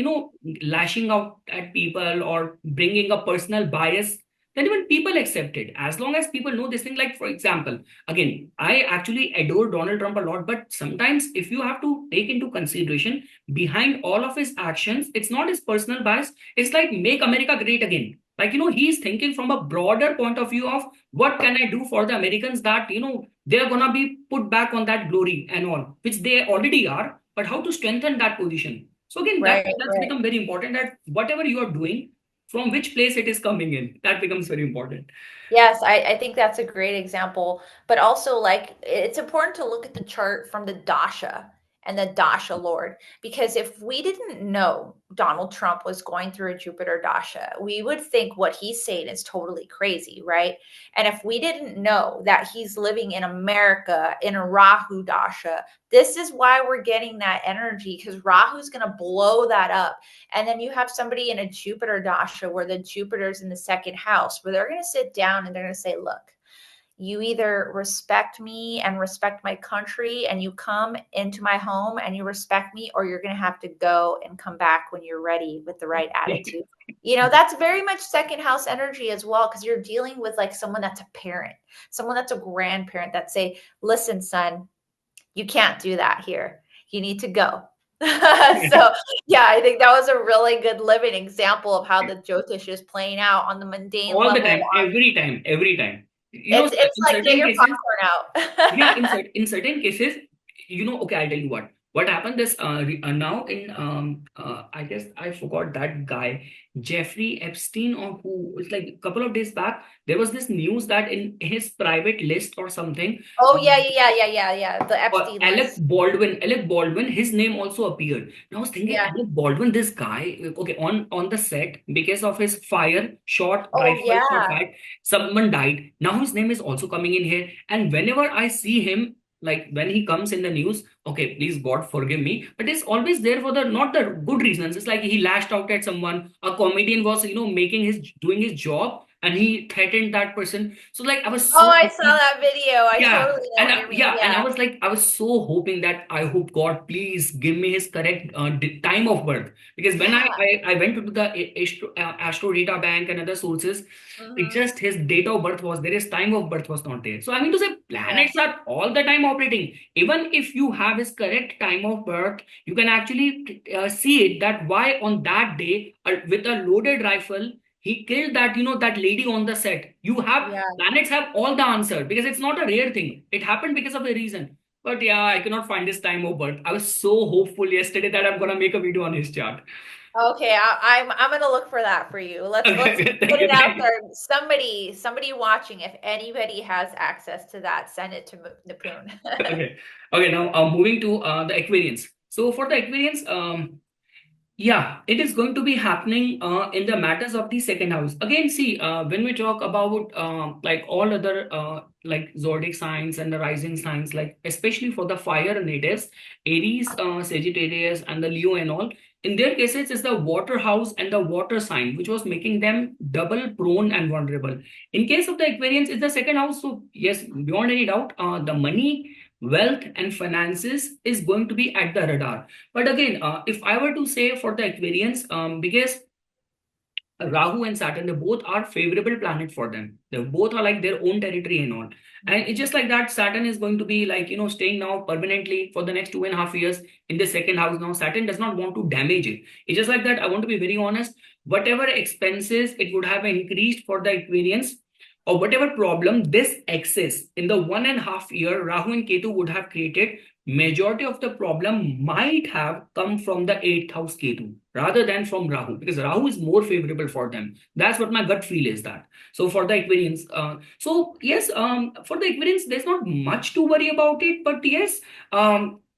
lashing out at people or bringing a personal bias, then even people accept it. As long as people know this thing, like for example, again, I actually adore Donald Trump a lot, but sometimes if you have to take into consideration behind all of his actions, it's not his personal bias. It's like make America great again. Like, he's thinking from a broader point of view of what can I do for the Americans that, they're going to be put back on that glory and all, which they already are, but how to strengthen that position. So again, that's become very important, that whatever you are doing, from which place it is coming in, that becomes very important. Yes, I think that's a great example. But also, like, it's important to look at the chart from the dasha and the dasha lord, because if we didn't know Donald Trump was going through a Jupiter dasha, we would think what he's saying is totally crazy, right? And if we didn't know that he's living in America in a Rahu dasha, this is why we're getting that energy, because Rahu's going to blow that up. And then you have somebody in a Jupiter dasha where the Jupiter's in the second house, where they're going to sit down and they're going to say, look, you either respect me and respect my country and you come into my home and you respect me, or you're going to have to go and come back when you're ready with the right attitude. That's very much second house energy as well, because you're dealing with like someone that's a parent, someone that's a grandparent that say, listen, son, you can't do that here. You need to go. So yeah, I think that was a really good living example of how the Jyotish is playing out on the mundane All the level. time, every time. It's In like get certain your cases, popcorn yeah, out. in certain cases, okay, I'll tell you what happened this now in I guess I forgot that guy, Jeffrey Epstein, or who, it's like a couple of days back, there was this news that in his private list or something, Oh yeah. The Epstein list. Alec Baldwin, his name also appeared. And I was thinking, Yeah. Alec Baldwin, this guy, okay, on the set, because of his Oh rifle shot yeah. fight, someone died. Now his name is also coming in here. And whenever I see him, like when he comes in the news, okay, please God forgive me, but it's always there for the not the good reasons. It's like he lashed out at someone, a comedian was, doing his job, and he threatened that person. So like I was Oh, so I saw that video. I yeah, totally know what you mean. and I Yeah. was like, I was so hoping that I hope God, please give me his correct time of birth, because when Yeah. I went to the Astro data bank and other sources, it Mm-hmm. just his date of birth was there, his time of birth was not there. So I mean to say, planets Yes. are all the time operating. Even if you have his correct time of birth, you can actually see it, that why on that day with a loaded rifle he killed that lady on the set. Yeah. Planets have all the answer, because it's not a rare thing. It happened because of a reason. But yeah, I cannot find his time of birth. I was so hopeful yesterday that I'm gonna make a video on his chart. Okay, I'm gonna look for that for you. Let's Okay, put thank it you, out thank you. there. Somebody watching, if anybody has access to that, send it to Nipun. Okay, okay. Now, moving to the Aquarians. So for the Aquarians, yeah, it is going to be happening in the matters of the second house. Again, see, when we talk about like all other like zodiac signs and the rising signs, like especially for the fire natives, Aries, Sagittarius, and the Leo and all, in their cases, it's the water house and the water sign, which was making them double prone and vulnerable. In case of the Aquarians, it's the second house. So yes, beyond any doubt, the money, wealth, and finances is going to be at the radar. But again, if I were to say for the Aquarians, because Rahu and Saturn, they both are favorable planet for them. They both are like their own territory and all. And it's just like that, Saturn is going to be like, staying now permanently for the next 2.5 years in the second house. Now, Saturn does not want to damage it. It's just like that. I want to be very honest. Whatever expenses it would have increased for the Aquarians, or whatever problem this excess in the 1.5 year Rahu and Ketu would have created, majority of the problem might have come from the eighth house Ketu rather than from Rahu, because Rahu is more favorable for them. That's what my gut feel is that. So for the Aquarians, so yes, for the Aquarians, there's not much to worry about it, but yes,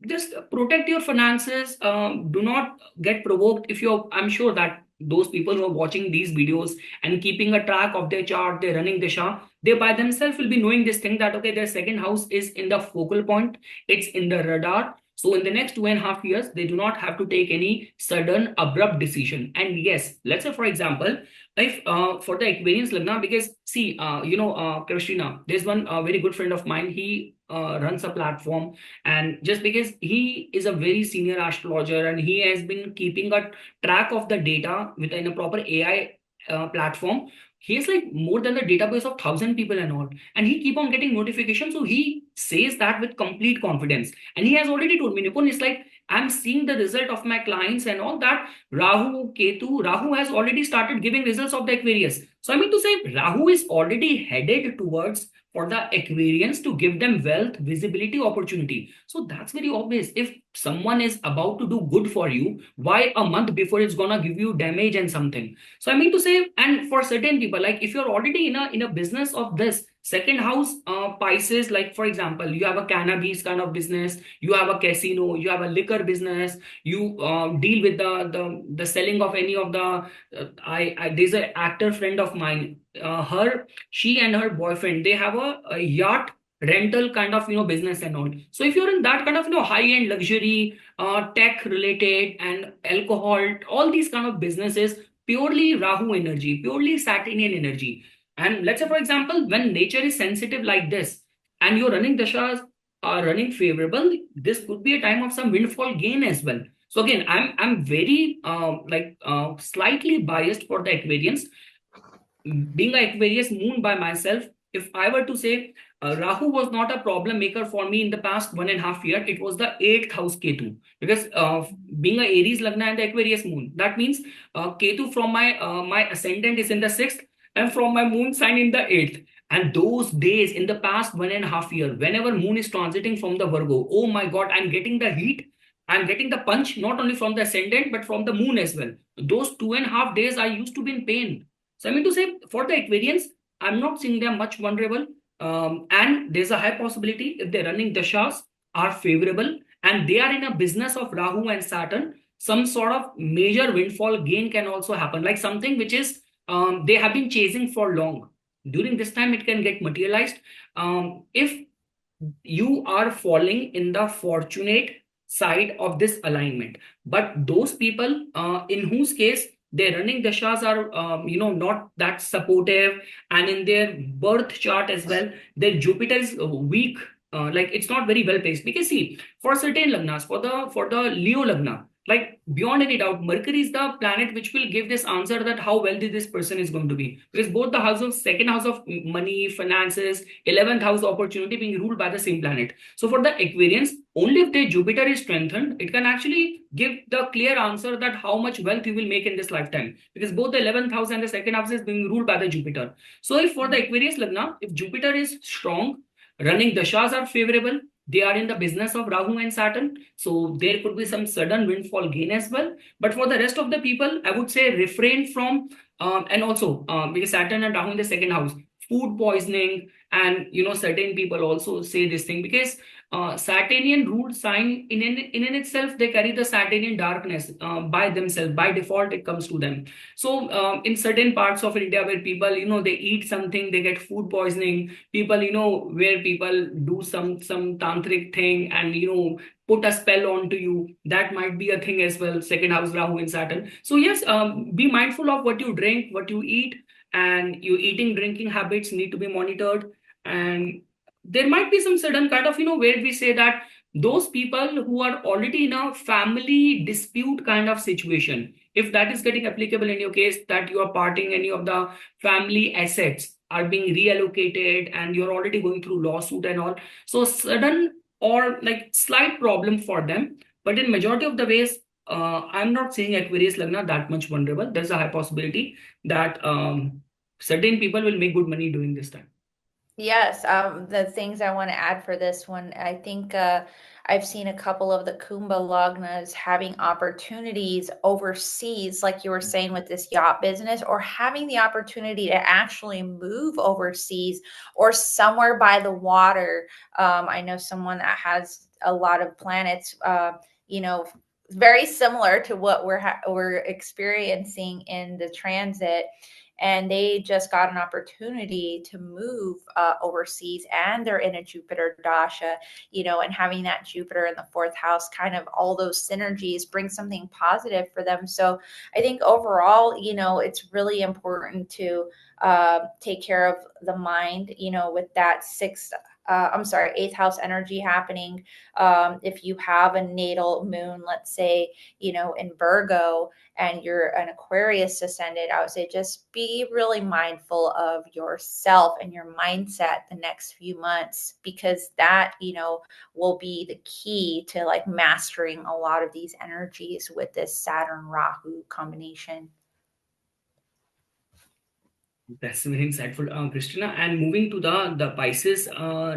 just protect your finances. Do not get provoked. If you're, I'm sure that those people who are watching these videos and keeping a track of their chart, they're running the Shah, they by themselves will be knowing this thing that okay, their second house is in the focal point, it's in the radar. So in the next 2.5 years, they do not have to take any sudden abrupt decision. And yes, let's say for example, if for the Aquarians Lagna, because see, Christina, there's one very good friend of mine. He runs a platform, and just because he is a very senior astrologer and he has been keeping a track of the data within a proper AI platform, he has like more than the database of 1,000 people and all, and he keep on getting notifications. So he says that with complete confidence, and he has already told me, Nipun, it's like I'm seeing the result of my clients and all that. Rahu has already started giving results of the Aquarius. So I mean to say, Rahu is already headed towards for the Aquarians to give them wealth, visibility, opportunity. So that's very obvious. If someone is about to do good for you, why a month before it's gonna give you damage and something? So I mean to say, and for certain people, like if you're already in a business of this second house, Pisces, like for example, you have a cannabis kind of business, you have a casino, you have a liquor business, you deal with the selling of any of the. I there's an actor friend of mine. She and her boyfriend, they have a yacht rental kind of business and all. So if you're in that kind of high end luxury, tech related and alcohol, all these kind of businesses, purely Rahu energy, purely Saturnian energy. And let's say, for example, when nature is sensitive like this, and your running dashas are running favorable, this could be a time of some windfall gain as well. So again, I'm very slightly biased for the Aquarians. Being an Aquarius moon by myself, if I were to say Rahu was not a problem maker for me in the past 1.5 years, it was the eighth house Ketu. Because being a Aries Lagna and the Aquarius moon, that means Ketu from my ascendant is in the sixth, and from my moon sign in the eighth. And those days in the past 1.5 years, whenever moon is transiting from the Virgo, oh my God, I'm getting the heat. I'm getting the punch not only from the ascendant but from the moon as well. Those 2.5 days I used to be in pain. So I mean to say, for the Aquarians, I'm not seeing them much vulnerable. And there's a high possibility if they're running dashas are favorable and they are in a business of Rahu and Saturn, some sort of major windfall gain can also happen, like something which is they have been chasing for long. During this time, it can get materialized. If you are falling in the fortunate side of this alignment, but those people in whose case their running dashas are not that supportive, and in their birth chart as well, their Jupiter is weak, like it's not very well placed. Because see, for certain lagnas, for the Leo lagna, like beyond any doubt, Mercury is the planet which will give this answer that how wealthy this person is going to be, because both the house of second house of money, finances, 11th house opportunity being ruled by the same planet. So for the Aquarians, only if their Jupiter is strengthened, it can actually give the clear answer that how much wealth you will make in this lifetime, because both the 11th house and the second house is being ruled by the Jupiter. So if for the Aquarius Lagna, if Jupiter is strong, running dashas are favorable, they are in the business of Rahu and Saturn, so there could be some sudden windfall gain as well. But for the rest of the people, I would say refrain from, and also because Saturn and Rahu in the second house, food poisoning, and certain people also say this thing because Saturnian ruled sign in itself, they carry the Saturnian darkness by themselves. By default, it comes to them. So in certain parts of India where people, they eat something, they get food poisoning. People, where people do some tantric thing and put a spell onto you. That might be a thing as well. Second house Rahu and Saturn. So yes, be mindful of what you drink, what you eat, and your eating, drinking habits need to be monitored. And there might be some certain kind of where we say that those people who are already in a family dispute kind of situation, if that is getting applicable in your case, that you are parting any of the family assets are being reallocated and you're already going through lawsuit and all, so sudden or like slight problem for them. But in majority of the ways, I'm not saying Aquarius Lagna that much vulnerable. There's a high possibility that certain people will make good money during this time. Yes, the things I want to add for this one, I think I've seen a couple of the Kumbha Lagnas having opportunities overseas, like you were saying with this yacht business, or having the opportunity to actually move overseas or somewhere by the water. I know someone that has a lot of planets, you know, very similar to what we're experiencing in the transit, and they just got an opportunity to move overseas, and they're in a Jupiter dasha, and having that Jupiter in the fourth house, kind of all those synergies bring something positive for them. So I think overall, it's really important to take care of the mind, with that eighth house energy happening. If you have a natal moon, let's say, in Virgo, and you're an Aquarius ascendant, I would say just be really mindful of yourself and your mindset the next few months, because that, will be the key to like mastering a lot of these energies with this Saturn Rahu combination. That's very insightful, Christina. And moving to the Pisces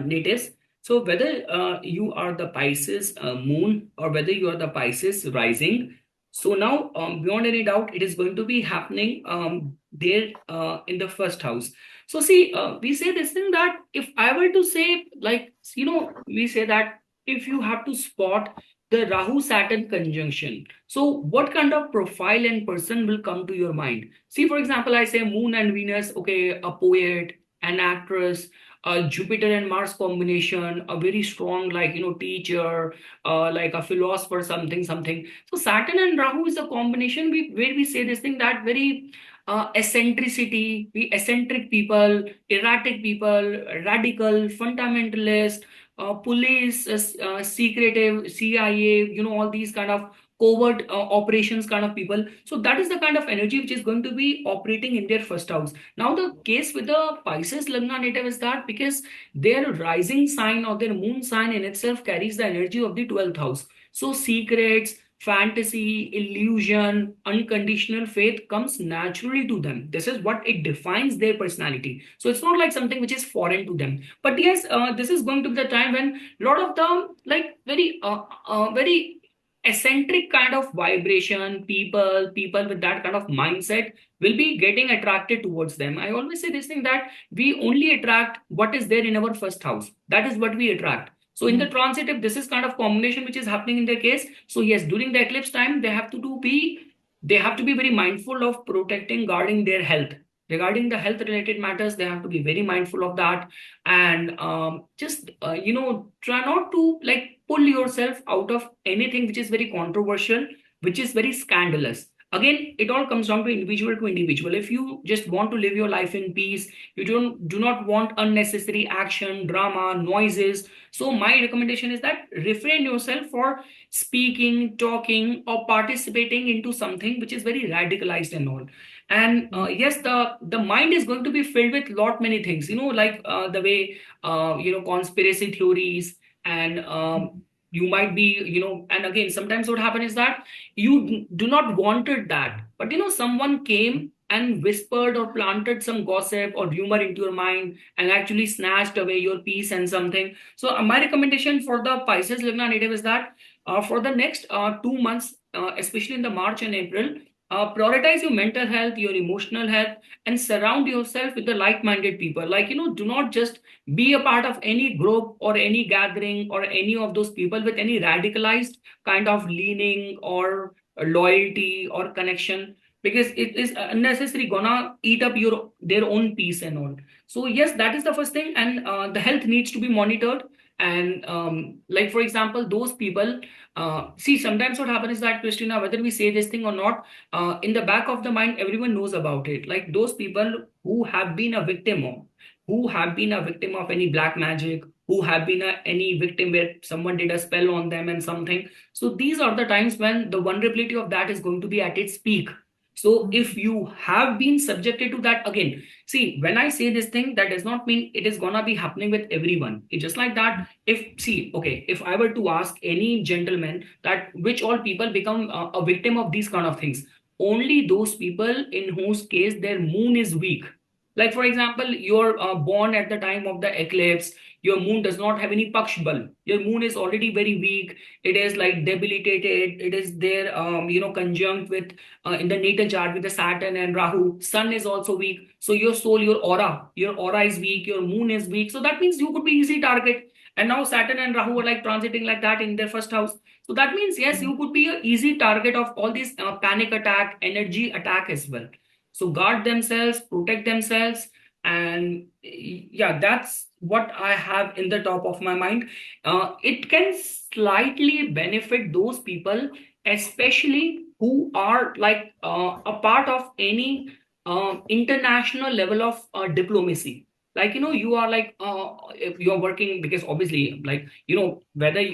natives. So whether you are the Pisces moon or whether you are the Pisces rising, so now beyond any doubt, it is going to be happening there in the first house. So see, we say this thing that if I were to say, like, we say that if you have to spot the Rahu Saturn conjunction, so what kind of profile and person will come to your mind? See, for example, I say Moon and Venus, okay, a poet, an actress, a Jupiter and Mars combination, a very strong, like, teacher, like a philosopher, something, something. So Saturn and Rahu is a combination where we say this thing that very eccentricity, we eccentric people, erratic people, radical, fundamentalist, police, secretive, CIA, all these kind of covert operations kind of people. So that is the kind of energy which is going to be operating in their first house. Now the case with the Pisces Lagna native is that because their rising sign or their moon sign in itself carries the energy of the 12th house. So secrets, fantasy, illusion, unconditional faith comes naturally to them. This is what it defines their personality. So it's not like something which is foreign to them. But yes, this is going to be the time when a lot of the like very eccentric kind of vibration, people with that kind of mindset will be getting attracted towards them. I always say this thing that we only attract what is there in our first house. That is what we attract. So in the transit, if this is kind of combination which is happening in their case, so yes, during the eclipse time, they have to be very mindful of protecting, guarding their health. Regarding the health related matters, they have to be very mindful of that. And just try not to like pull yourself out of anything which is very controversial, which is very scandalous. Again, it all comes down to individual to individual. If you just want to live your life in peace, you do not want unnecessary action, drama, noises. So my recommendation is that refrain yourself for speaking, talking, or participating into something which is very radicalized and all. And yes, the mind is going to be filled with lot many things, like the way conspiracy theories, and you might be, and again, sometimes what happens is that you do not wanted that, but someone came and whispered or planted some gossip or rumor into your mind and actually snatched away your peace and something. So my recommendation for the Pisces Lagna native is that for the next 2 months, especially in the March and April, prioritize your mental health, your emotional health, and surround yourself with the like-minded people. Like, do not just be a part of any group or any gathering or any of those people with any radicalized kind of leaning or loyalty or connection, because it is unnecessary gonna eat up their own peace and all. So yes, that is the first thing. And the health needs to be monitored. And like for example, those people, see, sometimes what happens is that, Christina, whether we say this thing or not, in the back of the mind, everyone knows about it. Like those people who have been a victim of any black magic, who have been any victim where someone did a spell on them and something. So these are the times when the vulnerability of that is going to be at its peak. So if you have been subjected to that, again, see, when I say this thing, that does not mean it is gonna be happening with everyone. It's just like that. If I were to ask any gentleman that which all people become a victim of these kind of things, only those people in whose case their moon is weak. Like, for example, you're born at the time of the eclipse. Your moon does not have any paksh bal. Your moon is already very weak. It is like debilitated. It is there, conjunct with in the natal chart with the Saturn and Rahu. Sun is also weak. So your soul, your aura is weak. Your moon is weak. So that means you could be easy target. And now Saturn and Rahu are like transiting like that in their first house. So that means, yes, you could be an easy target of all these panic attack, energy attack as well. So guard themselves, protect themselves, and yeah, that's what I have in the top of my mind. It can slightly benefit those people, especially who are like a part of any international level of diplomacy. Like, you are like if you're working, because obviously, like, whether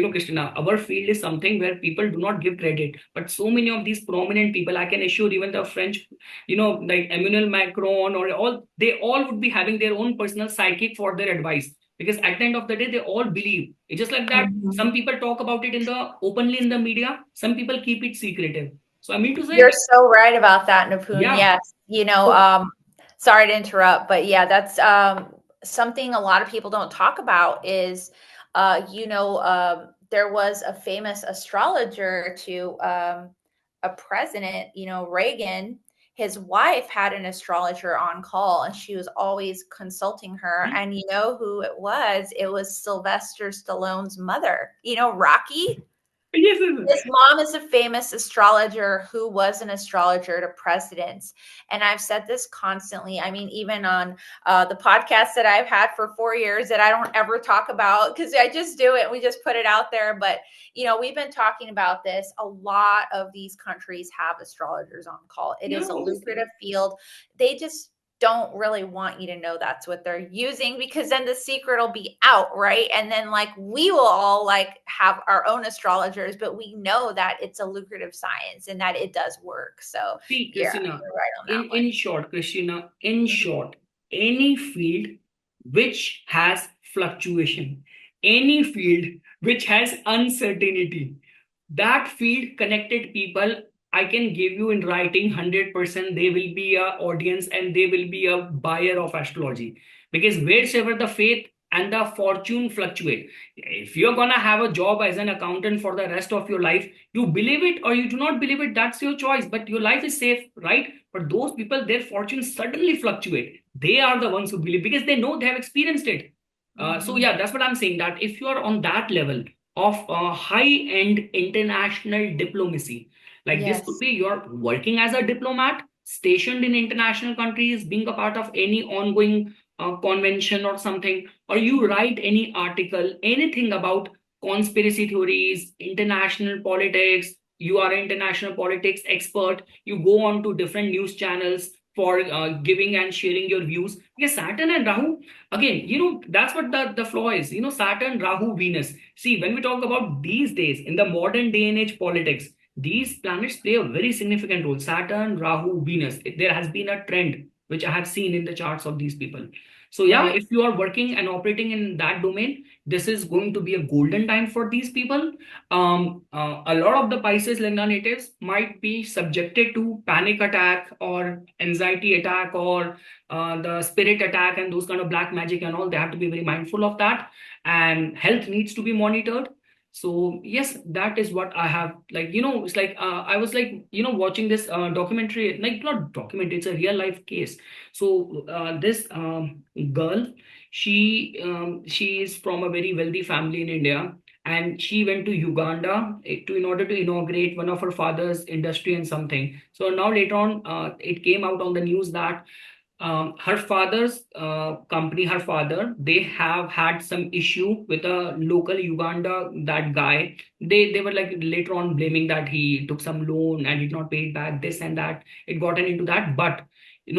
Christina, our field is something where people do not give credit, but so many of these prominent people, I can assure, even the French, like Emmanuel Macron or all, they all would be having their own personal psychic for their advice, because at the end of the day, they all believe. It's just like that. Some people talk about it in the openly in the media. Some people keep it secretive. So I mean to say, You're so right about that, Nipun. yeah. Yes. So Sorry to interrupt, but yeah, that's something a lot of people don't talk about is, there was a famous astrologer to a president, Reagan. His wife had an astrologer on call and she was always consulting her. hmm, And you know who it was? It was Sylvester Stallone's mother, Rocky. yes, yes, yes. His mom is a famous astrologer who was an astrologer to presidents. And I've said this constantly. I mean, even on the podcast that I've had for 4 years that I don't ever talk about because I just do it. We just put it out there. But, we've been talking about this. A lot of these countries have astrologers on call. It Yeah, is a obviously. lucrative field. They just don't really want you to know that's what they're using because then the secret will be out, right? And then like we will all like have our own astrologers, but we know that it's a lucrative science and that it does work. So See, yeah, Christina, you're right on that in one. short, Christina, in Mhm. short, any field which has fluctuation, any field which has uncertainty, that field connected people, I can give you in writing 100%, they will be a audience and they will be a buyer of astrology. Because wheresoever the faith and the fortune fluctuate, if you're gonna have a job as an accountant for the rest of your life, you believe it or you do not believe it, that's your choice, but your life is safe, right? But those people, their fortunes suddenly fluctuate. They are the ones who believe because they know they have experienced it. So Mhm. yeah, that's what I'm saying. That if you are on that level of high-end international diplomacy, like this could Yes. be you're working as a diplomat, stationed in international countries, being a part of any ongoing convention or something, or you write any article, anything about conspiracy theories, international politics. You are an international politics expert. You go on to different news channels for giving and sharing your views. Because Saturn and Rahu, again, that's what the flaw is. Saturn, Rahu, Venus. See, when we talk about these days in the modern day and age politics, these planets play a very significant role. Saturn, Rahu, Venus. There has been a trend which I have seen in the charts of these people. So yeah, Right. if you are working and operating in that domain, this is going to be a golden time for these people. A lot of the Pisces Lingga natives might be subjected to panic attack or anxiety attack or the spirit attack and those kind of black magic and all. They have to be very mindful of that, and health needs to be monitored. So yes, that is what I have. Like, it's like I was like, watching this documentary, like not documentary, it's a real life case. So this girl, she is from a very wealthy family in India, and she went to Uganda to in order to inaugurate one of her father's industry and something. So now later on, it came out on the news that her father's company, her father, they have had some issue with a local Uganda, that guy. They were like later on blaming that he took some loan and did not pay it back, this and that. It gotten into that, but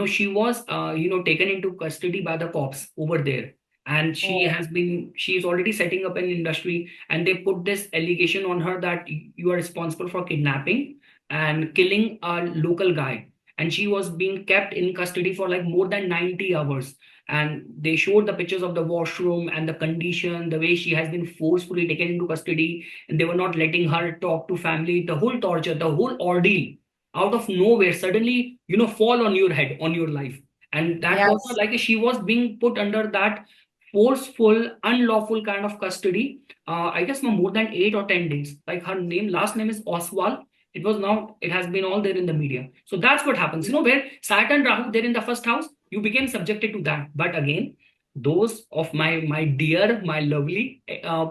she was taken into custody by the cops over there. And Oh. she is already setting up an industry, and they put this allegation on her that you are responsible for kidnapping and killing a local guy, and she was being kept in custody for like more than 90 hours. And they showed the pictures of the washroom and the condition, the way she has been forcefully taken into custody, and they were not letting her talk to family, the whole torture, the whole ordeal, out of nowhere suddenly fall on your head, on your life. And that was Yes. like she was being put under that forceful, unlawful kind of custody. I guess for more than 8 or 10 days. Like her name, last name is Oswald. It was now, it has been all there in the media. So that's what happens. Where Saturn Rahu, there in the first house, you became subjected to that. But again, those of my dear, my lovely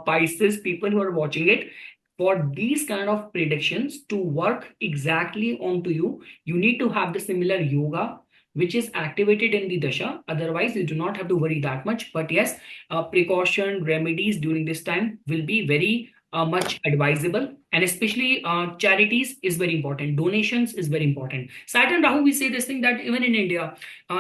Pisces people who are watching it, for these kind of predictions to work exactly onto you, you need to have the similar yoga which is activated in the dasha. Otherwise, you do not have to worry that much. But yes, precaution remedies during this time will be very much advisable, and especially charities is very important. Donations is very important. Saturn Rahu, we say this thing that even in India,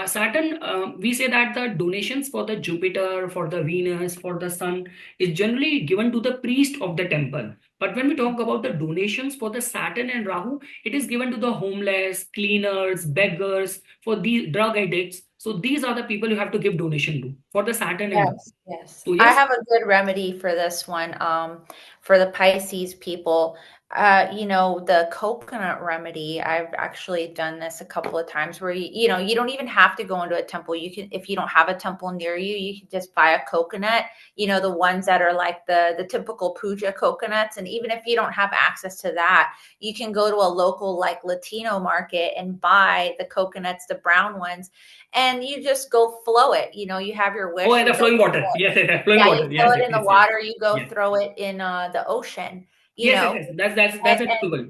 Saturn, we say that the donations for the Jupiter, for the Venus, for the Sun is generally given to the priest of the temple. But when we talk about the donations for the Saturn and Rahu, it is given to the homeless, cleaners, beggars, for the drug addicts. So these are the people you have to give donation to for the Saturn and Rahu. Yes, yes. So I yes, have a good remedy for this one. For the Pisces people, the coconut remedy. I've actually done this a couple of times where you don't even have to go into a temple. You can, if you don't have a temple near you, you can just buy a coconut, the ones that are like the typical puja coconuts. And even if you don't have access to that, you can go to a local like Latino market and buy the coconuts, the brown ones, and you just go flow it. You have your oh, wish, and you the go flowing flow water. it. Yes, yes, yes, flowing Yeah, you water. throw Yes, it yes, in the yes, yes. water, you go Yes. throw it in the ocean, Yes, yes, yes. That's a and typical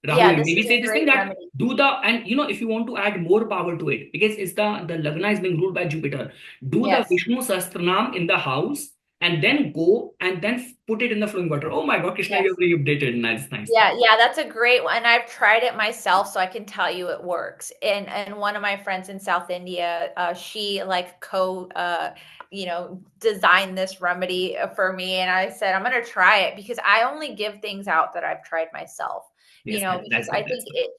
yeah, Rahul. this We is a say this thing great that remedy. do the, and if you want to add more power to it, because it's the Lagna is being ruled by Jupiter. Do the Yes. Vishnu Sahasranam in the house and then go and then put it in the flowing water. Oh my God, Krishna, you're Yes. very updated. Nice, nice. Yeah, that's a great one. And I've tried it myself, so I can tell you it works. And one of my friends in South India, she like designed this remedy for me, and I said I'm gonna try it because I only give things out that I've tried myself. Yes, Because that's I good. That's think good.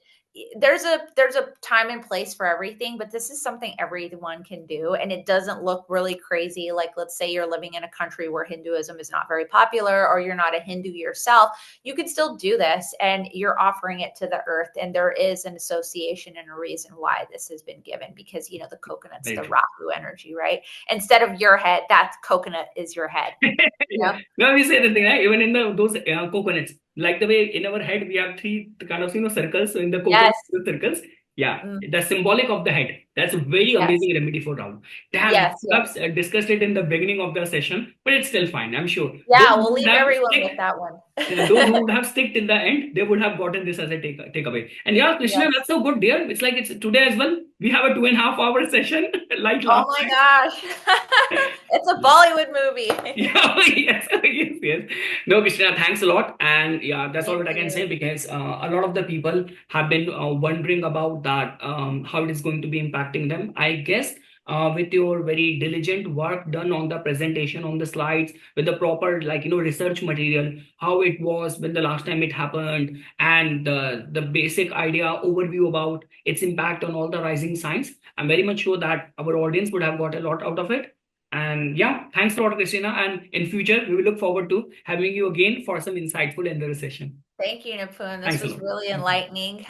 there's a time and place for everything, but this is something everyone can do, and it doesn't look really crazy. Like, let's say you're living in a country where Hinduism is not very popular, or you're not a Hindu yourself, you can still do this, and you're offering it to the earth. And there is an association and a reason why this has been given, because the coconut's Very the true. Rahu energy, right? Instead of your head, that coconut is your head. Yeah. No, we say the thing, right? Even in those coconuts, like the way in our head we have three kind of circles. So in the Yes. coconut circles, yeah, Mm, the symbolic of the head. That's a very yes. amazing remedy for Rahu. Damn, Yes. we have Yes. discussed it in the beginning of the session, but it's still fine. I'm sure those Yeah, who we'll would leave have everyone stick, with that one. yeah, those who would have sticked in the end, they would have gotten this as a takeaway. And yeah, Krishna, Yes. that's so good, dear. It's like it's today as well. We have a 2.5 hour session, like Oh last my time. gosh. It's a Bollywood movie. Yeah, yes, yes, yes. No, Christina, thanks a lot. And yeah, that's all Thank that I can say, you. because a lot of the people have been wondering about that, how it is going to be impacting them. I guess with your very diligent work done on the presentation, on the slides, with the proper, like, research material, how it was when the last time it happened, and the basic idea overview about its impact on all the rising signs, I'm very much sure that our audience would have got a lot out of it. And yeah, thanks a lot, Christina. And in future, we will look forward to having you again for some insightful end session. Thank you, Nipun. This Thanks a was lot. really Thank you. enlightening.